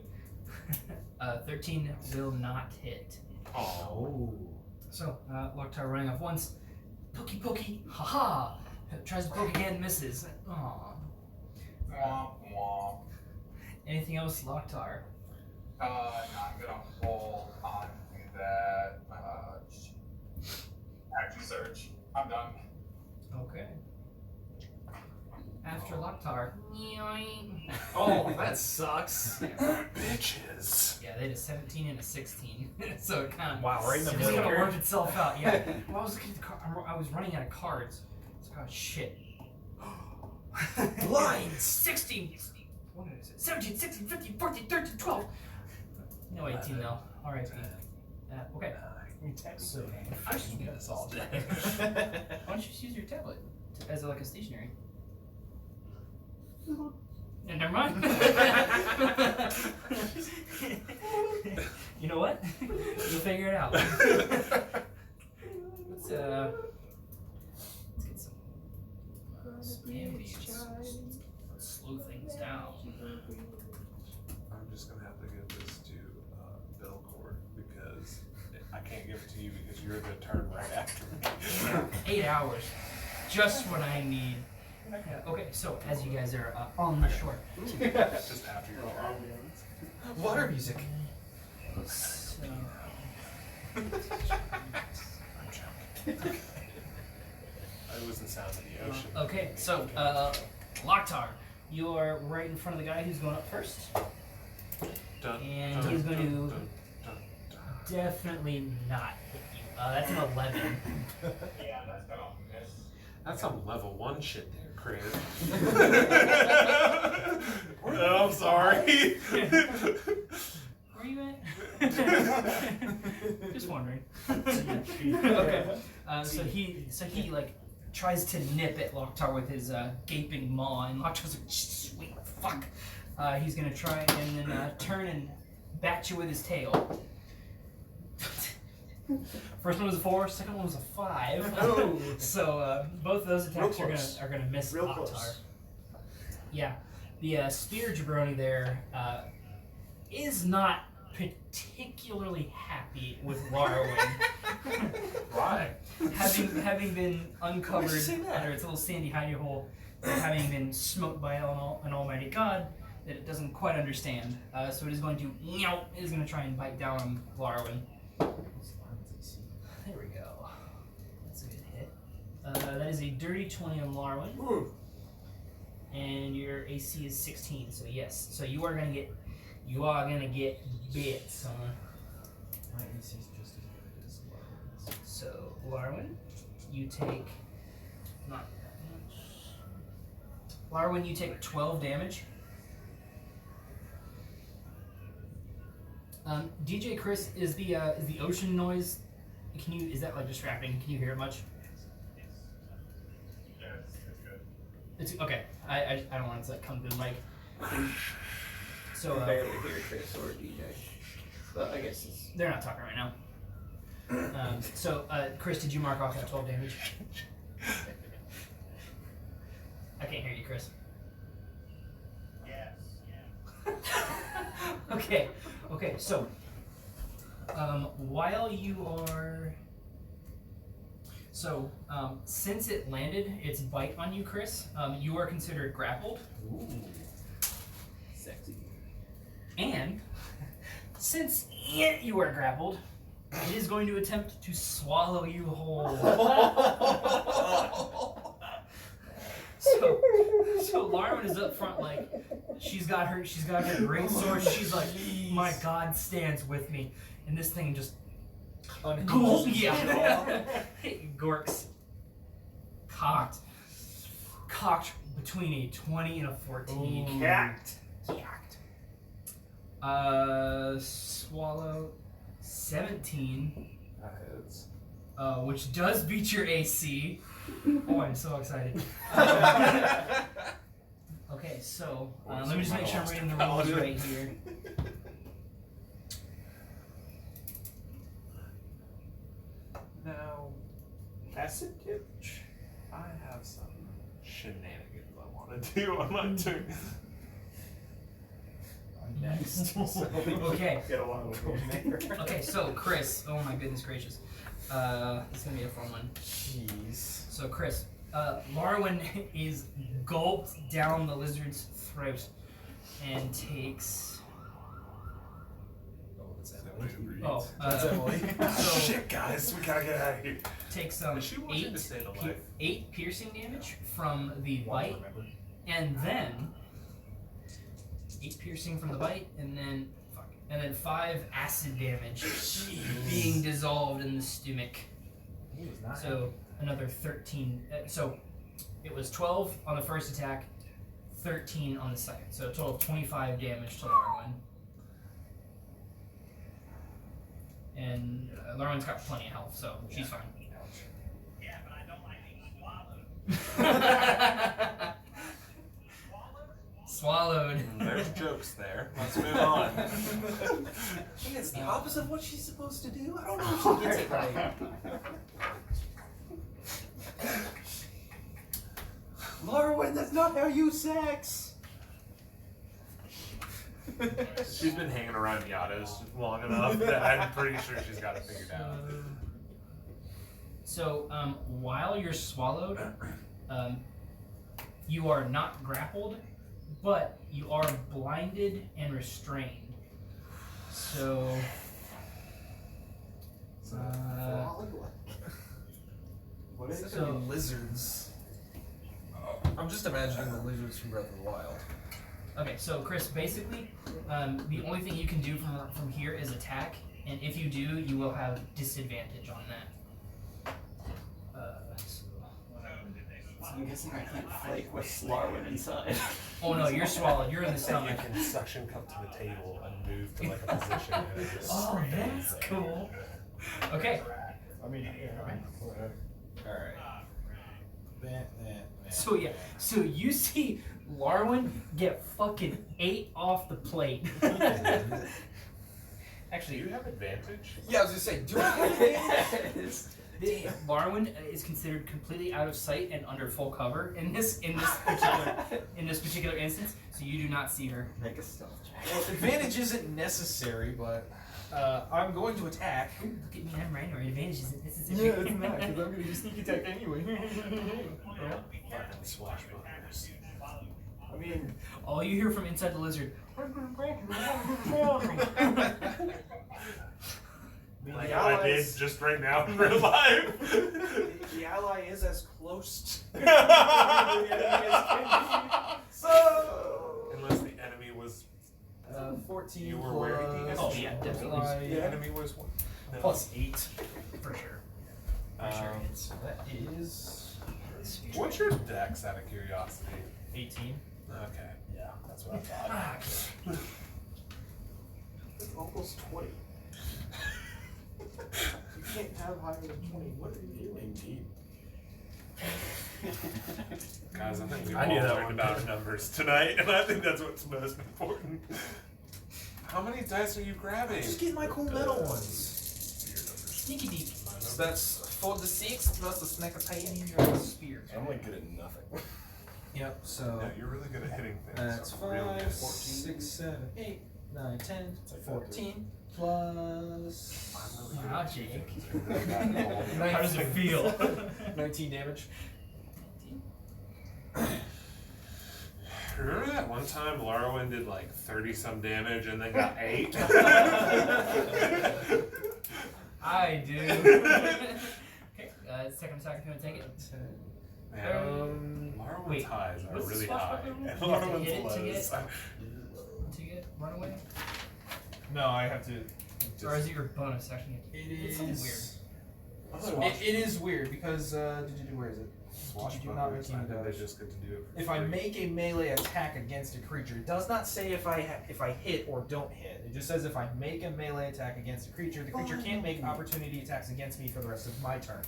13 will not hit. Oh. So, Lok'Tar running off once. Pokey pokey, haha! Tries to poke again, misses. Aww. Womp womp. Anything else, Lok'Tar? No, I'm gonna hold on to that. Action surge. I'm done. Okay. After Lok'Tar. Oh, that sucks. Bitches. Yeah, they had a 17 and a 16. So it kind of Wow, right in the It's gonna middle. work itself out. Yeah. Well, I was looking at the I was running out of cards. It's like, oh shit. Blinds. 16. What is it? 17, 16, 15, 14, 13, 12. No 18 though. All right. Okay. So I can do this all day. why don't you just use your tablet as like a stationary? Yeah, never mind. You know what? You'll figure it out. Let's get some ambience. Let's slow things down. I'm just gonna have to give this to Belcourt because I can't give it to you because you're the turn right after me. 8 hours, just what I need. Okay, so as you guys are on the shore, Just after your turn. Water music. so, I'm joking. It was the sound of the ocean. okay, so Lok'Tar, you are right in front of the guy who's going up first. Dun, And dun, he's going dun, to dun, dun, dun. definitely not hit you. That's an 11. Yeah, that's gonna miss. That's some level 1 shit there, Chris. I'm sorry. Where are you at? Just wondering. Okay. So he like tries to nip at Lok'Tar with his gaping maw, and Lok'Tar's like, sweet fuck. He's gonna try and then turn and bat you with his tail. First one was a 4, second one was a 5. Oh. So both of those attacks Real are close. gonna miss Real Lok'Tar. close. Yeah, the spear jabroni there is not particularly happy with Larawen. Why? having been uncovered under its little sandy hidey hole, and having been smote by an almighty god that it doesn't quite understand. So it is going to try and bite down on Larawen. There we go. That's a good hit. That is a dirty 20 on Larawen. And your AC is 16, so yes. So you are gonna get bit, son. My AC is just as good as Larawen's. So Larawen, you take not that much. Larawen, you take 12 damage. DJ Chris, is the ocean noise? Is that like distracting? Can you hear it much? Yeah, it's good. It's okay. I don't want it to come through the mic. So I barely hear Chris or DJ. But I guess it's... they're not talking right now. So Chris, did you mark off that 12 damage? I can't hear you, Chris. Yes. Okay. So while you are since it landed its bite on you, Chris, you are considered grappled. Ooh. Sexy. And since you are grappled, it is going to attempt to swallow you whole. So Larawen is up front, like she's got her great sword. She's like, my God stands with me, and this thing just Gorks cocked between a 20 and a 14. Cacked. Swallow 17. That hits. Which does beat your AC. Oh, I'm so excited. Okay, so let me just make sure I'm reading the rules right here. Now, acid damage. I have some shenanigans I want to do on my turn. I'm next. Okay. Get a lot of Okay, so Chris. Oh my goodness gracious. This is gonna be a fun one. Jeez. So Chris, Larawen is gulped down the lizard's throat and takes. Oh, that's Oh, so shit, guys, we gotta get out of here. Takes She wants you to stay alive. 8 piercing damage from the bite, and then 8 piercing from the bite, and then 5 acid damage being dissolved in the stomach. So another 13. So it was 12 on the first attack, 13 on the second. So a total of 25 damage to Larawen. And Larawen's got plenty of health, so she's fine. Yeah, but I don't like being swallowed. Swallowed. There's jokes there. Let's move on. It's the opposite of what she's supposed to do. I don't know if she gets it right. Larawen, that's not how you sex. She's been hanging around Yados long enough that I'm pretty sure she's got it figured out. So, while you're swallowed, you are not grappled, but you are blinded and restrained. So, What is it? So- Lizards. I'm just imagining the lizards from Breath of the Wild. okay, so Chris, basically, the only thing you can do from here is attack, and if you do, you will have disadvantage on that. So I'm guessing I can't flake with Larawen inside. Oh no, you're swallowed. You're in the You stomach. can suction cup to the table and move to like a position. And just Oh, that's cool. Okay. I mean, alright. So yeah, so you see Larawen get fucking 8 off the plate. Do Actually, you have advantage? Yeah, I was gonna say, do I have advantage? Larawen is considered completely out of sight and under full cover in this particular instance, so you do not see her. Make a stealth check. Well, advantage isn't necessary, but I'm going to attack. Ooh, look at me, I'm Riynor. Advantage isn't necessary. Yeah, it's not, because I'm going to do sneak attack anyway. Fucking swashbucklers. I mean, All you hear from inside the lizard. Like the I did allies, just right now in real life. the ally is as close to So, Unless the enemy was 14 you were wearing plus- the Oh, yeah, definitely. The enemy was one. No. plus 8. For sure. So that is What's your dex out of curiosity? 18. Okay. Yeah, that's what I thought. It's almost 20. You can't have higher than 20. What are you doing? Indeed. Guys, I think we I all knew that learned one. about numbers tonight, and I think that's what's most important. How many dice are you grabbing? Just get my cool metal ones. Sneaky deep. So that's 4d6 plus the snack of pain. Spear. I'm like good at nothing. Yep, so No, you're really good at hitting things. that's Really good. 5, 6, 7, 8, 9, 10, 14, plus Wow, Jake. How does it feel? 19 damage. Remember that one time Larawen did like 30 some damage and then got 8? I do. Okay, second attack if you want to take it. Man, Larawen's wait, highs are what's the really splash high, button? and You have to hit Larawen's it to lows. To get runaway? No, I have to. Or is it your bonus action? It It's is. something It is weird because where is it? You do not make any I think they damage. just get to do it. For If I free. make a melee attack against a creature, it does not say if I hit or don't hit. It just says if I make a melee attack against a creature, the creature can't make opportunity attacks against me for the rest of my turn.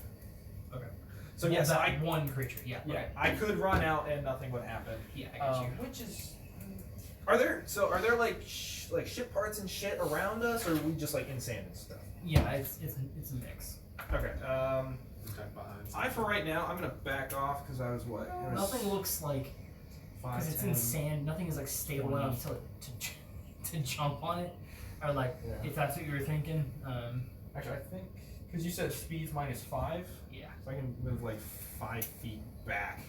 Okay. So Yeah, yes, that I one creature. Yeah. yeah Okay. I could run out and nothing would happen. Yeah, I got you. Which is are there like ship parts and shit around us, or are we just like in sand and stuff? Yeah, it's a mix. Okay. Tuck behind I for right now I'm gonna back off because I was what? It was Nothing looks like, 5, because it's 10. in sand. Nothing is like stable 20. enough to jump on it, or like Yeah. if that's what you were thinking. Actually, I think because you said speed's -5. Yeah. So I can move like 5 feet back.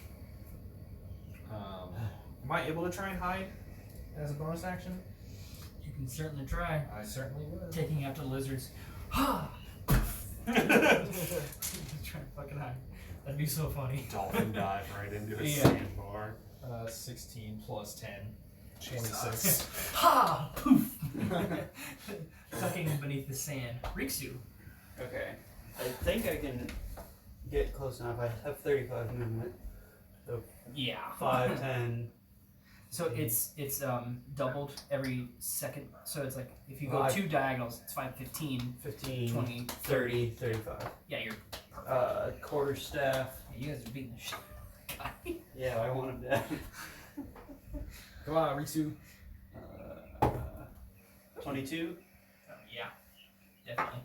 Am I able to try and hide as a bonus action? You can certainly try. I certainly would. Taking after the lizards. Ha! Trying to fucking hide. That'd be so funny. Dolphin dive right into a Yeah. sandbar. 16 plus 10. Jesus. 26. Ha! Poof! Tucking beneath the sand. Rikzu. Okay. I think I can get close enough. I have 35 movement. So Yeah. 5, 10. So it's doubled every second. So it's like if you go Well, 2 diagonals, it's 5, 15, 15, 20, 30, 35. Yeah, you're. Quarter staff. You guys are beating the shit out of that guy. Yeah, I want him dead. Come on, Rikzu. 22. Yeah, definitely.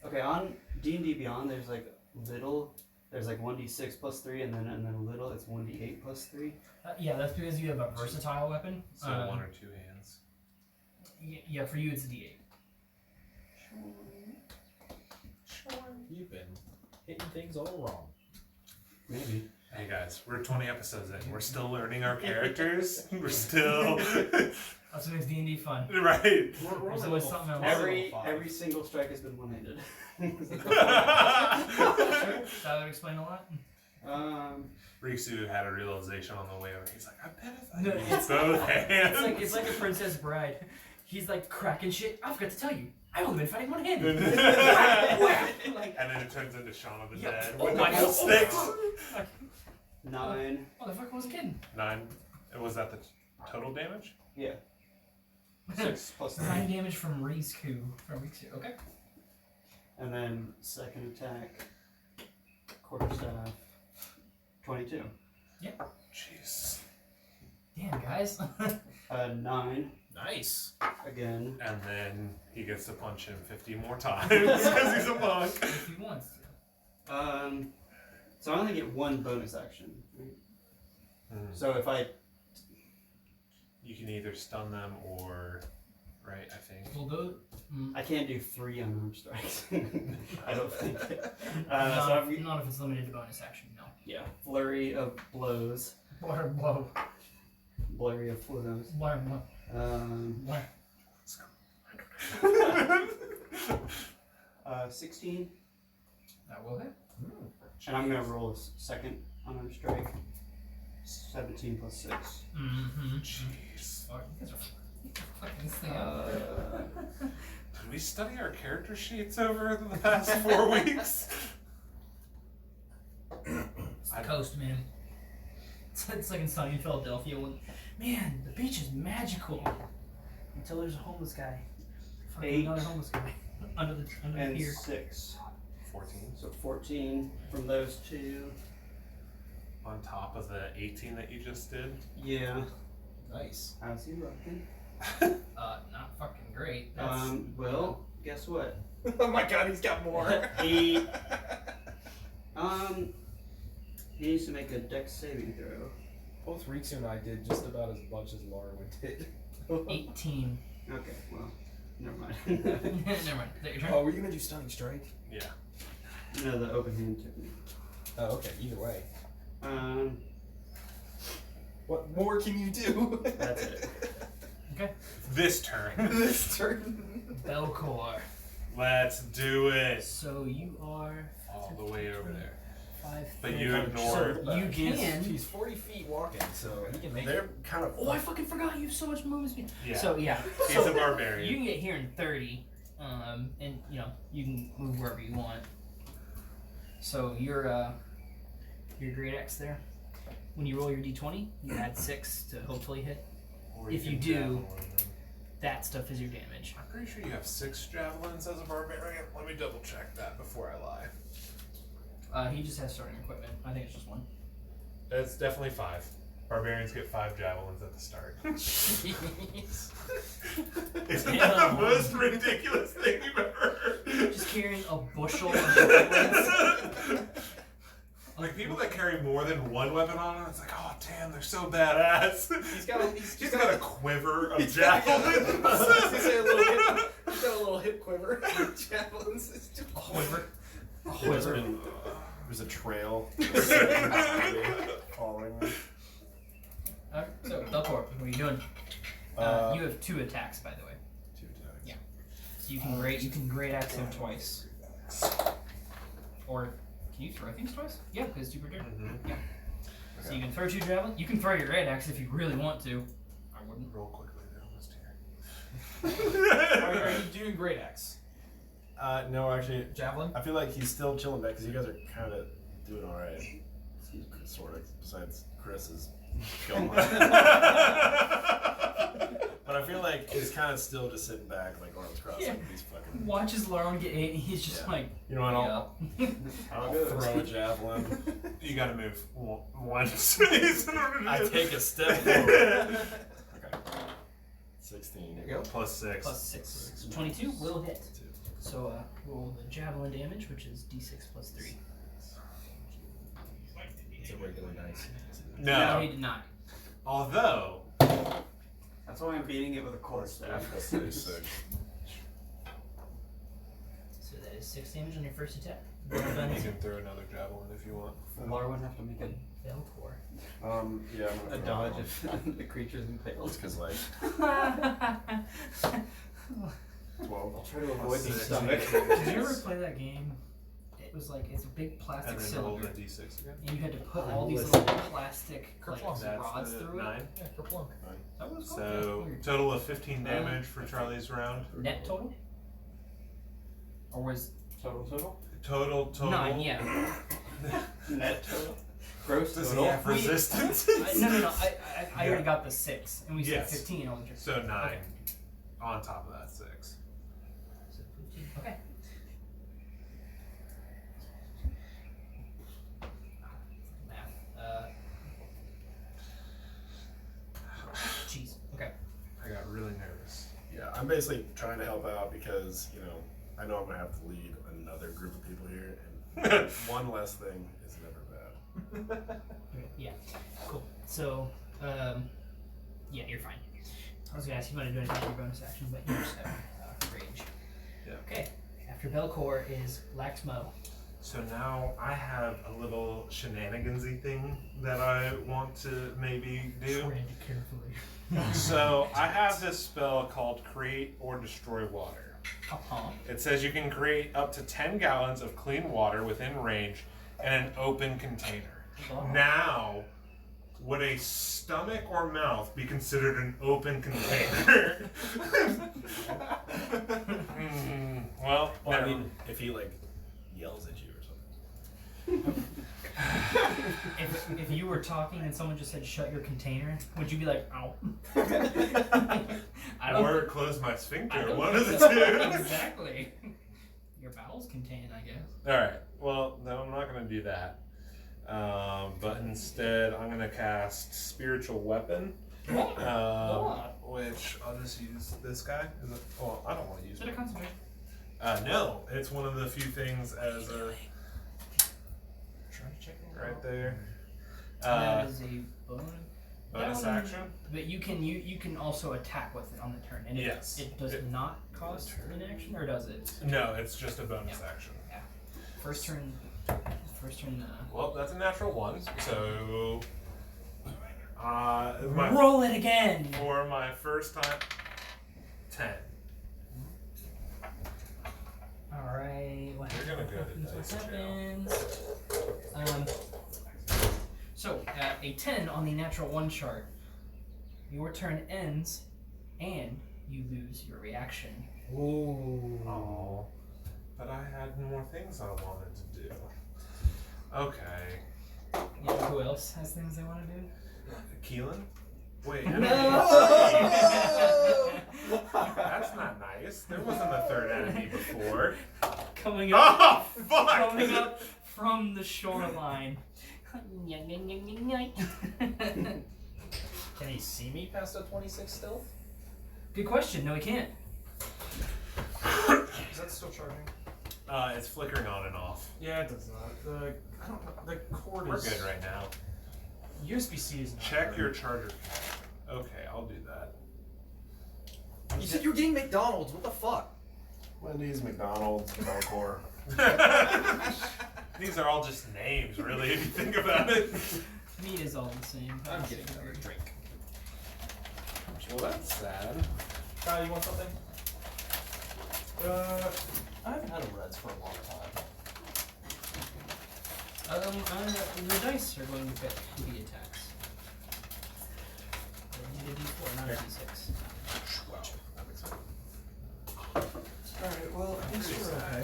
Okay, on D&D Beyond, there's like little. There's like 1d6 plus 3, and then little, it's 1d8 plus 3. Yeah, that's because you have a versatile weapon. So 1 or 2 hands. Yeah, for you it's a D8. You've been hitting things all wrong. Maybe. Hey guys, we're 20 episodes in. We're still learning our characters. We're still That's what makes D&D fun. right. There's always something else. Every single strike has been one-handed. That would explain a lot. Rikzu had a realization on the way over. He's like, I bet if I No, use both hands. It's like a Princess Bride. He's like cracking shit. I forgot to tell you. I've only been fighting one-handed. And then it turns into Shaun of the Yeah. Dead Oh with my the full God. sticks. 9. Motherfucker wasn't kidding. 9. Was that the total damage? Yeah. 6 plus 3. 9 damage from Rikzu. Okay. And then second attack, quarter staff, 22. Yep. Jeez. Damn, guys. 9. Nice. Again. And then he gets to punch him 50 more times because he's a monk. If he wants to. So I only get 1 bonus action. Right? Mm. So if I... You can either stun them or... Right, I think. We'll do it. I can't do 3 unarmed strikes. I don't think. Not if it's limited to bonus action, no. Yeah. Flurry of blows. Water blow. Flurry of blows. Water blow. 16. That will hit. And I'm going to roll a second unarmed strike. 17 plus 6. Mm-hmm. Jeez. Fuck, you guys are fucking this thing up. Did we study our character sheets over the past 4 weeks? It's the coast, man. It's like in Sunny in Philadelphia when, man, the beach is magical. Until there's a homeless guy. Fucking 8. another homeless guy. under the And pier. 6. 14. So 14 from those 2. On top of the 18 that you just did. Yeah. Nice. How's he looking? Not fucking great. That's, Well, guess what? Oh my god, he's got more. He needs to make a dex saving throw. Both Rikzu and I did just about as much as Larawen did. 18. Okay, well, never mind. Never mind. Is that your turn? Oh, were you gonna do stunning strike? Yeah. No, the open hand took me. Oh, okay. Either way. What more can you do? That's it. Okay. This turn. This turn. Belcor. Let's do it. So you are All the way over there. 5. But you ignore. So you can. He's 40 feet walking, so he can make They're it. kind of. Oh, I fucking forgot you have so much movement speed. Yeah. So yeah. He's So a barbarian. you can get here in 30. and you know you can move wherever you want. So your great axe there. When you roll your d20, you add 6 to hopefully hit. Or If you can do, javelin them. that stuff is your damage. I'm pretty sure you have 6 javelins as a barbarian. Let me double check that before I lie. He just has starting equipment. I think it's just 1. It's definitely 5. Barbarians get 5 javelins at the start. Isn't that the most ridiculous thing you've ever heard? Just carrying a bushel of javelins. Like people that carry more than one weapon on them, it's like, oh damn, they're so badass. He's got a quiver of javelins. He's got a little hip quiver. Javelins. It's just A quiver. A There's quiver. been- there's a trail following me. Alright, so Belcor, what are you doing? You have 2 attacks, by the way. 2 attacks. Yeah. So you can great axe him twice. Or can you throw things twice? Yeah, because 2 per turn. Mm-hmm. Yeah. So you can throw 2 javelins. You can throw your great axe if you really want to. I wouldn't. Roll quickly, they're almost here. Are you doing great axe? No, actually, Javelin? I feel like he's still chilling back because you guys are kind of doing all right, sort of. Besides Chris is going. But I feel like he's kind of still just sitting back, like arms crossed, Yeah. like he's fucking. Watches Larawen get 8 and he's just Yeah. like, You know what? I'll throw a javelin. You gotta move once in order to I do take a step forward. Okay. 16. There you go. Plus 6. plus 6. So 22 will hit. So roll the javelin damage, which is d6 plus 3. It's a regular dice. No. he did not. Although, That's why I'm beating it with a quarterstaff. That's 36. So that is 6 damage on your first attack. you can throw another javelin if you want. Laura would have to make Belcor. Yeah, I'm a gonna dodge if the creature's impaled. Just because, like, 12. I'll try to avoid the Six. stomach. Did you ever play that game? It was like, it's a big plastic And then roll cylinder. the d6 again. And you had to put I'm all these listening. little plastic like, Kerplunk. That's rods the through 9. it. Yeah, kerplunk. That was So, weird. total of 15 damage for Charlie's round. Net total? Or was Total? Total. 9, yeah. Net total? Gross Does he total? have resistance? No. I already got the 6. And we said Yes. 15. I was just. So 9 Okay. on top of that 6. So 15. Okay. Math. Jeez. Okay. I got really nervous. Yeah, I'm basically trying to help out because, you know, I know I'm going to have to lead another group of people here, and one less thing is never bad. Okay, yeah. Cool. So, yeah, you're fine. I was gonna ask if you want to do anything with your bonus action, but you just have rage. Yeah. Okay. After Belcor is Laxmope. So now I have a little shenanigansy thing that I want to maybe do. Tread carefully. So I have this spell called Create or Destroy Water. Uh-huh. It says you can create up to 10 gallons of clean water within range in an open container. Now, would a stomach or mouth be considered an open container? Well, I mean, if he, like, yells at you or something. If you were talking and someone just said shut your container, would you be like, ow? I don't or close my sphincter, I don't one of the think two. so. Exactly. Your bowels contain, I guess. Alright, well, no, I'm not going to do that. But instead, I'm going to cast Spiritual Weapon. Which I'll just use this guy. Is it, well, I don't want to use Is it a it. concentration? No, it's one of the few things as a. Try to check it Right out. there. That is a bonus. Bonus That one- action? But you can also attack with it on the turn. And Yes. it does not cost an action, or does it? No, it's just a bonus action. Yeah. First turn. Well, that's a natural 1, so. Roll it again! For my first time, 10. Alright, what You're gonna go to happens? dice What jail. happens? So, a 10 on the natural 1 chart. Your turn ends, and you lose your reaction. Ooh. Oh, but I had more things I wanted to do. Okay. You know who else has things they want to do? Keylen? Wait, No! That's not nice. There wasn't a third enemy before. Coming up, Oh, fuck! coming up from the shoreline. Can he see me past a 26 stealth? Good question. No, he can't. Is that still charging? It's flickering on and off. Yeah, it does not. I don't know. The cord We're is. good right now. USB-C is not. Check good. your charger. Okay, I'll do that. You said you were getting McDonald's. What the fuck? Wendy's, McDonald's, Belcor. These are all just names, really, if you think about it. Meat is all the same. I'm getting another drink. Well, that's sad. Kyle, you want something? I haven't had a Reds for a long time. The dice are going to get 2D attacks. I need a D4, not a D6. Wow, that makes sense. Alright, well, I think you're okay.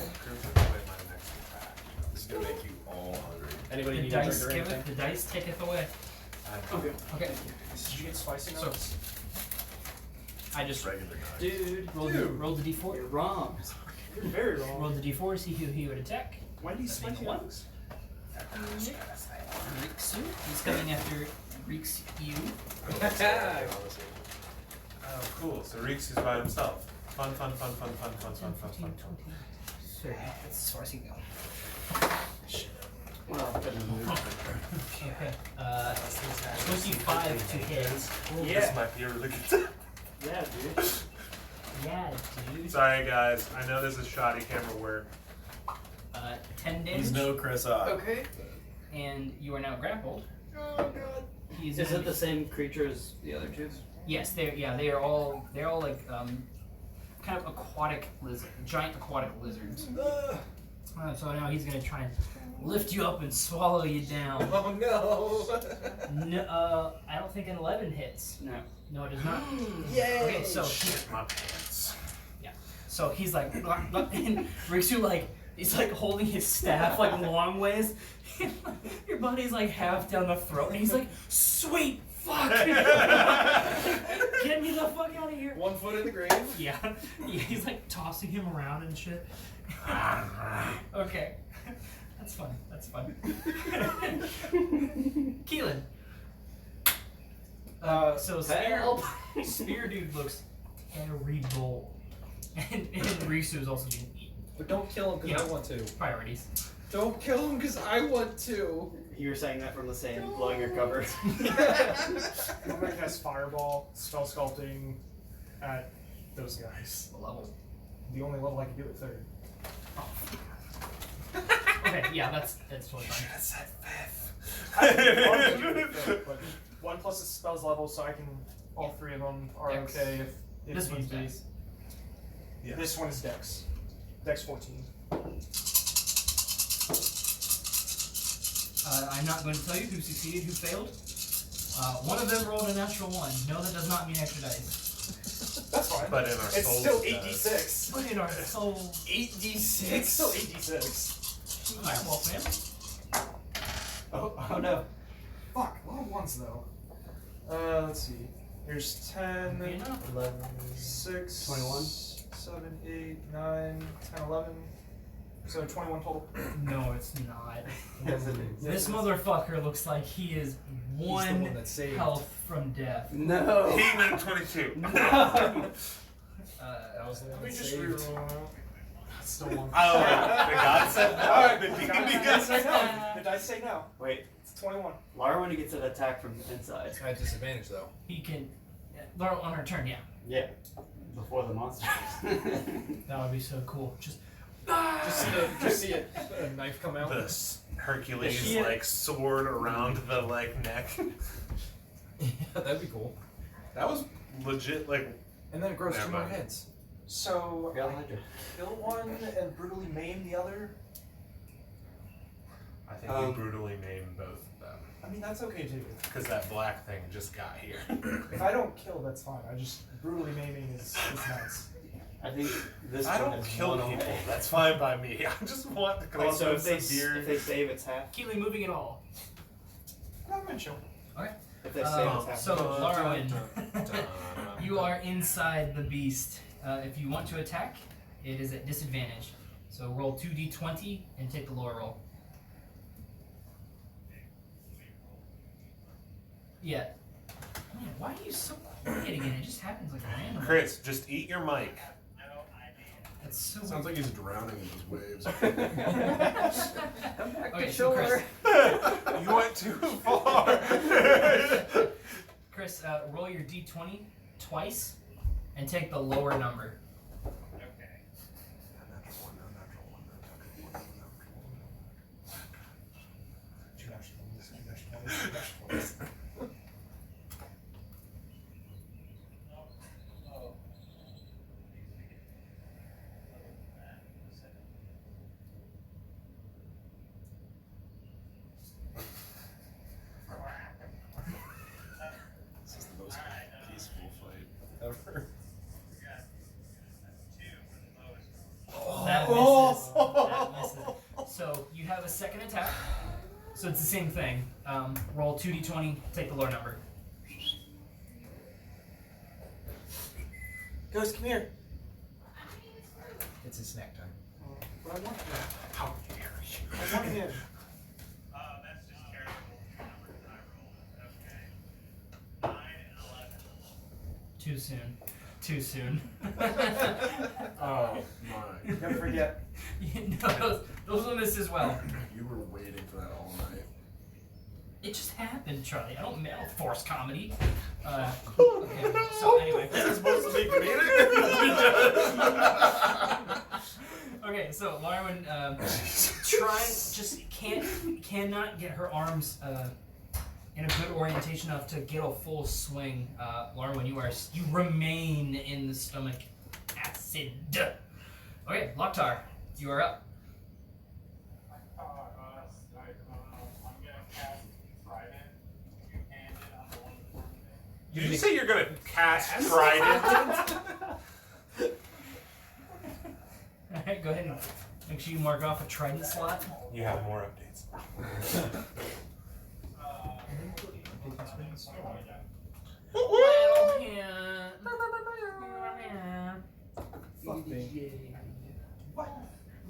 This is gonna make you all hungry. Anybody The need a dice drink or give anything? it. The dice taketh away. Okay. Okay. Did you get spicy So- notes? I just Regular guy. Dude, rolled the D4. you're wrong. You're very wrong. Rolled the D4 to see who he would attack. Wendy's That being spicy one. notes? Rikzu. He's coming after Rikzu. Oh, cool. So Rikzu's by himself. Fun. 10, 15, 20, 30. That's as far as he can go. Well, couldn't move. Okay. 25 to hit. This might be a really good time. Yeah, dude. Yeah, dude. Sorry, guys. I know this is shoddy camera work. 10 damage. He's no Chris Ock. Okay. And you are now grappled. Oh god. He's Is it the same creature as the other two? Yes, they are all like kind of aquatic giant aquatic lizards. So now he's gonna try and lift you up and swallow you down. Oh no! No, I don't think an 11 hits. No. No, it does not. Yay! Okay, so Shit, my pants. so he's like, and Rikzu he's like holding his staff like long ways. Your buddy's like half down the throat, and he's like, "Sweet fuck, get me the fuck out of here!" 1 foot in the grave. Yeah, he's like tossing him around and shit. Okay, that's fun. That's fun. Keylen. So Spear dude looks terrible, and Rikzu is also being eaten. But don't kill him because I want to. Priorities. Don't kill him because I want to. You were saying that from the same blowing your cover. I'm gonna cast Fireball, Spell Sculpting at those guys. The level. The only level I can do at 3rd. Okay, yeah, that's totally fine. That's that fifth. I wanted to do it at 3rd, but 1 plus the spell's level, so I can. All 3 of them are Dex. okay if This one's need be. Dex. Yeah. This one is Dex. Dex 14. I'm not going to tell you who succeeded, who failed. One of them rolled a natural 1. No, that does not mean extra dice. That's fine. But in our it's souls still it does. 8d6. But in our soul, 8d6. It's still 8d6. Alright, well, man. Oh no. Fuck, a lot of 1s though. Let's see. Here's 10, Be enough. 11, 6, 21. 7, 8, 9, 10, 11. So 21 total. No, it's not. Yes, it is. This motherfucker looks like he is He's the one one that saved. health from death. No. He went 22. No. That was the one Let me that just saved. reroll. That's still 1. Oh, the god said no. Alright, The the demon dice say said no. The dice say no. Wait. It's 21. Larawen gets an attack from the inside. I had disadvantage though. He can. On her turn, yeah. Yeah. Before the monster. That would be so cool. Just. Just see a knife come out. The Hercules Yeah. like sword around the like neck. Yeah, that'd be cool. That was legit like. And then it grows Never 2 more mind. heads. So Yeah, I kill one and brutally maim the other. I think you brutally maimed both of them. I mean, that's okay too. Because that black thing just got here. If I don't kill, that's fine. I just brutally maiming is nice. I think this I one don't is kill one people. away. That's fine by me. I just want to come Wait, up so with if severe. they save, it's half. Keely moving at all. I'm gonna chill. Okay. If they save, it's half. So, Larawen, Dun. you are inside the beast. If you want to attack, it is at disadvantage. So roll 2d20 and take the lower roll. Yeah. Man, why are you so quiet again? It just happens like randomly. Chris, just eat your mic. That's so Sounds weird. like he's drowning in those waves. Okay, so Chris, You went too far. Chris, roll your d20 twice and take the lower number. This is the most peaceful fight ever. That misses. That misses. So you have a second attack. So it's the same thing. Roll 2d20, take the lower number. Ghost, come here. It's his snack time. But I want him. How dare you? I want him. That's just charitable numbers that I rolled. Okay. 9 and 11. Too soon. Too soon. Oh my. Don't forget. No, those will miss as well. You were waiting for that all night. It just happened, Charlie. I don't force comedy. Okay, so anyway. This is supposed to be comedic. Okay, so Larawen cannot get her arms in a good orientation enough to get a full swing. Larawen, you remain in the stomach acid. Okay, Lok'Tar, you are up. I'm gonna cast Trident two-handed on the one before me. Did you say you're gonna cast Trident? Alright, go ahead and make sure you mark off a trident slot. You have more updates. Fuck Bing. What?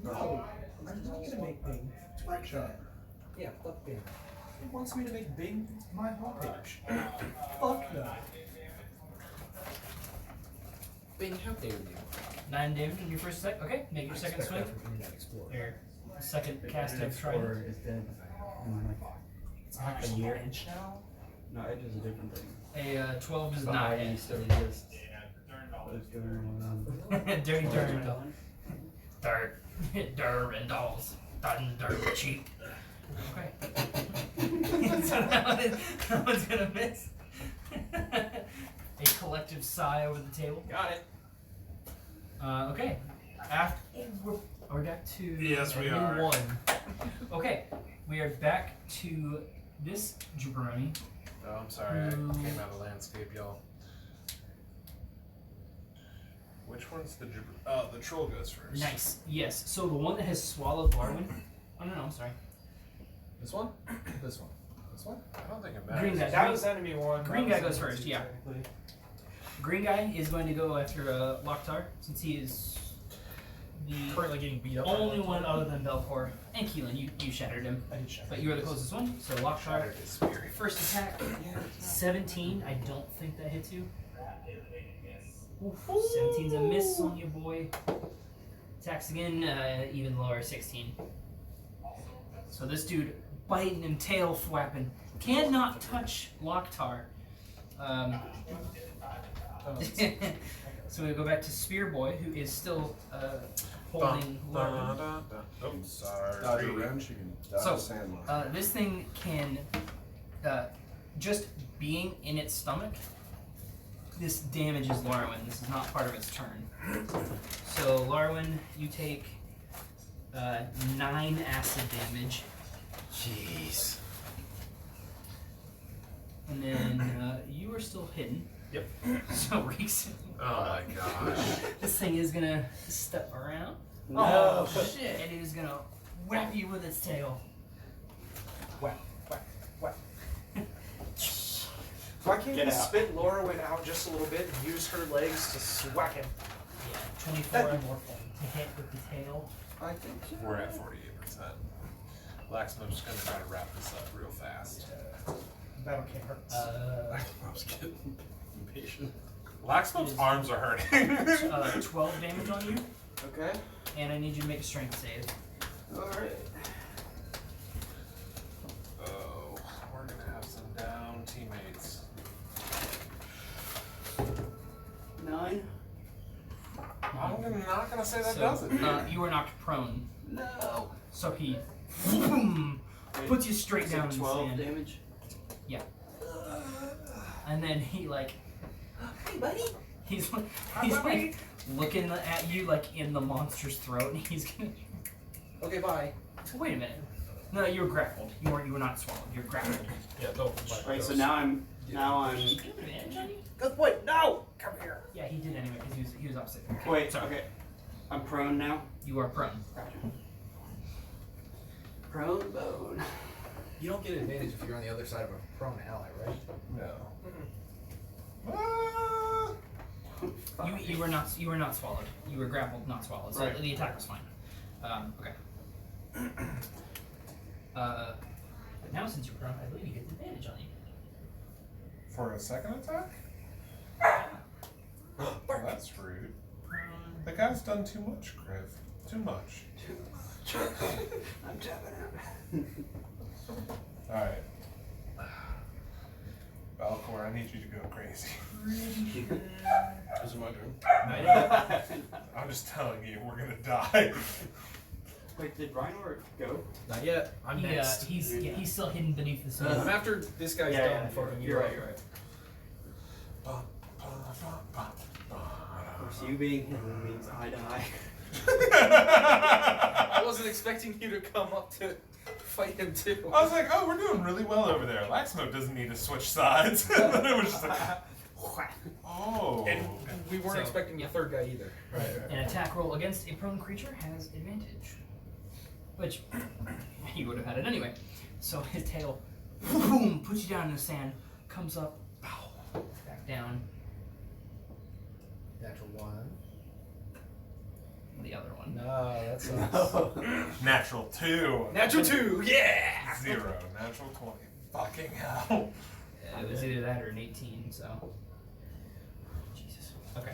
No, I'm not gonna make Bing Twitch. Yeah, fuck Bing. It wants me to make Bing my homepage. Fuck no. Bing, how dare you? 9 damage on your first attack. Okay, make your second swing. Your second cast of trident. is dead. It's not a year inch now. No, Edge is a different thing. A 12 is But not He hit. still exists. Dirty Durandal. Durandals. Dirt cheap. Okay. So that one's gonna miss. A collective sigh over the table. Got it. Okay. After we're back to Yes, we new are. one. Okay, we are back to this jabroni. Oh, I'm sorry. I came out of landscape, y'all. Which one's the the troll goes first. Nice. Yes. So the one that has swallowed Larawen. Oh no, I'm sorry. This one? This one. This one? I don't think it matters. Green guy. That was enemy one. Green That guy was goes enemy first, two, yeah. technically. Green guy is going to go after Lok'Tar since he is the Currently getting beat up. only one other than Belcor and Keylen. You shattered him, I did shatter. but you are the closest one. So Lok'Tar, Shattered his spirit. first attack, 17. I don't think that hits you. 17's a miss on you, boy. Attacks again, even lower, 16. So this dude biting and tail flapping cannot touch Lok'Tar. So we go back to Spear Boy, who is still holding Larawen. Oh, sorry. Dodge a wrench, you can dodge So, a sandlot. This thing can, just being in its stomach, this damages Larawen. This is not part of its turn. So Larawen, you take 9 acid damage. Jeez. And then you are still hidden. Yep. So Rikzu. Oh my gosh. This thing is gonna step around. No. Oh shit! And it is gonna whap you with its tail. Whack, whack, whack. Why can't Get you out. spit Larawen out just a little bit and use her legs to swack him? Yeah, 24 to hit with the tail. I think so. We're at 48%. Laxmope's gonna try to wrap this up real fast. Battle can't hurt. I was getting impatient. Laxmope's arms are hurting. 12 damage on you, Okay. and I need you to make a strength save. Alright. Oh, we're gonna have some down teammates. 9. I'm not gonna say that So, does it. you are knocked prone. No. So he boom, puts you straight down in the 12 sand. damage. Yeah. And then he like, hey buddy. He's like looking at you like in the monster's throat, and he's gonna. Okay, bye. Wait a minute. No, you were grappled. You were not swallowed. You're grappled. Yeah, go. Right, so now I'm. Did you have advantage on you? Good boy. No! Come here. Yeah, he did anyway because he was opposite. Wait, sorry. okay. I'm prone now. You are prone. Gotcha. Prone bone. You don't get advantage if you're on the other side of a prone ally, right? No. You were not swallowed. You were grappled, not swallowed. So Right. the attack was fine. Okay. But now since you're prone, I believe you get advantage on you. For a second attack? Well, that's rude. The guy's done too much, Griff. Too much. I'm tapping out. Alright. Balcor, I need you to go crazy. Is it my turn? I'm just telling you, we're gonna die. Wait, did Riynor go? Not yet. I'm next. He's still hidden beneath the sand. I'm after this guy's Yeah, done. yeah, Fucking you're right, you. you're right. Of course, you being hidden means I die. I wasn't expecting you to come up to fight him too. I was like, oh, we're doing really well over there. Laxmope doesn't need to switch sides. And then it was just like, oh. And we weren't So, expecting the third guy either. Right. An attack roll against a prone creature has advantage. Which, he would have had it anyway. So his tail, boom, puts you down in the sand, comes up, pow, back down. Natural 1. The other one. No, that's Natural 2. Natural 2, yeah! 0. Natural 20. Fucking hell. Yeah, it was either that or an 18, so. Jesus. Okay.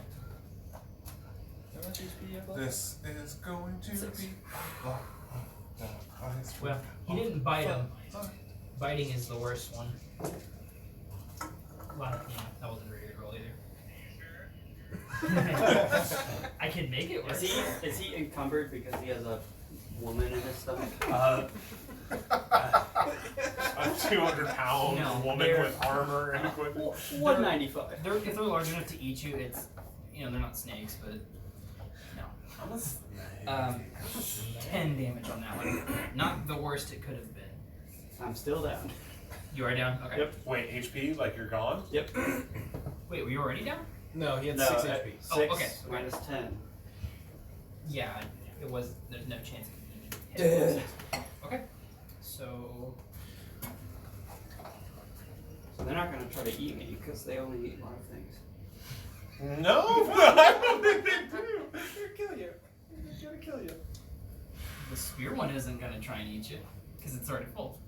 This is going to be. Well, he didn't bite him. Biting is the worst one. Well, yeah, that wasn't a very good roll either. I can make it work. Is he encumbered because he has a woman in his stomach? A 200-pound No, woman they're- with armor and equipment. 195. If they're large enough to eat you, it's, they're not snakes, but no. 10 damage on that one. Not the worst it could have been. I'm still down. You are down? Okay. Yep. Wait, HP? Like you're gone? Yep. Wait, were you already down? No, he had No, 6 at HP. 6 Oh, okay. minus 10. Yeah, it was. There's no chance it could hit. Okay. So. So they're not going to try to eat me because they only eat live things. No, I don't think they do. They're gonna kill you. They're gonna kill you. The spear one isn't gonna try and eat you because it's already full.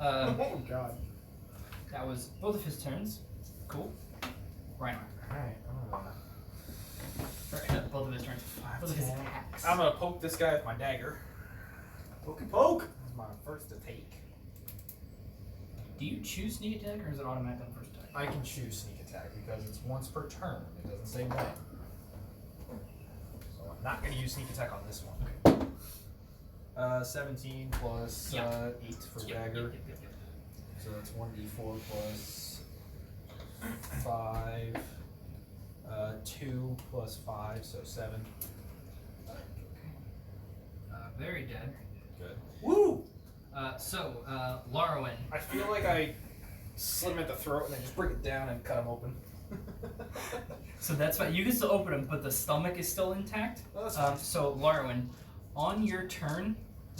Oh god. That was both of his turns. Cool. Riynor. Alright, Or, both of his turns. Both of his attacks. I'm gonna poke this guy with my dagger. Poke and poke! That's my first attack. Do you choose sneak attack or is it automatic on the first attack? I can choose sneak attack because it's once per turn. It doesn't say when. So I'm not going to use sneak attack on this one. Okay. 17 plus 8 for dagger. Yep. So that's 1d4 plus 5. 2 plus 5, so 7. Very dead. Good. Woo! Larawen. I feel like I slit him at the throat and then just break it down and cut him open. So that's fine. You can still open him, but the stomach is still intact. Oh, that's fine. So Larawen, on your turn,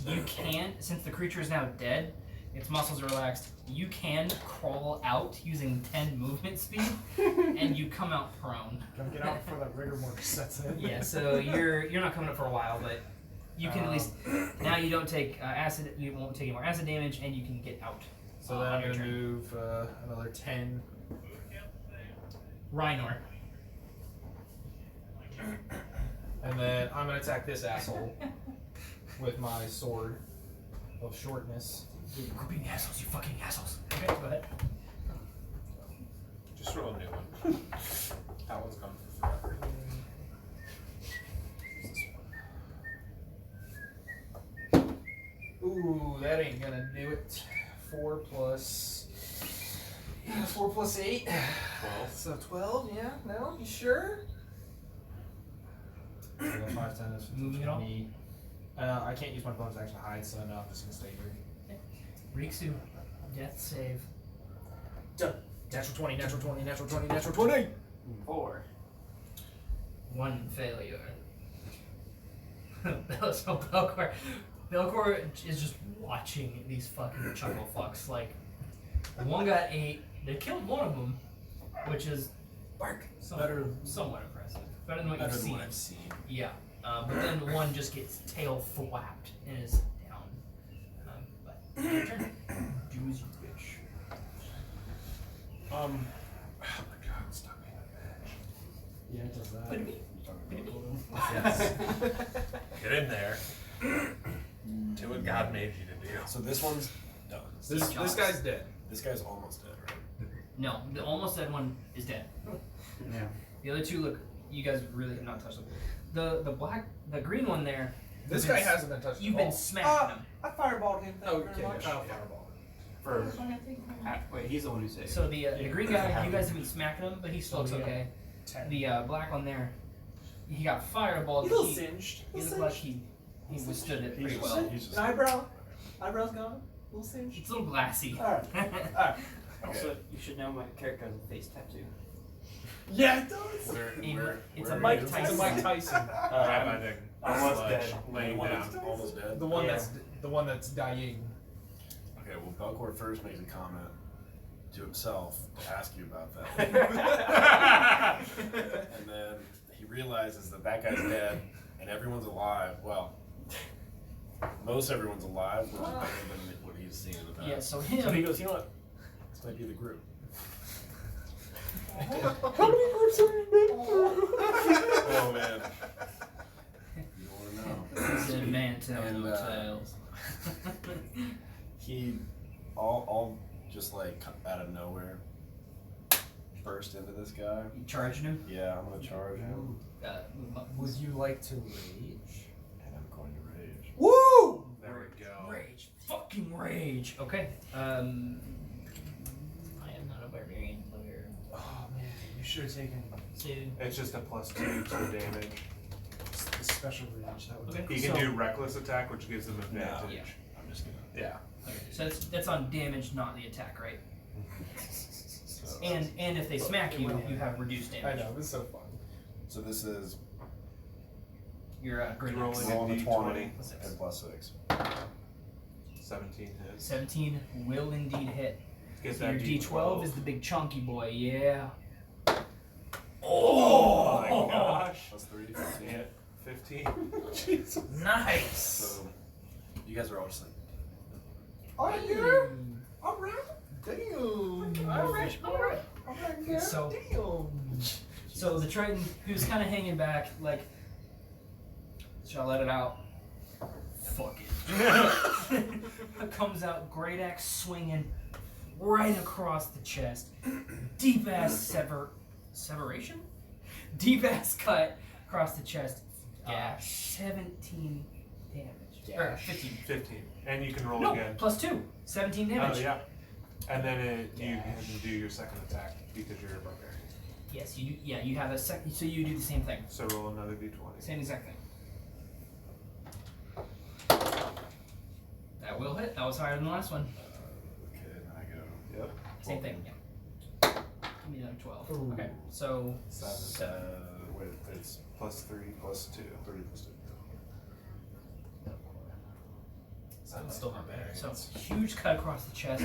you can, since the creature is now dead, its muscles are relaxed, you can crawl out using 10 movement speed, and you come out prone. Gotta get out before that rigor mortis sets in. Yeah, so you're not coming up for a while, but you can at least now you don't take acid. You won't take any more acid damage, and you can get out. So then I'm gonna move another 10. Riynor. And then I'm gonna attack this asshole with my sword of shortness. You're being assholes, you fucking assholes. Okay, go ahead. Just roll a new one. That one's gone for forever. Ooh, that ain't gonna do it. 4 plus 8. 12. So 12, yeah? No? You sure? 5, 10 is Moving it all? 20. I can't use my bonus action to hide, so no, I'm just gonna stay here. Rikzu, death save. Done. Natural 20, natural 20, natural 20, natural 20! 4. 1 failure. So Belcor is just watching these fucking chuckle fucks. Like, one got 8. They killed one of them, which is somewhat impressive. Better than what you've seen. I've seen. Yeah, but then one just gets tail thwapped and is down. But your turn. Do as you wish. Oh my god, stop being a bitch. Yeah, it does that. Put me. Yes. Get in there. Do what God made you to do. So this one's done. This guy's dead. This guy's almost dead, right? No, the almost dead one is dead. Yeah. The other two look. You guys really have not touched them. The green one there. This guy hasn't been touched You've at been all. smacking him. I fireballed him. Oh, okay. Kyle fireball. For wait, he's the one who saved. So the green guy, you guys have been smacking him, but he still looks okay. 10. The black one there, he got fireballed. He's a but little singed. He looked like he withstood it pretty well. Eyebrows gone. A little singed. It's a little glassy. Alright. Also, you should know my character has a face tattoo. Yeah, it does. It's where a are Mike you? Tyson. It's a Mike Tyson. Rabbi Dick. Almost Sludge, dead. Laying down. Almost dead. The one that's dying. Okay, well, Belcor first makes a comment to himself to ask you about that. And then he realizes that that guy's dead and everyone's alive. Well, most everyone's alive, which is better than what he's seen in the past. Yeah, so So he him. goes, you know what? This might be the group. How many groups have you been through? Oh, man. You don't want to know. He said, "Man, tell And, no tales." He all just like out of nowhere burst into this guy. You charging him? Yeah, I'm gonna charge him. Would you like to rage? And I'm going to rage. Woo! There we go. Rage. Fucking rage. Okay. I am not a barbarian player. Oh man, you should have taken It's just a +2 to the damage. the special rage. That would Okay. He can So- do reckless attack, which gives him advantage. Yeah. I'm just gonna. Yeah. Okay, so that's on damage, not the attack, right? So, And if they smack you, you have reduced I damage. know, this is so fun. so this is You're great. Rolling. rolling a D20 20 plus 6. and +6. 17 hits. 17 will indeed hit. Get So that your D12 is the big chunky boy, yeah. Oh my gosh. +3. Yeah. 15. Jesus. Nice. So you guys are all just like. Are you? Alright. Damn. Alright, Alright, girl. So- Damn. So the Triton, who's kind of hanging back, like, shall I let it out? Fuck it. Comes out, great axe swinging right across the chest. Deep ass severation? Deep ass cut across the chest. 17 damage. Or 15. 15. And you can roll No, again. plus 2. 17 damage. Oh, yeah. And then you can do your second attack because you're a barbarian. Yes, you do, yeah, you have a second, so you do the same thing. So roll another d20. Same exact thing. That That will hit. That was higher than the last one. Okay, then I go. Yep. Same thing. Yeah. Give me another 12. Ooh. Okay. So 7. Wait, it's plus 3 plus 2. 3 plus 2. That's still not bad. So huge cut across the chest,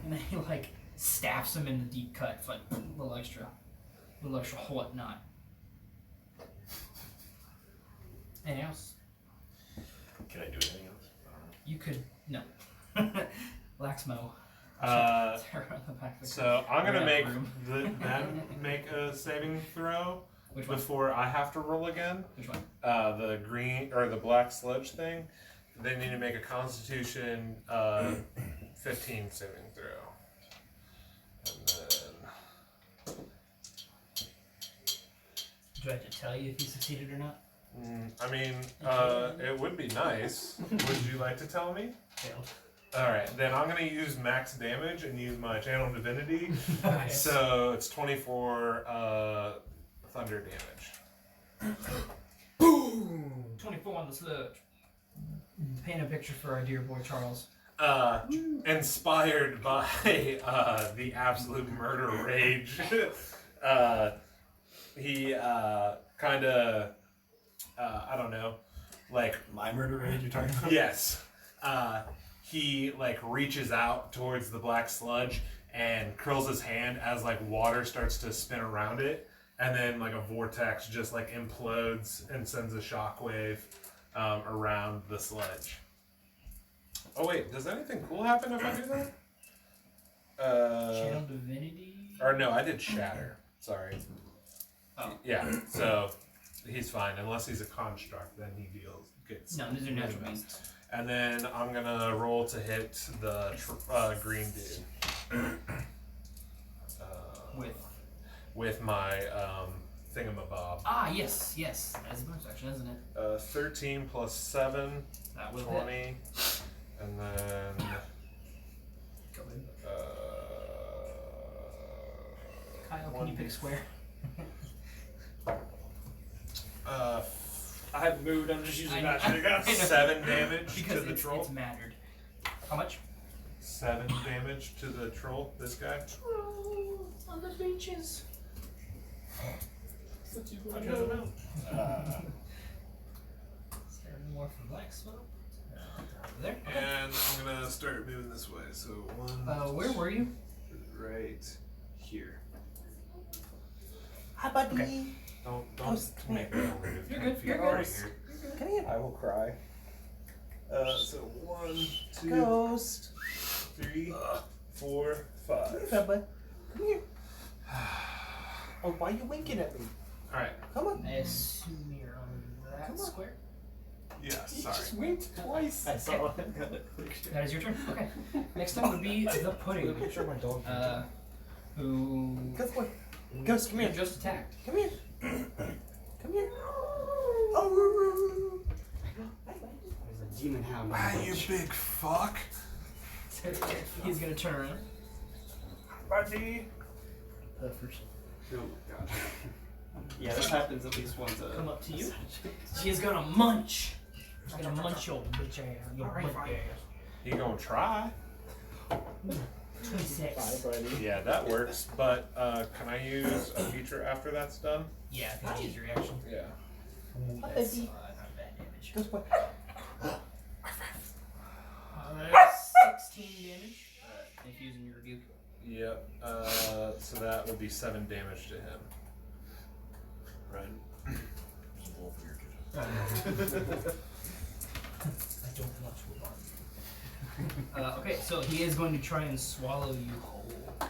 and then he like staffs him in the deep cut. It's like a little extra whatnot. Anything else? Can I do anything else? I don't know. You could no. Laxmo. So I'm gonna make room. them make a saving throw. Which one? Before I have to roll again. Which one? The green or the black sludge thing. They need to make a Constitution 15 saving throw. And then Do I have to tell you if he succeeded or not? I mean, it would be nice. Would you like to tell me? Failed. Alright, then I'm going to use max damage and use my Channel Divinity. Nice. So it's 24 thunder damage. Boom! 24 on the sludge. Paint a picture for our dear boy Charles. Inspired by the absolute murder rage, he kind of, I don't know, like... My murder rage you're talking about? Yes. He like reaches out towards the black sludge and curls his hand as like water starts to spin around it, and then like a vortex just like implodes and sends a shockwave around the sludge. Oh wait, does anything cool happen if I do that? Channel Divinity? Or no, I did Shatter. Sorry. Oh. Yeah, so he's fine. Unless he's a construct, then he gets... No, these are natural beasts. And then I'm gonna roll to hit the green dude. With my thingamabob. Ah, yes, yes. That's a bonus action, isn't it? 13 plus 7, that will 20. Hit. And then... Kyle, can you pick a square? I haven't moved, I'm just using that. 7 damage because to the troll. It's mattered. How much? 7 damage to the troll, this guy. Troll on the beaches. What you gonna do? Is there any more from Laxmope? There. Okay. And I'm gonna start moving this way. So 1. Where were you? Right here. Hi, buddy. Okay. Don't make me move. You're good. You're Right good. here. Come here. I will cry. So 1, 2, Ghost. 3, 4, 5. Come here, bud. Come here. Oh, why are you winking at me? Alright. Come on. I assume you're on that Come on. square. Yeah, You sorry. just winked twice. I saw it. That is your turn. Okay. Next up would be the pudding. I'm sure my dog. Who Ghost, boy. Ghost, come here. just attacked. Come here. Come here. Oh. There's a demon hound. Ah, you big fuck. He's gonna turn around. Buddy. First. Oh my god. Yeah, this happens at least once a... Come up to you. She's gonna munch. She's gonna munch your bitch ass. Your butt ass. You gonna try? 26. Bye, buddy. Yeah, that works. But can I use a feature after that's done? Yeah, if you use your reaction. Yeah. That's baby. not bad damage. Ghost, boy. That's 16 damage. If using your rebuke. Yep. So that would be 7 damage to him. Right. Roll for your kid. I don't want to alarm you. Okay, so he is going to try and swallow you whole.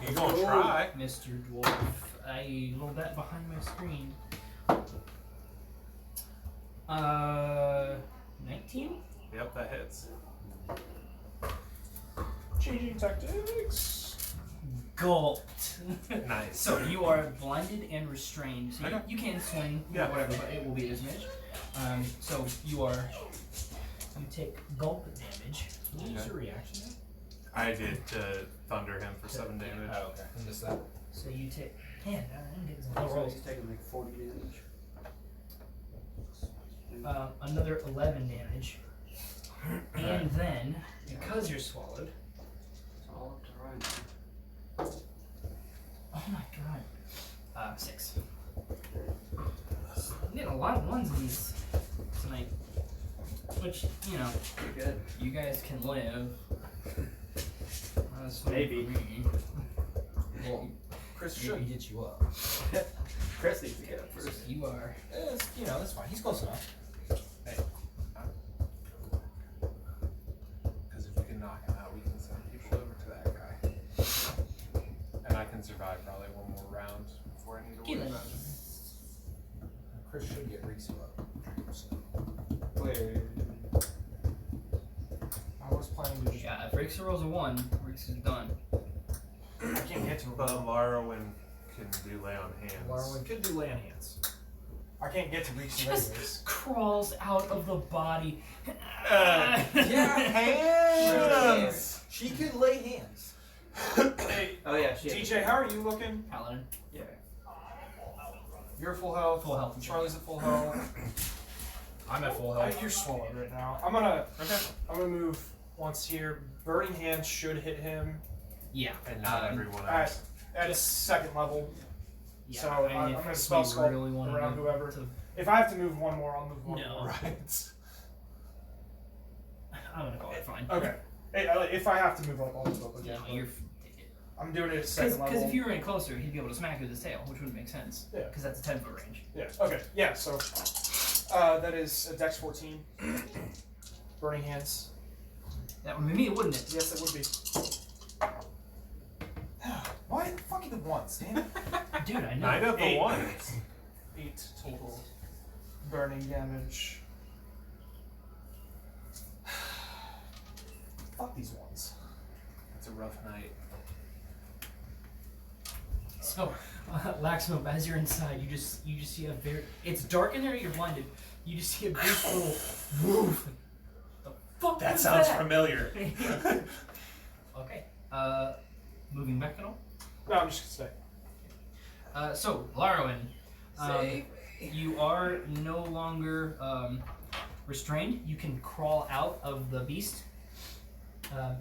You gonna try? Mr. Dwarf. I rolled that behind my screen. 19? Yep, that hits. Changing tactics. Gulped. Nice. So you are blinded and restrained. So you, Okay. you can swing or Yeah. whatever, but it will be disadvantaged. So you take gulp damage. Can you use your reaction now? I did to thunder him for 7 damage. Oh, okay. I missed that. So you take. Man, I'm getting some So rolls. he's taking like 40 damage. Another 11 damage. And then, because you're swallowed. It's all up to Ryan. Oh my god. 6. I'm getting a lot of ones of these tonight. Which, you know, Pretty good. you guys can live. That's Maybe. Well, Chris should get you up. Chris needs to get up first. you are. You know, that's fine. He's close enough. Hey. Because if we can knock him out, we can send people over to that guy. And I can survive probably one more round before I need to worry Keylen. about him. Chris should get Rikzu up. So. Wait. I was planning to just. Yeah, if Rikzu rolls a 1, Rikzu's done. I can't get to But him. Larawen can do lay on hands. Larawen could do land hands. I can't get to Rikzu Just anyways. crawls out of the body. Yeah, hands! She could lay hands. Hey, Oh yeah, she. DJ, how are you looking? Paladin. Yeah. You're at full health. Full health. Charlie's at full health. I'm at full Oh, health. you're swallowed right now. I'm gonna move once here. Burning Hands should hit him Yeah. And not everyone at else. at a second level. Yeah, So and I'm if gonna we spell sculpt really wanted around to- whoever. to- If I have to move one more, I'll move one No. more. Right. I'm gonna call it fine. Okay. Hey, if I have to move up, I'll move up again. No, you're. I'm doing it at second Because level. if you were in closer, he'd be able to smack you with his tail, which would make sense. Yeah. Because that's a 10-foot range. Yeah. Okay. Yeah. So that is a Dex 14. Burning Hands. That would be me, wouldn't it? Yes, it would be. Why the fuck are the ones, damn it? Dude, I know. 9 of the 8. ones. 8 total burning damage. Fuck these ones. It's a rough night. So, Laxmope, as you're inside, you just see a very. It's dark in there. You're blinded. You just see a big little woof. The fuck That was sounds that? familiar. Okay. Moving back at all. No, I'm just gonna stay. So Larawen, you are no longer restrained. You can crawl out of the beast,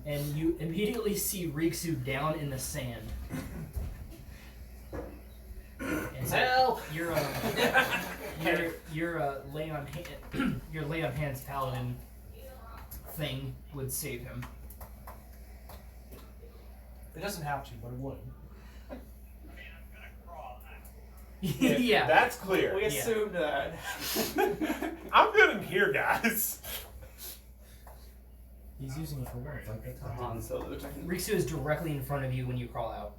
and you immediately see Rikzu down in the sand. And so Help! Your lay on hand, your lay on hands paladin thing would save him. It doesn't have to, but it would. Yeah. That's clear. We assumed that. I'm good in here, guys. He's using it for warmth, like that time. Han Solo time. Rikzu is directly in front of you when you crawl out.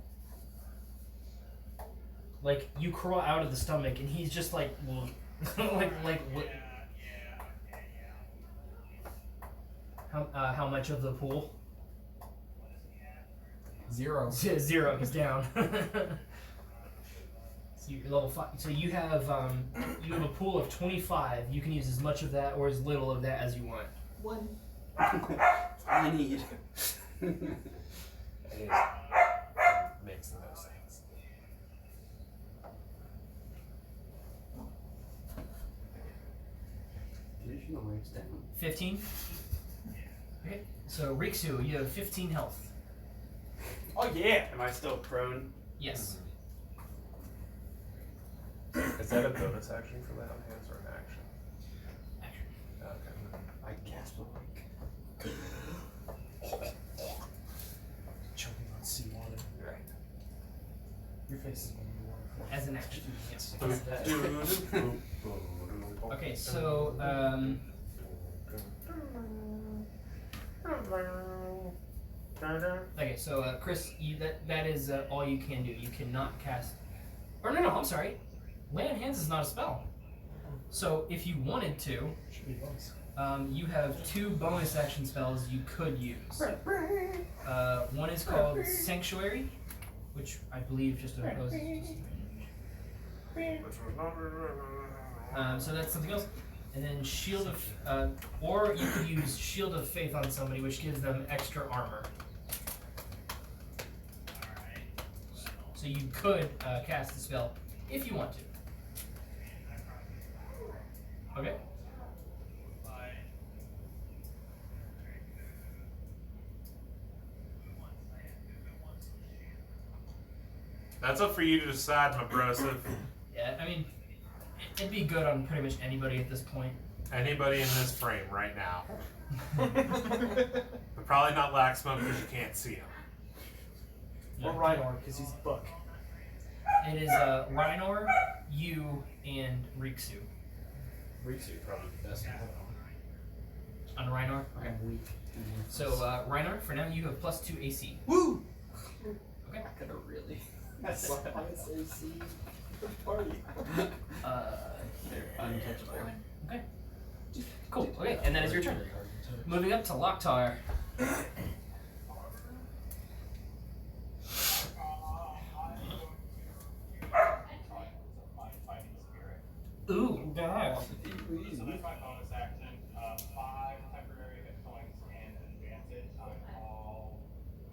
Like, you crawl out of the stomach, and he's just like, like what? How much of the pool? 0. 0. He's down. So you're level 5. So you have a pool of 25. You can use as much of that or as little of that as you want. 1. I need. It is mix of those things. Additional waves down. 15. Okay. So Rikzu, you have 15 health. Oh yeah. Am I still prone? Yes. Is that a bonus action for lay on hands or an action? Action. Okay. I gasp awake. Choking on seawater. Right. Your face is going to be wonderful. As an action. Yes. Okay. So Okay, so Chris, that is all you can do. You cannot cast. Or no, I'm sorry. Lay on hands is not a spell. So if you wanted to, Should be bonus. you have 2 bonus action spells you could use. One is called Sanctuary, which I believe just opposes. So that's something else. And then Shield of, or you could use Shield of Faith on somebody, which gives them extra armor. So you could cast the spell if you want to. Okay. That's up for you to decide, my brosif. Yeah, I mean, it'd be good on pretty much anybody at this point. Anybody in this frame right now. But probably not Laxmope because you can't see him. Or Riynor, because he's a book. It is Riynor, you, and Rikzu. Rikzu probably the best one. On Riynor? Okay. I'm weak. So, Riynor, for now you have +2 AC. Woo! Okay. Could have really. That's AC. Party. They're untouchable. Okay. Cool. Okay, and that is your turn. Moving up to Lok'Tar. Ooh. Yeah. So that's my bonus action. 5 temporary hit points and advantage on all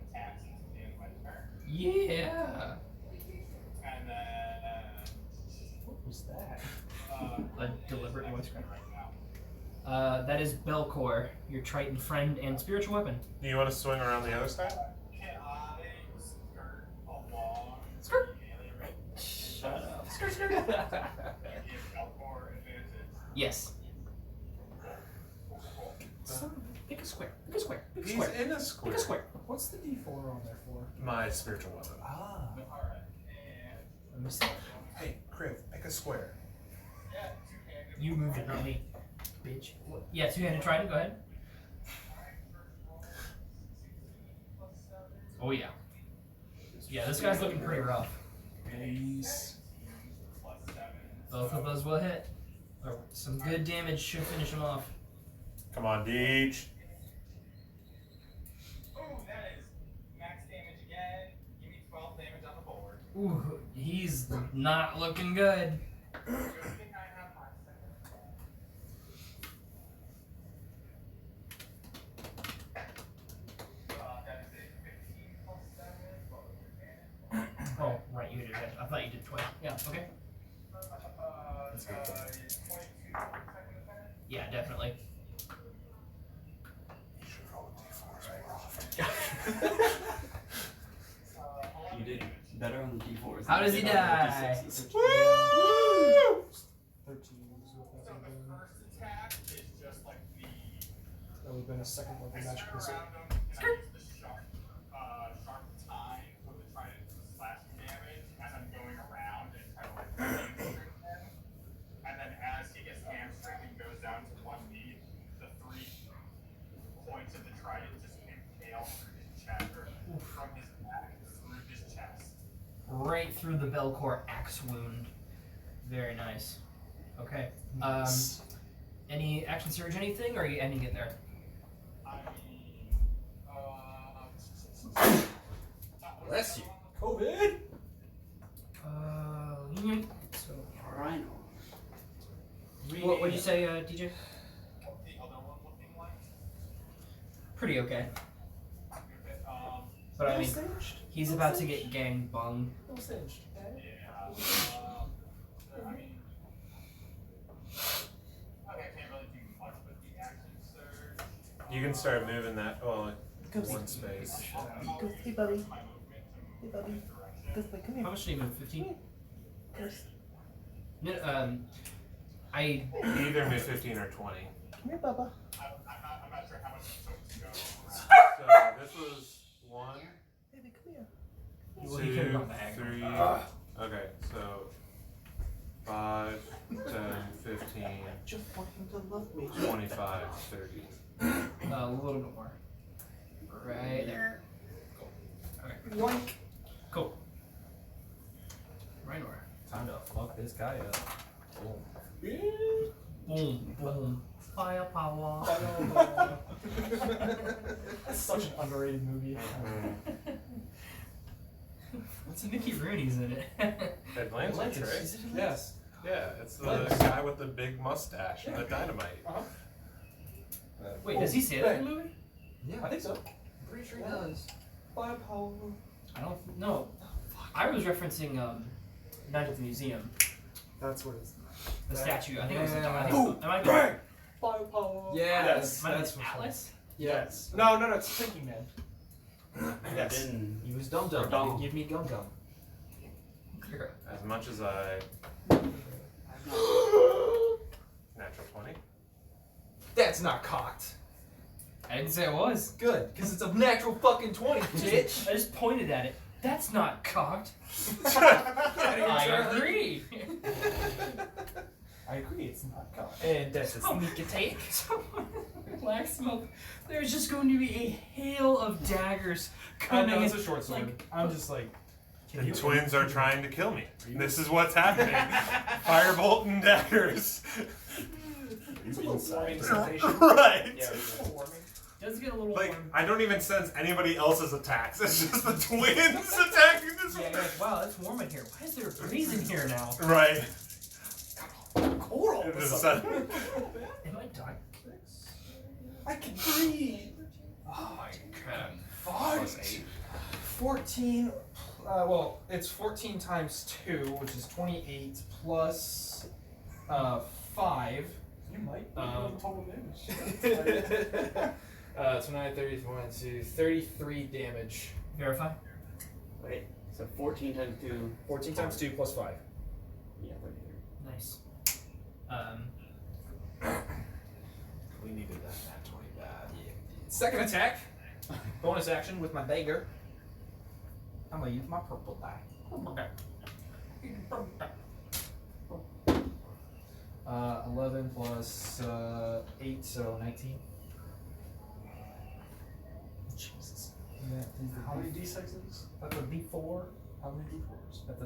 attacks at the end of my turn. Yeah. And then. What was that? A deliberate voice crack. That is Belcor, your Triton friend and spiritual weapon. Do you want to swing around the other side? Can I skirt along? Skirt. Shut up. Skirt, skirt. Give Belcor advantage? Yes. Pick a square. Pick a square. Pick a He's square. in a square. Pick a square. What's the D4 on there for? My spiritual weapon. Ah. Alright. I missed that. Hey, Kriv, pick a square. Yeah, 2-handed. You moved it, not me. Bitch. Yeah, two-handed trident, go ahead. Oh yeah. Yeah, this guy's looking pretty rough. Nice. Both of those will hit. Or some good damage should finish him off. Come on, Deej. Ooh, that is max damage again. Give me 12 damage on the board. Ooh, he's not looking good. Good thing I have my second. That is a 15 plus 7. What was your advantage? Oh, right, you did it. I thought you did 12. Yeah, okay. 22 second attack. Yeah, definitely. You should roll a d4s more often. You did better on the D4s. How does he die? 13 is what So that would the have been. first attack is just like the. That would have been a second level I magic swing missile. around him and I use the sharp tine of the trident to slash damage as I'm going around and try to like hamstring him. And then as he gets hamstringed and goes down to one knee, the 3 points of the trident just impale through his chest or from his back through his chest. Right through the Belcor axe wound. Very nice. Okay. Any action surge, anything, or are you ending it there? I mean, Bless you. COVID! So. Rhino. What would you say, DJ? what's the other one looking like? Pretty okay. But I mean, he's about to get gang bunged. No singed. Yeah. I mean, okay, I can't really do much with the action surge. You can start moving that. Well, Go one space. Go, hey buddy. My movement to Hey move buddy. in that direction. Go, come here. How much do you move? 15? Yes. No, I. Either move 15 or 20. Come here, Bubba. I'm not sure how much it took to go. So this was 1, Baby, come here. Well, he could've 2, gone diagonal. 3. Okay, so 5, 10, 15, Just want him to love me. 25, 30. A little bit more. Right there. Cool. Okay. Cool. Riynor. Time to fuck this guy up. Boom. Boom, boom. Firepower. That's such an underrated movie. What's Mickey Rooney's in it? Atlantis, right? Is it in Yes. Yeah, it's the guy with the big mustache and the dynamite. Wait, does he say that in the movie? Yeah. I think so. Pretty sure he does. Firepower. I don't know. I was referencing Night at the Museum. That's what it's. The statue. I think it was. Yeah. I think it was, Bang! Firepower. Yes. That's Might have been Atlas. Yes. No, it's Thinking Man. Yes. He was dumb. He didn't give me gum gum. You're As much as I. Natural 20. That's not cocked. I didn't say it was. Good, because it's a natural fucking 20, bitch. I just pointed at it. That's not cocked. I agree. I agree, it's not cocked. And that's a sneak attack. Laxmope. There's just going to be a hail of daggers I coming know in. it's a short sword. Like, I'm just like. The twins are trying to kill me. This is what's happening. Firebolt and daggers. It's a little warming sensation. Right. Yeah, it's a little warming. does get a little Like, warm. I don't even sense anybody else's attacks. It's just the twins attacking this Yeah, one. you're like, wow, it's warm in here. Why is there a breeze in here now? Right. Cold all of a Just a sudden. sudden. Am I dying? I can breathe. Oh my god. Plus 8. 14. Well, it's 14 times 2, which is 28, plus 5. You might be doing total damage. So 9, 31, 2, 33 damage. Verify. Wait, so 14 times 2. 14 times 2 plus 5. Yeah, 33. Nice. We needed that 20 bad. Yeah. Second attack. Bonus action with my dagger. I'm gonna use my purple die. 11 plus 8, so 19. Jesus. Yeah, How many d6s? That's a D4. How many d4s? That's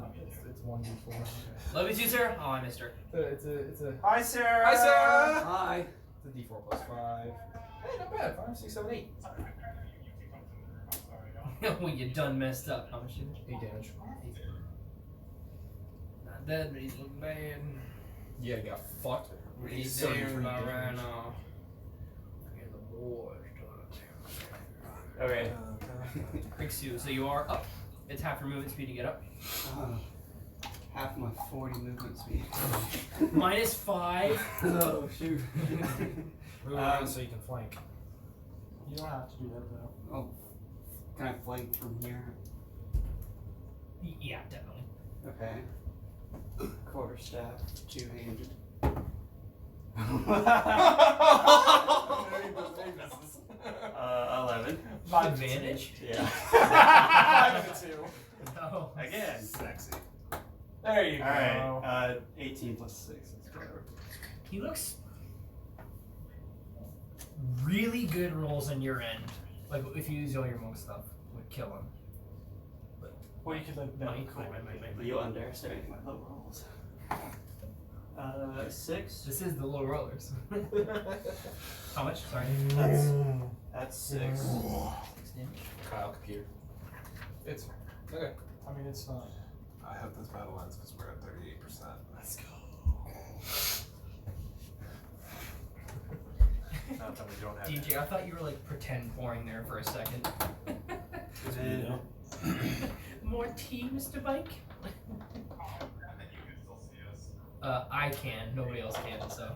it's 1 D4. Love you too, Sarah. Oh, I missed her. It's a. Hi, Sarah! Hi, Sarah! Hi. It's a D4 plus 5. Hey, not bad. 5, 6, 7, 8. When you done messed up, how much damage? 8 damage. Not dead, but he's looking bad. Yeah, got fucked. He's So there much about damage. right now. Hear the boys Okay. Rikzu, so you are up. It's half your movement speed to get up. Half my 40 movement speed. Minus 5. Oh, shoot. Move around so you can flank. You don't have to do that, though. Oh. Can I flank from here? Yeah, definitely. Okay. Quarterstaff, two-handed. 11. Advantage? Yeah. 5 to 2. No. Again. Sexy. There you go. Alright, 18 plus 6. That's whatever. He looks really good rolls on your end. Like if you use all your monk stuff, would kill him. Well, you could like Might. You underestimate my low rolls. 6. This is the low rollers. How much? Sorry. That's 6. 6 damage. Kyle computer. It's okay. I mean, it's not. I hope this battle ends because we're at 38%. Let's go. Not that we don't have DJ, I thought you were like pretend pouring there for a second. Then, More tea, Mr. Bike? I can. Nobody else can, so.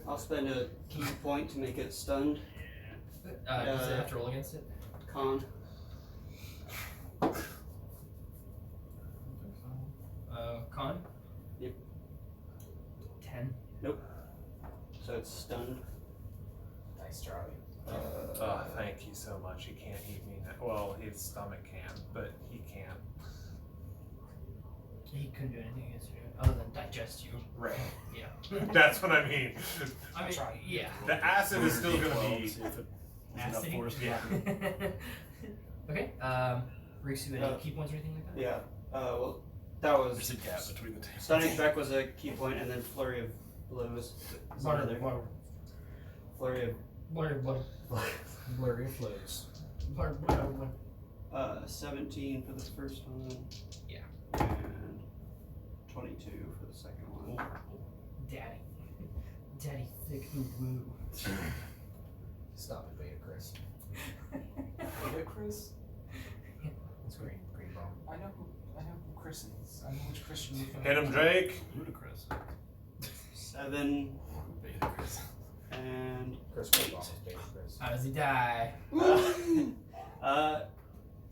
I'll spend a key point to make it stunned. Does it have to roll against it? Con. Con? Yep. 10. So it's stunned. Nice, Charlie. Oh, thank you so much. He can't eat me now. Well, his stomach can, but he can't. He couldn't do anything against you other than digest you. Right. Yeah. That's what I mean. I mean, yeah. The acid is still going to be. See if it was enough Acid? force. Yeah. Okay. Rikzu, any key points or anything like that? Yeah. Well, that was. There's a gap between the two. Stunning Strike was a key point, and then Flurry of Blows. is another. Flurry of. Blurry flows. 17 for the first one. Yeah. And 22 for the second one. Daddy. Daddy thick woo woo. Stop it, Beta Chris. Beta Chris? It's green bomb. I know who Chris is. I know which Christian you're Hit him, Drake. Ludicrous. 7 Beta Chris. and Chris Green bomb is Beta Chris. How does he die?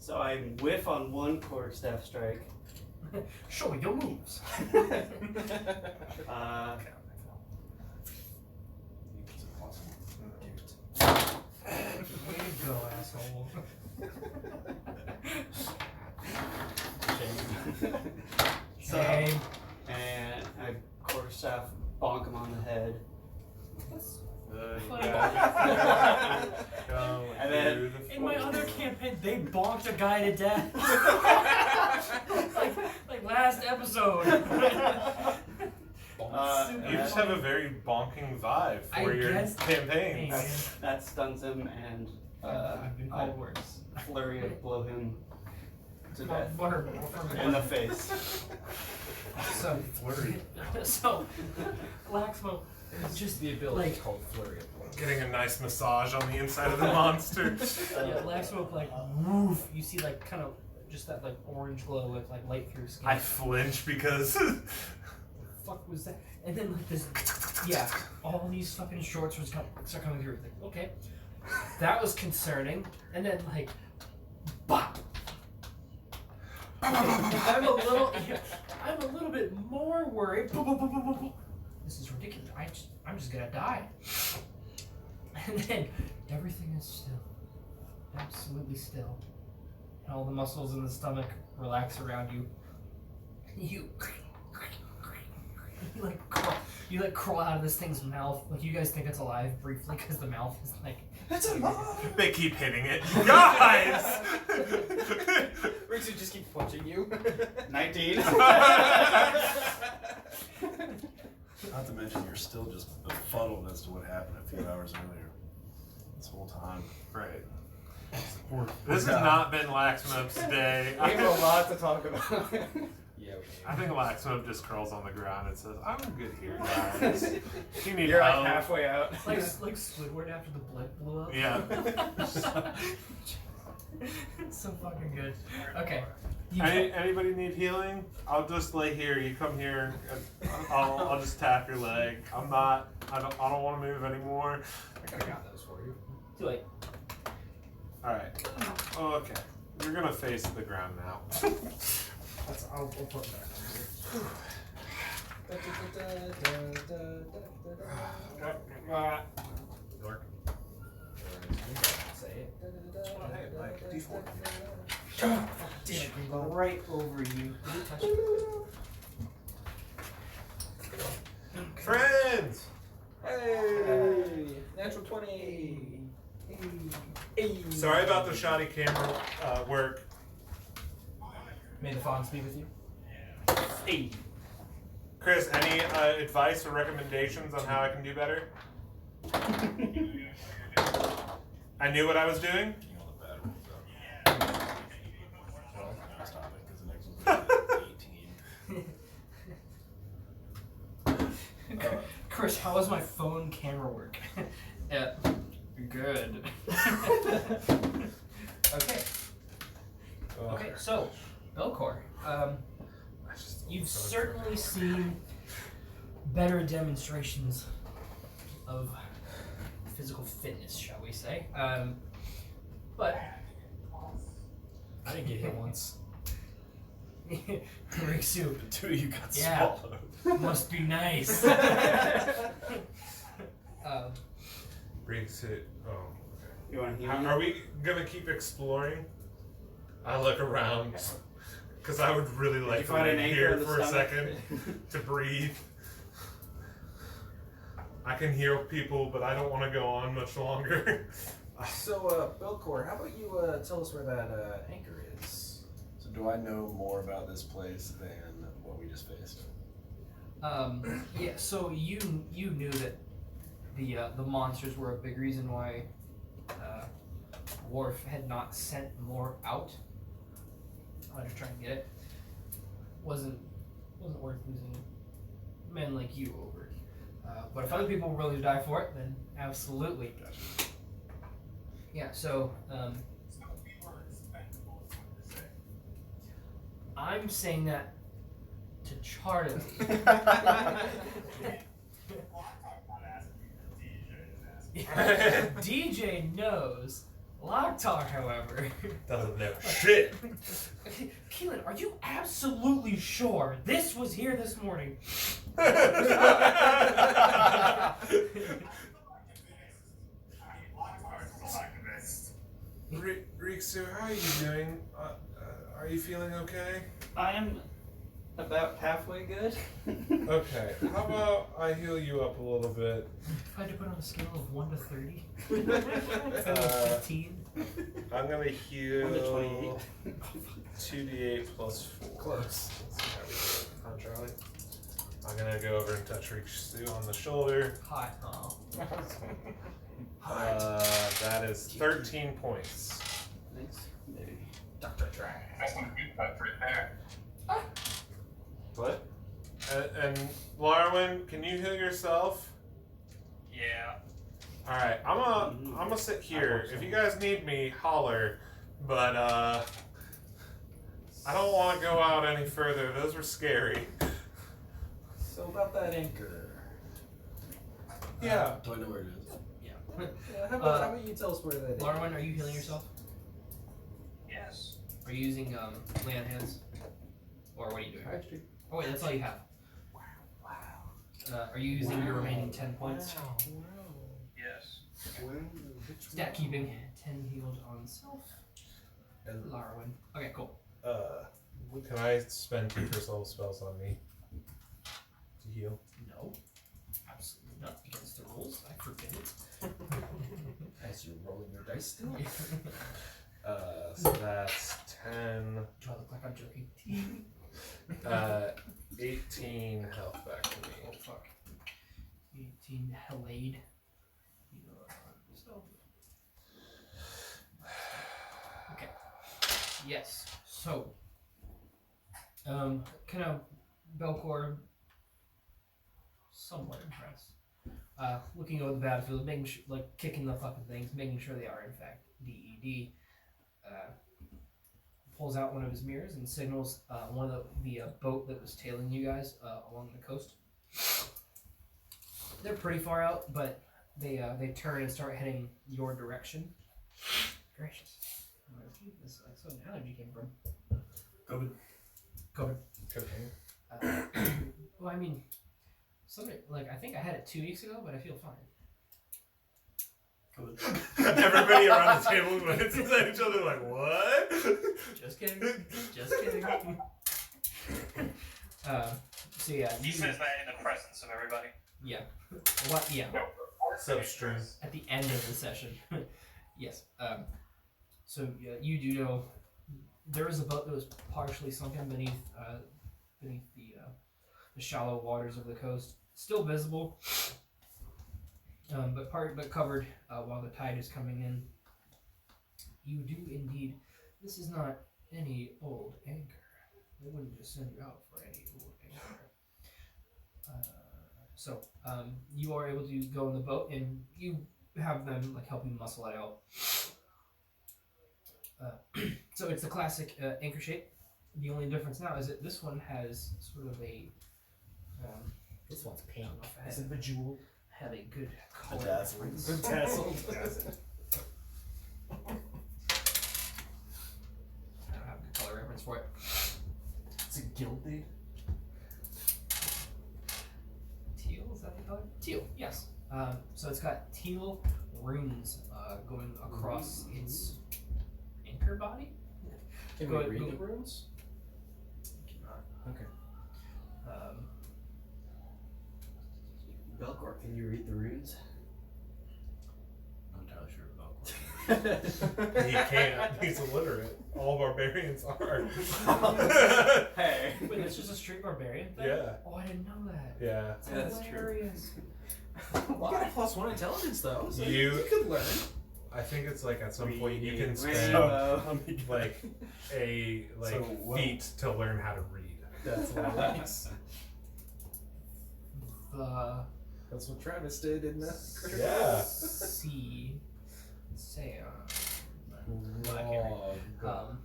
So I whiff on one quarterstaff strike. Show me your moves. Way to go, asshole. Shame. And I quarterstaff bonk him on the head. And then In my other campaign, they bonked a guy to death. like last episode. You just have a very bonking vibe for your campaign. That stuns him, and I've been called worse. Flurry of blow him to Not death butterball. in the face. So Laxmope just The ability like is called Flurry of Blows. Getting a nice massage on the inside of the monster. yeah, Laxmope like woof. You see like kind of just that like orange glow with like light through skin. I flinch because Fuck was that? And then like this, yeah, all these fucking shorts was start coming through. Like, okay, that was concerning. And then like, bop. I'm a little bit more worried. This is ridiculous. I'm just gonna die. And then everything is still, absolutely still, and all the muscles in the stomach relax around you. You crawl out of this thing's mouth. Like you guys think it's alive briefly because the mouth is like. It's alive. they keep hitting it. Guys! Rikzu just keeps punching you. 19. Not to mention, you're still just befuddled as to what happened a few hours earlier. This whole time. Right. This has not been Laxmope's day. We have a lot to talk about. Yeah, I think Laxmope just curls on the ground and says, I'm good here, guys. You need You're help. like halfway out. like Squidward after the blimp blew up. Yeah. It's so fucking good. Okay. Anybody need healing? I'll just lay here. You come here. And I'll just tap your leg. I don't want to move anymore. I got those for you. Too late. All right. Oh, okay. You're gonna face the ground now. I'll put it back. Dork. Say it. Oh, hey, Mike, D4. Damn it, right over you. Did you touch it? Friends! Hey! Natural 20! Hey! Sorry about the shoddy camera work. May the Fonz be with you. Hey. Chris, any advice or recommendations on how I can do better? I knew what I was doing. Stop it, because the next one's 18. Chris, how was my phone camera work? Yeah. Good. Okay. Okay, so, Belcor, you've certainly seen better demonstrations of physical fitness, shall we say. But I didn't get hit once. Rikzu, The two of you got yeah, swallowed. must be nice. Brings it. Oh, okay. You want to heal me? Are we gonna keep exploring? I look around because I would really like you to find be an anchor here in the for a stomach? second to breathe. I can heal people, but I don't want to go on much longer. So, Belcor, how about you tell us where that anchor is? So do I know more about this place than what we just faced? Yeah. So you knew that the monsters were a big reason why Worf had not sent more out. I'll just try and get it. Wasn't worth losing men like you over. But if other people were willing to die for it, then absolutely. Yeah. So I'm saying that to Charlie. DJ knows, Lok'Tar, however. Doesn't know shit. Keylen, are you absolutely sure this was here this morning? Rikzu, how are you doing? Are you feeling okay? I am about halfway good. Okay, how about I heal you up a little bit? If I had to put on a scale of 1 to 30, 15. I'm gonna heal 1 to 28. 2d8 plus 4. Close. Let's see how we do it. Charlie. I'm gonna go over and touch Rikzu on the shoulder. Hot. Oh. That is 13 points. Thanks. Maybe. Dr. Trash. That's some good touch right there. What? And Larawen, can you heal yourself? Yeah. Alright, I'm gonna sit here. If you guys need me, holler. But I don't want to go out any further. Those were scary. So about that anchor. Yeah. Do I know where it is? Yeah, how about you tell us where that is? Larawen, are you healing yourself? Yes. Are you using lay on hands? Or what are you doing? Actually. Oh wait, that's all you have. Are you using your remaining 10 points? Yes. Stat keeping. 10 healed on self. And Larawen. Okay, cool. Can I spend 2 first level spells on me to heal? No. Absolutely not against the rules. I forbid it. As you're rolling your dice still? So that's 10. Do I look like I'm joking? 18 health back to me. Oh fuck. 18 Helade. Okay. Yes. So, kind of Belcor, somewhat impressed. Looking over the battlefield, making like kicking the fucking things, making sure they are in fact DED. Pulls out one of his mirrors and signals one of the boat that was tailing you guys along the coast. They're pretty far out, but they turn and start heading your direction. Gracious. Where this sudden allergy came from? COVID. Well, I mean, somebody I think I had it 2 weeks ago, but I feel fine. Everybody around the table looks at each other like, what? Just kidding. Just kidding. So yeah. He says that in the presence of everybody. Yeah. What? Yeah. Substream. At the end of the session. Yes. So you do know there is a boat that was partially sunken beneath the shallow waters of the coast. Still visible. But covered while the tide is coming in. You do indeed. This is not any old anchor. They wouldn't just send you out for any old anchor. So you are able to go in the boat, and you have them help you muscle it out. So it's the classic anchor shape. The only difference now is that this one has sort of a. This one's pink. Is it bejeweled? Have a good color Bedazzled. reference. Bedazzled. I don't have a good color reference for it. Is it gilded? Teal, is that the color? Teal, yes. So it's got teal runes going across its anchor body. Can Go we ahead, read go. the runes? Cannot. Okay. Belcor, can you read the runes? I'm entirely sure about He can't. He's illiterate. All barbarians are. Hey. Wait, that's just a straight barbarian thing? Yeah. Oh, I didn't know that. Yeah. That's That's true. hilarious. You got a +1 intelligence though, so You- you could learn. I think it's at some point you can spend Rainbow. a feat to learn how to read. That's nice. That's what Travis did in the Yeah. Say Log.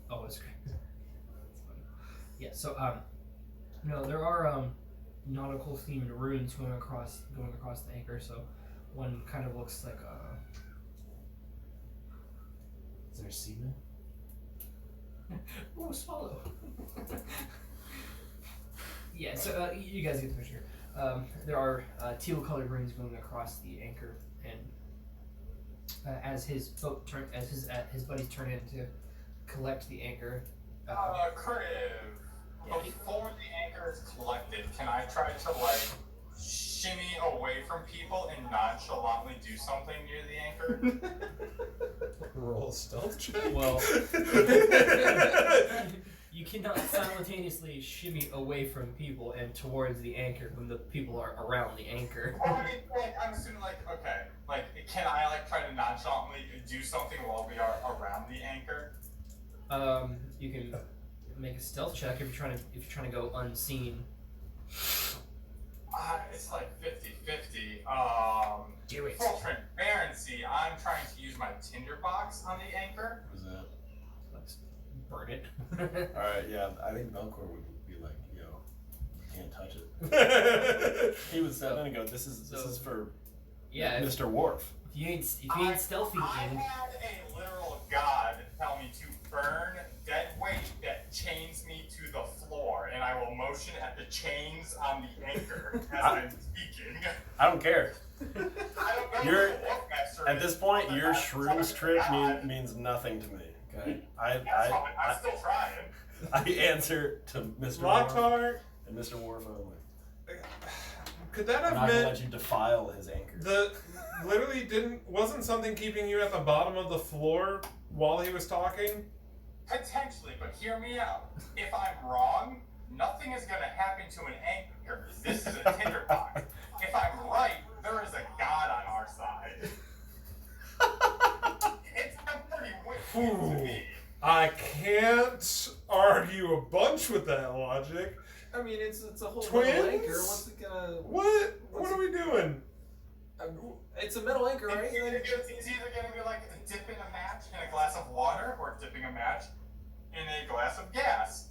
Oh, it's great. That's funny. Yeah, so there are nautical themed runes going across the anchor. So one kind of looks like Is there semen? Oh, swallow. Yeah, so you guys get the picture. There are teal-colored rings going across the anchor, and as his buddies turn in to collect the anchor. Crib. Before the anchor is collected, can I try to like shimmy away from people and nonchalantly do something near the anchor? Roll a stealth check. Well, you cannot simultaneously shimmy away from people and towards the anchor when the people are around the anchor. Well, I mean, like, I'm assuming, like, okay, like, can I, like, try to nonchalantly do something while we are around the anchor? You can make a stealth check if you're trying to go unseen. It's like 50-50. Do it. Full transparency, I'm trying to use my tinderbox on the anchor. What is that? Burn it. Alright, yeah, I think Belcourt would be like, yo, you can't touch it. He would step in and go, this is for Mr. Worf. If you ain't stealthy, I had a literal god tell me to burn dead weight that chains me to the floor, and I will motion at the chains on the anchor as I'm speaking. I don't care. I don't know You're, who the Wolfmaster at is, this point, but your I'm shrooms such a trick god. means nothing to me. Okay, I'm still trying. I answer to Mr. Worf Lok'Tar, and Mr. Worf only. could that I'm have not gonna let meant you defile his anchor. wasn't something keeping you at the bottom of the floor while he was talking? Potentially, but hear me out. If I'm wrong, nothing is going to happen to an anchor. This is a tinderbox. If I'm right, there is a god on our side. It's pretty wicked to me. I can't argue a bunch with that logic. I mean, it's a whole Twins? metal anchor. What's it gonna? What? What are we doing? It's a metal anchor, right? It's either going to be like dipping a match in a glass of water or dipping a match in a glass of gas.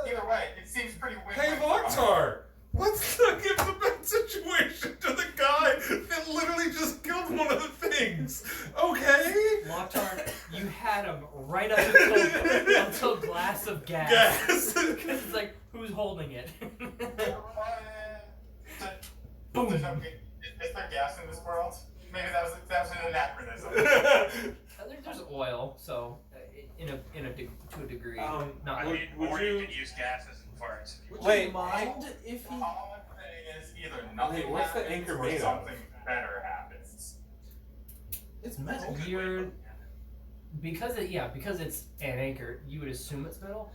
Either way, it seems pretty wicked. Hey, Lok'Tar! Let's not give the bad situation to the guy that literally just killed one of the things. Okay? Lok'Tar, you had him right up until glass of gas. Gas. Because it's like, who's holding it? Boom. Is there gas in this world? Maybe that was an anachronism. There's oil, so to a degree. Not Or you can use gases and farts. Would Wait. you mind if he? All I'm saying is either nothing What's the happens anchor or made of? something better happens. It's metal. Because it's an anchor, you would assume it's metal.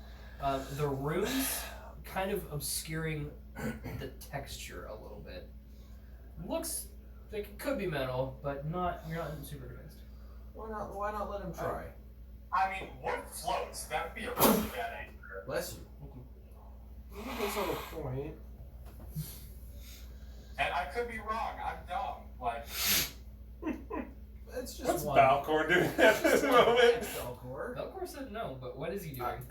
The runes kind of obscuring the texture a little bit. Looks like it could be metal, but you're not super convinced. Why not let him try? I mean, wood floats. That would be a really bad anchor. Bless you. You guys have a point. And I could be wrong. I'm dumb. Like, It's just What's one. Balcor doing at this moment? Belcourt. Belcourt said no, but what is he doing?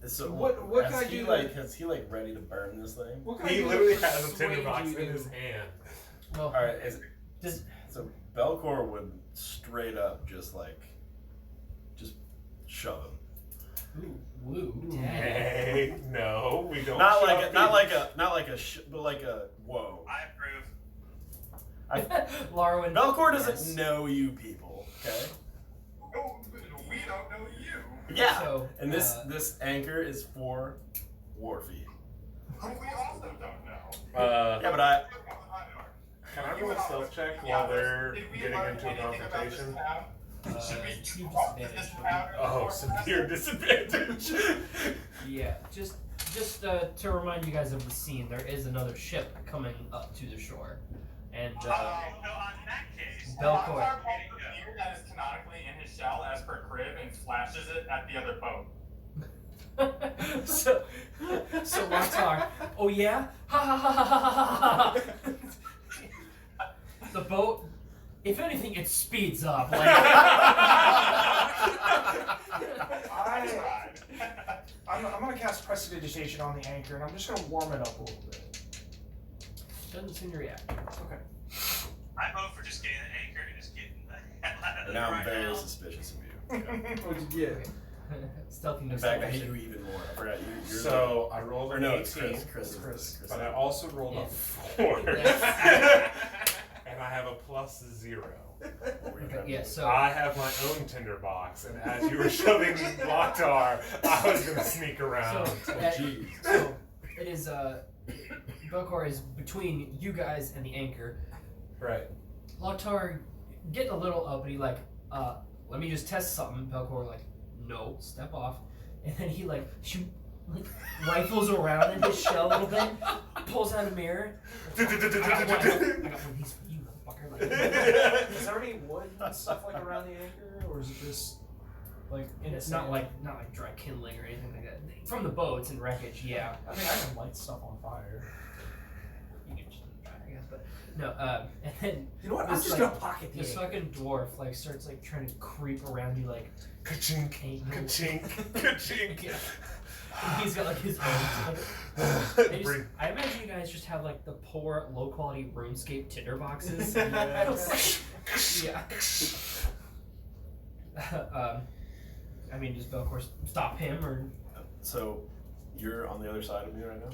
So What can I do? Is he like ready to burn this thing? What can I He do to literally has a persuade tinderbox you in to- his hand. Well, All right, does Belcourt would straight up just shove him. woo, Hey, no, we don't. Not shove but like a whoa. I approve. Larawen. Belcourt doesn't know you people, okay? oh, we don't know you. Yeah. So, And this anchor is for Warfy. Who we also don't know. Yeah, but I Can I roll a stealth check while they're getting into a confrontation? Should we you talk to disadvantage. this town? Oh, severe disadvantage. Yeah, just to remind you guys of the scene, there is another ship coming up to the shore, and So on that case, Belcourt. That is canonically in his shell as per crib and flashes it at the other boat. so Lok'Tar, oh yeah, ha ha ha ha ha ha ha. The boat, if anything, it speeds up. Like I'm gonna cast Prestidigitation on the anchor, and I'm just gonna warm it up a little bit. doesn't seem to react. Okay. I vote for just getting an anchor and just getting the hell out of now there I'm right very now. suspicious of you. What'd you get? Stealthy In fact, I hate you even more. I forgot you're So I rolled or an no, 18, it's Chris. but I also rolled a 4. And I have a +0. What were you Okay, trying to yeah, do? so I have my own tinderbox, and as you were shoving Lok'Tar, I was gonna sneak around. So, Jeez. so it is Belcor is between you guys and the anchor. Right. Lok'Tar getting a little uppity, like, let me just test something. Belcor like, no, step off. And then he like rifles around in his shell a little bit, pulls out a mirror. I got one of these for you, motherfucker. Like, Is there any wood and stuff like around the anchor, or is it just like in it's not like dry kindling or anything like that. From the boats and wreckage, yeah. I mean, I can light stuff on fire. You can just try, I guess, but no. And then You know what? I'm this, just like, gonna pocket the this anchor. fucking dwarf like starts like trying to creep around you like Ka-chink, ain't no- ka-chink, ka-chink. Yeah. And he's got like his own. Bring- I imagine you guys just have like the poor low quality RuneScape tinder boxes. Yeah. I mean, does Belcor stop him or? So, you're on the other side of me right now?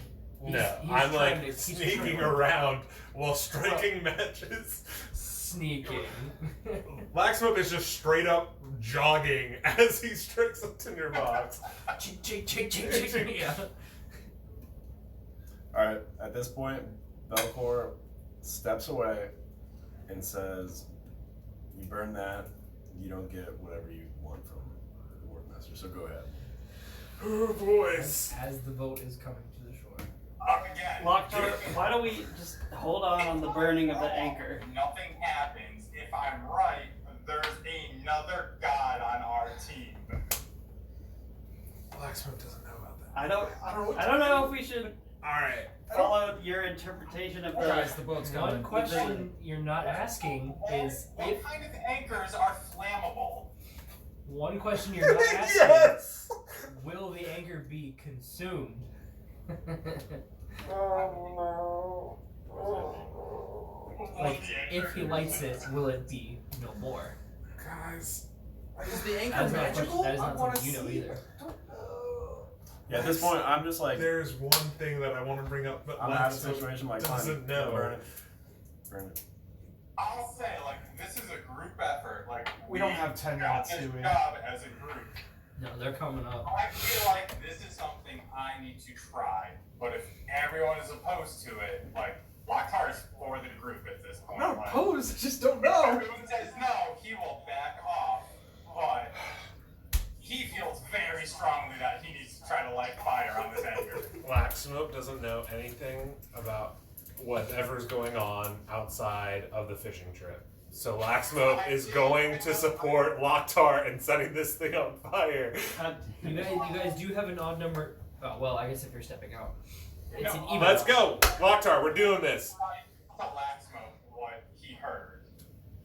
No, he's I'm trying like to- he's sneaking trying to- around while striking matches. Sneaking. Laxmope is just straight up jogging as he strikes a tinderbox. Chink. Yeah. Alright, at this point, Belcor steps away and says, you burn that, you don't get whatever you want from the Wardmaster, so go ahead. Oh, boys. As the boat is coming to the shore. Again, Lok'Tar, why don't we just hold on the burning of the anchor? Nothing happens. If I'm right, there's another god on our team. Laxmope doesn't know about that. I don't know if we should Alright. follow your interpretation of the. Guys, the boat's One coming. question you're not asking is What if kind of anchors are flammable? one question you're not asking Yes! will the anchor be consumed? Like, if he lights it, will it be no more? Guys. Is the That anchor is not, a question, magical? that is I not wanna something you know see. either. Yeah, at this point, I'm just like, There's one thing that I want to bring up, but I'm out of Laxmope situation like, doesn't fine, know. burn it. Burn it. I'll say, like, this is a group effort. Like, We don't have 10 got minutes, this do we? job as a group. No, they're coming up. I feel like this is something I need to try. But if everyone is opposed to it, like, Lok'Tar is for the group at this point. I'm not like, opposed, I just don't if know. everyone says no, he will back off. But he feels very strongly that he needs to try to light fire on this anchor. Laxmope doesn't know anything about whatever's going on outside of the fishing trip. So Laxmope is going to support Lok'Tar in setting this thing on fire. You guys do have an odd number. Oh, well, I guess if you're stepping out. It's an even. Let's go! Lok'Tar, we're doing this. To Laxmope, what he heard.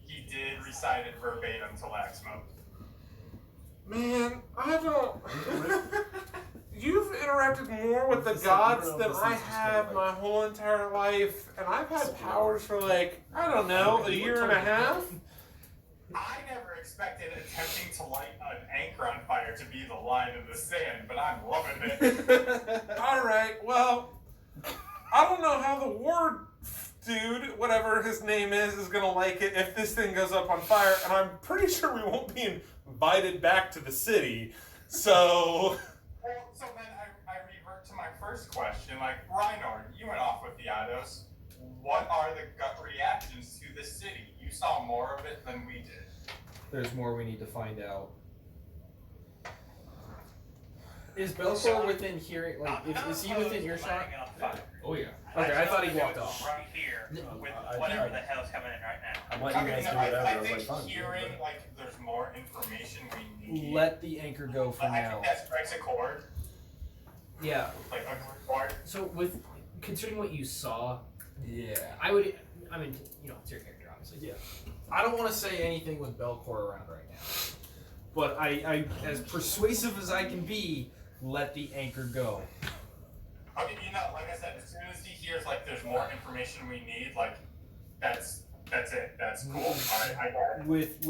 He did recite it verbatim to Laxmope. Man, I don't... You've interacted more with the gods than I have my whole entire life, and I've had powers for like, I don't know, a year and a half? I never expected attempting to light an anchor on fire to be the line in the sand, but I'm loving it. Alright, well, I don't know how the ward dude, whatever his name is gonna like it if this thing goes up on fire, and I'm pretty sure we won't be invited back to the city, so... Well, so then I revert to my first question, like, Riynor, you went off with the Eidos. What are the gut reactions to the city? You saw more of it than we did. There's more we need to find out. Is Belcor within hearing? Like, is he within earshot? Oh yeah. Okay, I thought he walked off. Right here with whatever the hell's coming in right now. I'm letting you guys do whatever. I I was think like, fine. hearing, like, there's more information we need. Let the anchor go for I now. think that strikes a chord, Yeah. like a group chord. So with considering what you saw, Yeah. I mean, it's your character, obviously. Yeah. I don't want to say anything with Belcor around right now, but I, as persuasive as I can be, let the anchor go. Okay, like I said, as soon as he hears, like, there's more information we need, like, that's it. That's cool. I got it. With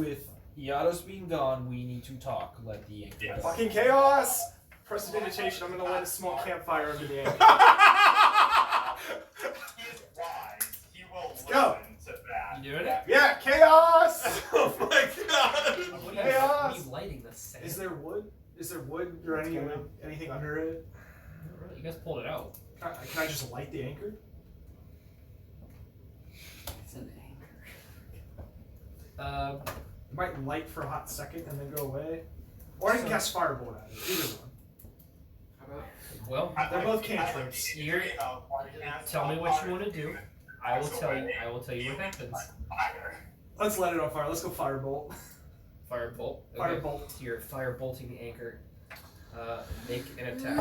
Yada's being gone. We need to talk. Let the anchor go. Fucking chaos! Prestidigitation, I'm gonna light a small campfire under the anchor. He is wise. He will listen go. to that. You doing it? Yeah, chaos! Oh my god! What Chaos! are you lighting this sand? Is there wood? Is there wood or anything under it? You guys pulled it out. Can I just light the anchor? It's an anchor. It might light for a hot second and then go away. Or I can cast firebolt at it. Either one. Well, They're both cantrips. tell me what you want to do. I will tell you. I will tell you what happens. Let's light it on fire. Let's go firebolt. Firebolt. Okay. Firebolt. So you're firebolting the anchor. Make an attack.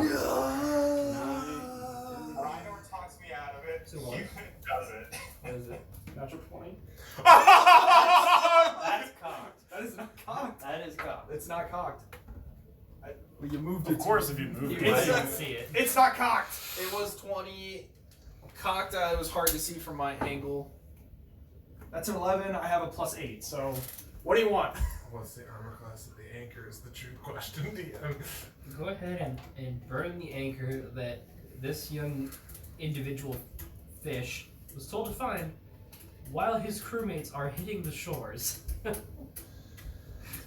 Riynor talks me out of it. It's a one. He does it. What is it? Natural 20. That's cocked. That is not cocked. That is cocked. It's not cocked. Well, you moved Of course, if you move You it. didn't see it. It's not cocked. It was 20. Cocked out. It was hard to see from my angle. That's an 11. I have a +8. So, what do you want? What's the armor class of the anchor is the true question, DM. Go ahead and burn the anchor that this young individual fish was told to find while his crewmates are hitting the shores.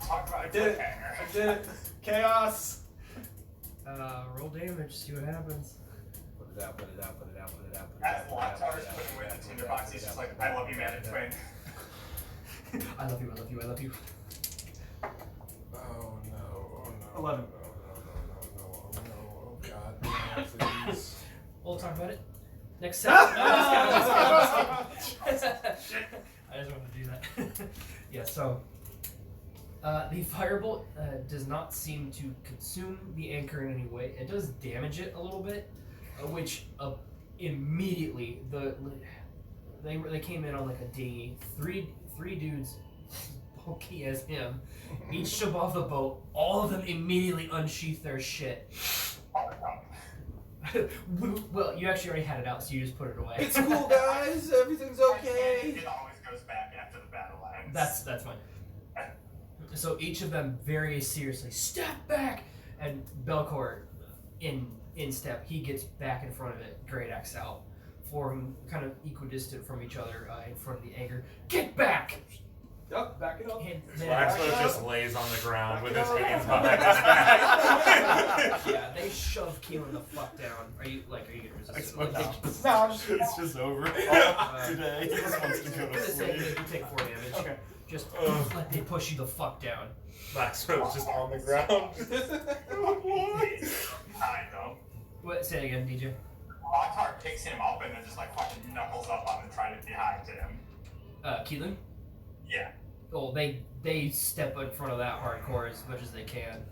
Talk about I did it. cliffhanger. I did it. Chaos. Roll damage. See what happens. Put it out, put it out, put it out, put it out, put it As out. put it out, Lok'Tar put is it out, putting put away it the out, tinder put it box, out, he's put just it like, out, I love you, man, put it twin. I love you. I love you. I love you. Oh no, oh no. 11. Oh god, yeah, please. We'll talk about it next set. No, just kidding. I just wanted to do that. Yeah. So. The firebolt does not seem to consume the anchor in any way. It does damage it a little bit, which immediately they came in on like a dinghy. Three dudes, bulky as him, each jump off the boat. All of them immediately unsheath their shit. Well, you actually already had it out, so you just put it away. It's cool, guys. Everything's okay. It always goes back after the battle ends. That's fine. So each of them very seriously step back, and Belcor in step. He gets back in front of it, great axe out, four of them kind of equidistant from each other in front of the anchor. Get back! Yup, back it up. And then, Laxmope just lays on the ground with his hands behind his back. yeah, they shove Keylen the fuck down. Are you gonna resist it? No, It's just over. Today, he just wants to go For to the sake of sleep. it, you take 4 damage. Okay. Just let they push you the fuck down. Laxmope's just on the ground. I know. What? Say it again, DJ. Lok'Tar picks him up and then just like fucking knuckles up on him, trying to behind him. Keelan? Yeah. Oh, they step in front of that hardcore as much as they can.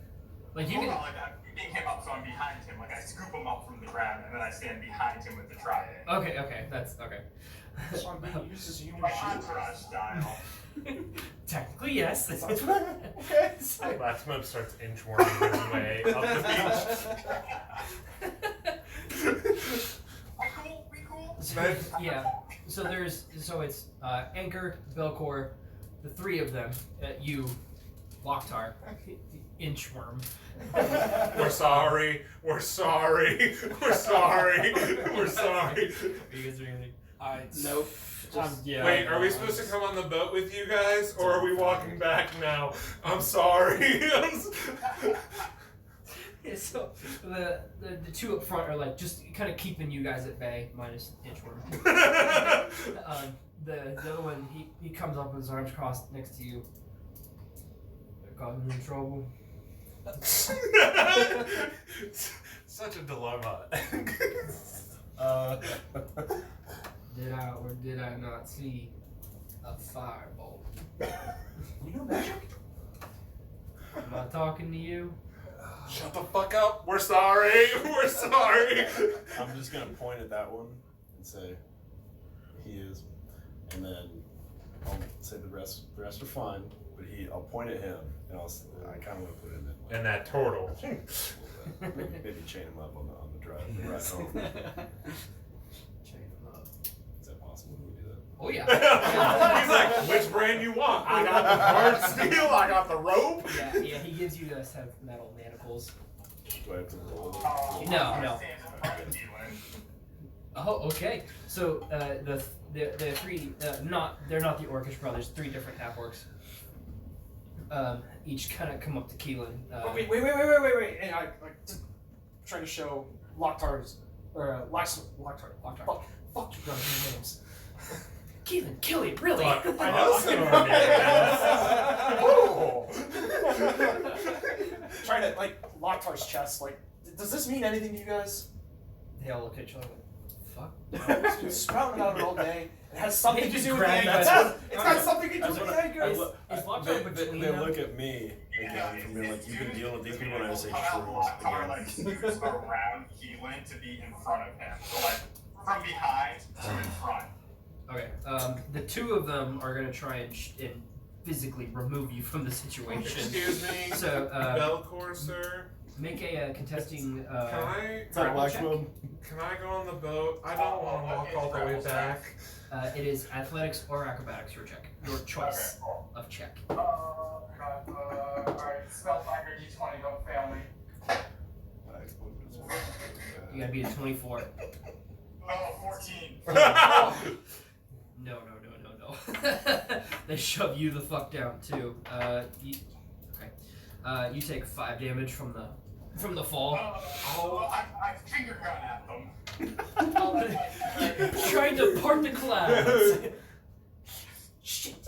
Like you Well, can. no, like I'm picking him up, so I'm behind him. Like I scoop him up from the ground and then I stand behind him with the trident. Okay, that's okay. So I'm being used as a human Like shield. entourage style. Technically, yes. Okay. Laxmope starts inchworming his way up the beach. We cool? So, yeah. So it's Anchor, Belcor, the three of them. You, Lok'Tar, Inchworm. We're sorry. We're sorry. We're sorry. We're sorry. Are you guys doing anything? Nope. Yeah. Wait, are we supposed to come on the boat with you guys, or are we walking back now? I'm sorry. Yeah, so the two up front are like just kind of keeping you guys at bay, minus Inchworm. The other one, he comes up with his arms crossed next to you. They're causing you trouble. Such a dilemma. Did I or did I not see a firebolt? You know magic? Am I talking to you? Shut the fuck up. We're sorry. We're sorry. I'm just gonna point at that one and say, he is, and then I'll say the rest are fine. But I'll point at him, and I kind of want to put him in. And that turtle. Maybe chain him up on the drive ride home. Chain him up. Is that possible? possible when we do that. Oh yeah. He's like, which brand you want? I got the hard steel, I got the rope. Yeah, he gives you a set of metal manacles. Do I have to roll? No. Oh, okay. So the three they're not the Orcish brothers. 3 different half orcs. Each kind of come up to Keylen. Wait! And I trying to show Lok'Tar's or Lok'Tar. Fuck you guys, your names. Keylen, Kylian, really? Fuck, I know. Trying to Lok'Tar's chest. Like, does this mean anything to you guys? They all look at each other like, fuck. It's been sprouting about it all day. It has something to do with the grab anchor. you. It's got something to do with the anchor. Is Lok'Tar between They them? look at me again from being like, you've been dealing with these people, and I say Lok'Tar shrooms like scoots around Keylen to be in front of him. So like from behind to in front. Okay. The 2 of them are gonna try and physically remove you from the situation. Excuse me, So Belcour, sir. make a contesting. Can I grapple check. Can I go on the boat? I don't want to walk all the way back. It is athletics or acrobatics. Your check. Your choice of check. Alright, spellfinder D20, don't fail me. You gotta be a 24. Oh, 14. No. They shove you the fuck down too. You take 5 damage from the fall. I finger gun at them. Trying to part the clouds. Shit.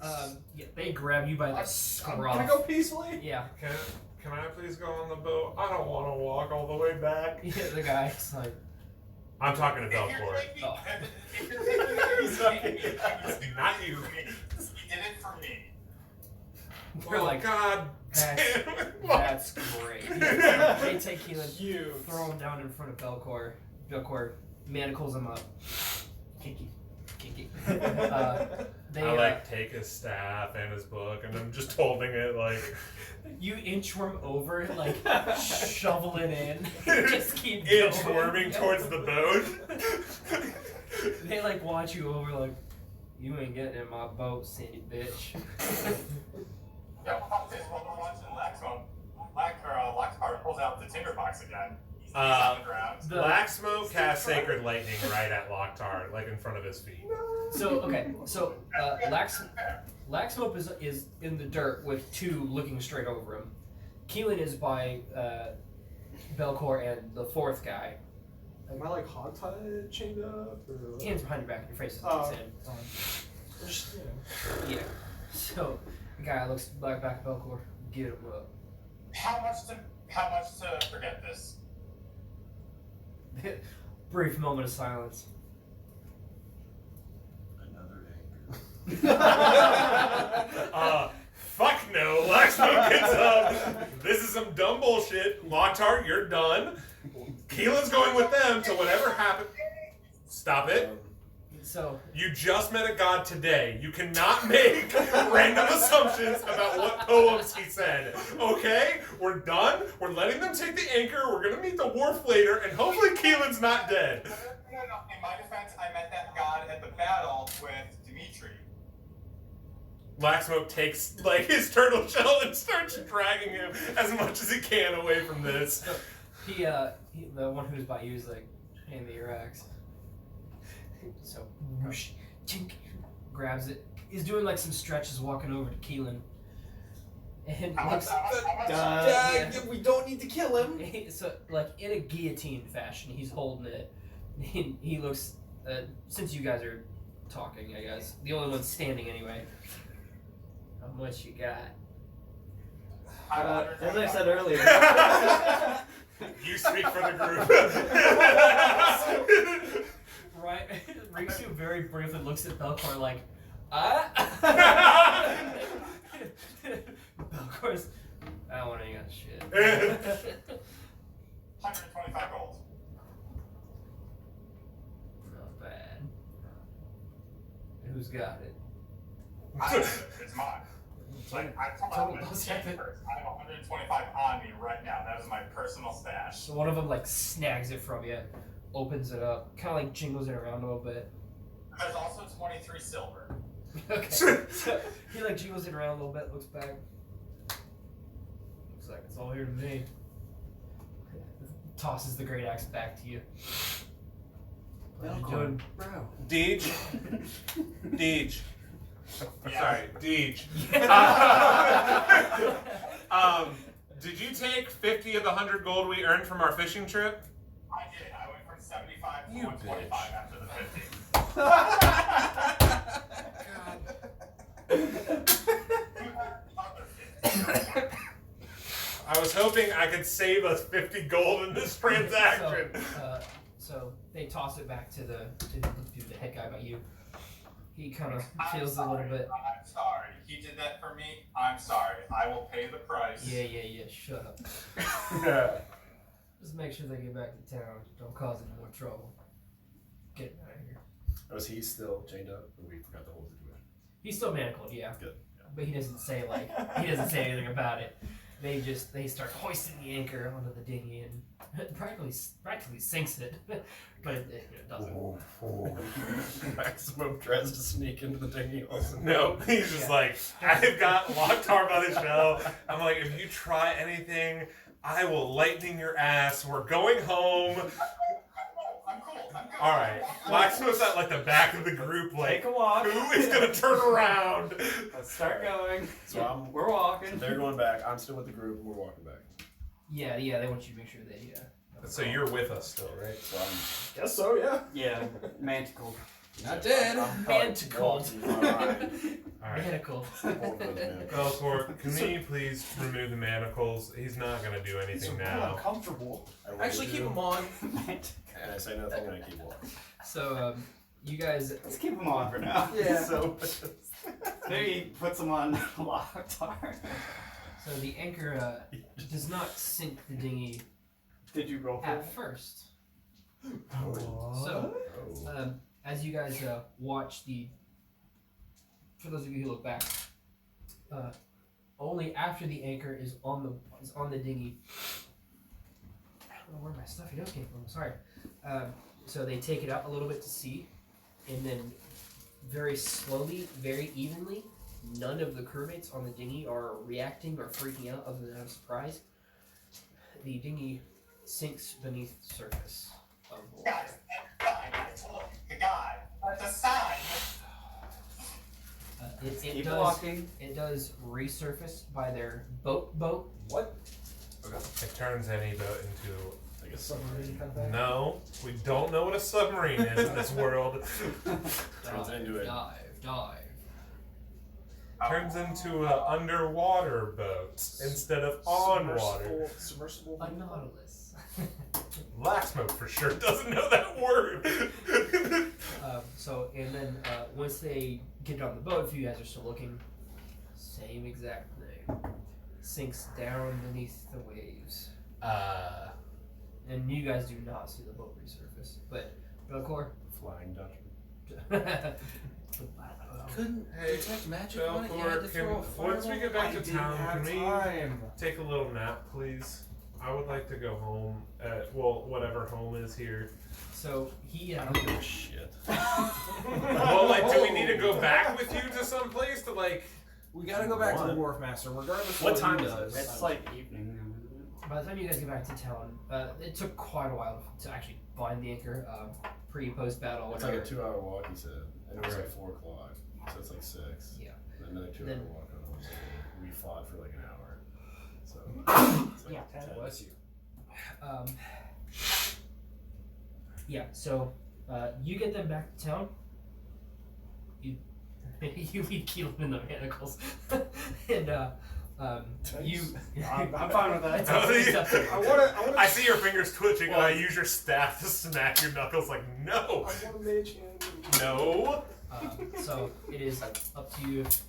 Yeah, they grab you by the scruff. Can I go peacefully? Yeah. Can I please go on the boat? I don't want to walk all the way back. Yeah, the guy's like, I'm talking to Belcour. oh. Not you. He did it for me. We're Oh, like, God that's, damn it. that's great. They take Keylen, You. throw him down in front of Belcour. Belcour manacles him up. Kinky. They take his staff and his book, and I'm just holding it like. you inchworm over, like shovel it in. Just keep Inchworming towards the boat. They like watch you over, like, you ain't getting in my boat, Sandy bitch. Yeah, well, this one we're watching Laxmope. Lok'Tar pulls out the tinderbox again. He's on the ground. Laxmope casts Sacred Lightning right at Lok'Tar, like in front of his feet. So Laxmope is in the dirt with 2 looking straight over him. Keylen is by Belcour and the 4th guy. Am I like hog-tied, chained up? Or... Hands behind your back, your face is in. Just, Yeah. So the guy looks back at Belcour. Get him up. How much to forget this? Brief moment of silence. Another Fuck no. Laxmope gets up. This is some dumb bullshit. Lok'Tar, you're done. Keylen's going with them to whatever happens. Stop it. So You just met a god today. You cannot make random assumptions about what poems he said. Okay? We're done. We're letting them take the anchor. We're gonna meet the wharf later, and hopefully Keylen's not dead. No. In my defense, I met that god at the battle with Dimitri. Laxmope takes like his turtle shell and starts dragging him as much as he can away from this. he the one who's by you is like, hand me your axe. So whoosh, tink, grabs it. He's doing like some stretches, walking over to Keylen. And looks, we don't need to kill him. so like in a guillotine fashion, he's holding it. He looks. Since you guys are talking, I guess the only one standing anyway. How much you got? As I said earlier. You speak for the group. Right, Rikzu very briefly looks at Belcour like, Belcour's, I don't want any of that shit. 125 gold. Not bad. Who's got it? It's mine. Like, I told him first. I have 125 on me right now. That is my personal stash. So one of them like snags it from you. opens it up, kind of like jingles it around a little bit. There's also 23 silver. Okay. So he like jingles it around a little bit, looks back. Looks like it's all here to me. Tosses the great axe back to you. What are you doing? Bro. Deej. Deej. Sorry, Deej. Did you take 50 of the 100 gold we earned from our fishing trip? I did. I went from 75 to You 125 after the 50. I was hoping I could save us 50 gold in this transaction. So they toss it back to the head guy by you. He kind of feels a little bit. I'm sorry. He did that for me. I'm sorry. I will pay the price. Yeah. Shut up. Just make sure they get back to town. Don't cause any more trouble. Get him out of here. Was he still chained up? Or we forgot the whole situation? He's still manacled, yeah. Good. But he doesn't say anything about it. They start hoisting the anchor onto the dinghy and practically sinks it, but it doesn't. Laxmope tries to sneak into the dinghy also. No, he's just like, I've got Lok'Tar by the shell. I'm like, if you try anything, I will lightning your ass. We're going home. I'm cool. All right, Laxmope's at like the back of the group, like, Take a walk. who is gonna turn around? Let's start going. So We're walking. They're going back. I'm still with the group. We're walking back. Yeah, they want you to make sure they. So you're with us still, right? So I'm Guess so, yeah. Yeah, manticle. Not dead. Manticled. All right. Manacled. Belcourt, can we please remove the manacles? He's not gonna do anything now. Uncomfortable. Actually, keep them on. And I say nothing and I keep walking. So you guys. Let's keep them on for now. Yeah. So Maybe he puts them on Lok'Tar. So the anchor does not sink the dinghy Did you roll for at it? first. So, as you guys watch for those of you who look back, only after the anchor is on the dinghy. I don't know where my stuffy nose came from. Sorry. So they take it out a little bit to sea, and then very slowly, very evenly, none of the crewmates on the dinghy are reacting or freaking out, other than out of surprise. The dinghy sinks beneath the surface of water. Guys, the guy. The sign. It does resurface by their boat. What? It turns any boat into like a Submarine kind of thing? No, we don't know what a submarine is in this world. Turns into it. Dive. Turns into an underwater boat instead of on water. Submersible. A nautilus. Laxmope for sure doesn't know that word. And then once they get on the boat, if you guys are still looking, same exact thing. Sinks down beneath the waves. And you guys do not see the boat resurface. But, Belcourt? Flying Dutchman. Couldn't detect magic on it. You had to Belcourt, throw a once we get back to town, can we time. take a little nap, please? I would like to go home at, well, whatever home is here. So he. I don't give a shit. Well, like, do we need to go back with you to some place to, like... We gotta go back to the Wharf Master, regardless of What what time he is does. it? It's like evening. By the time you guys get back to town, it took quite a while to actually find the anchor, pre post battle. It's like a 2-hour walk, he said. And it was like 4 o'clock. So it's like 6. Yeah. And another 2-hour Then- walk on home. We fought for like an hour. So it's like Yeah. 10. Bless you. Yeah, so you get them back to town. You leave Keylen in the manacles, and you. I'm fine with that. It's acceptable. I see your fingers twitching, and I use your staff to smack your knuckles. Like, no, I want a mage hand. no. So it is up to you if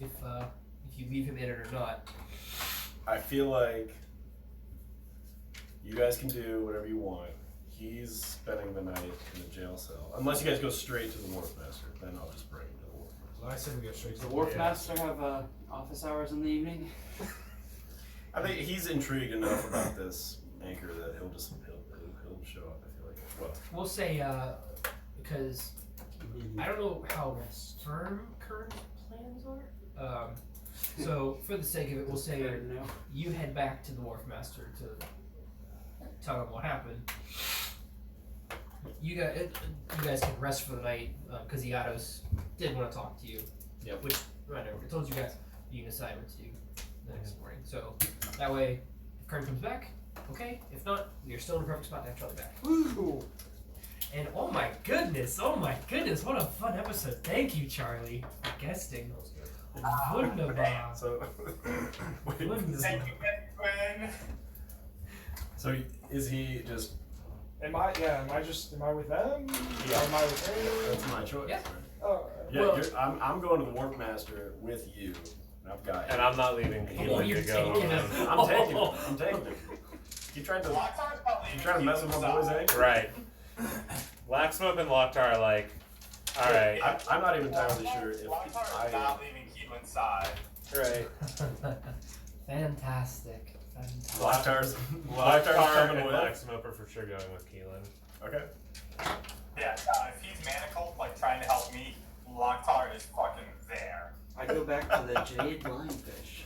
you leave him in it or not. I feel like you guys can do whatever you want. He's spending the night in the jail cell. Unless you guys go straight to the Wharf Master, then I'll just bring him to the Wharf Master. So I said we go straight to Does the the Wharf Master have office hours in the evening? I think he's intrigued enough about this anchor that he'll show up. I feel like. we'll say because I don't know how firm current plans are. So for the sake of it, we'll say you head back to the Wharf Master to tell him what happened. You guys can rest for the night because Iatos did want to talk to you. Yep. Which I told you guys you can decide what to do the next morning. So that way, if Kern comes back, okay. If not, you're still in a perfect spot to have Charlie back. Woo! And oh my goodness, what a fun episode. Thank you, Charlie, for guesting. Wunderbar. So, Wunderbar. so is he just? Am I with them? Yeah. Am I with him? That's my choice. Yeah. Right? Oh, Yeah, Well- I'm going to the Wharf Master with you. And I've got. And I'm not leaving Keylen you're to go. taking him. I'm taking it. I'm taking it. You trying to mess with my boy's egg? Right. Laxmope and Lok'Tar are like, all right. I'm not even entirely sure if Lok'Tar is not leaving Keylen's side. Right. Fantastic. Lok'Tar's Lok'Tar coming and with. Laxmope are for sure going with Keylen. Okay. Yeah, if he's manacled, like trying to help me, Lok'Tar is fucking there. I go back to the jade lionfish.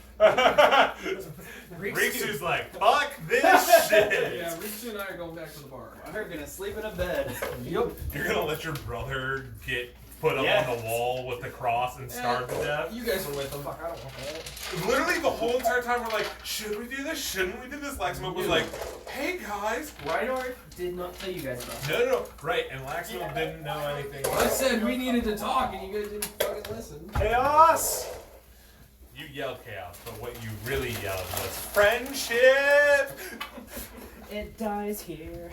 Rikzu's like, fuck this shit. Yeah, Rikzu and I are going back to the bar. We're gonna sleep in a bed. You're gonna let your brother get put up on the wall with the cross and starve to death? You guys are with them. Fuck, I don't want that. Literally the whole entire time we're like, should we do this? Shouldn't we do this? Laxmope was like, hey guys. Riynor did not tell you guys about that. No. Right, and Laxmope didn't know anything. I said we needed to talk and you guys didn't fucking listen. Chaos! You yelled chaos, but what you really yelled was friendship! It dies here.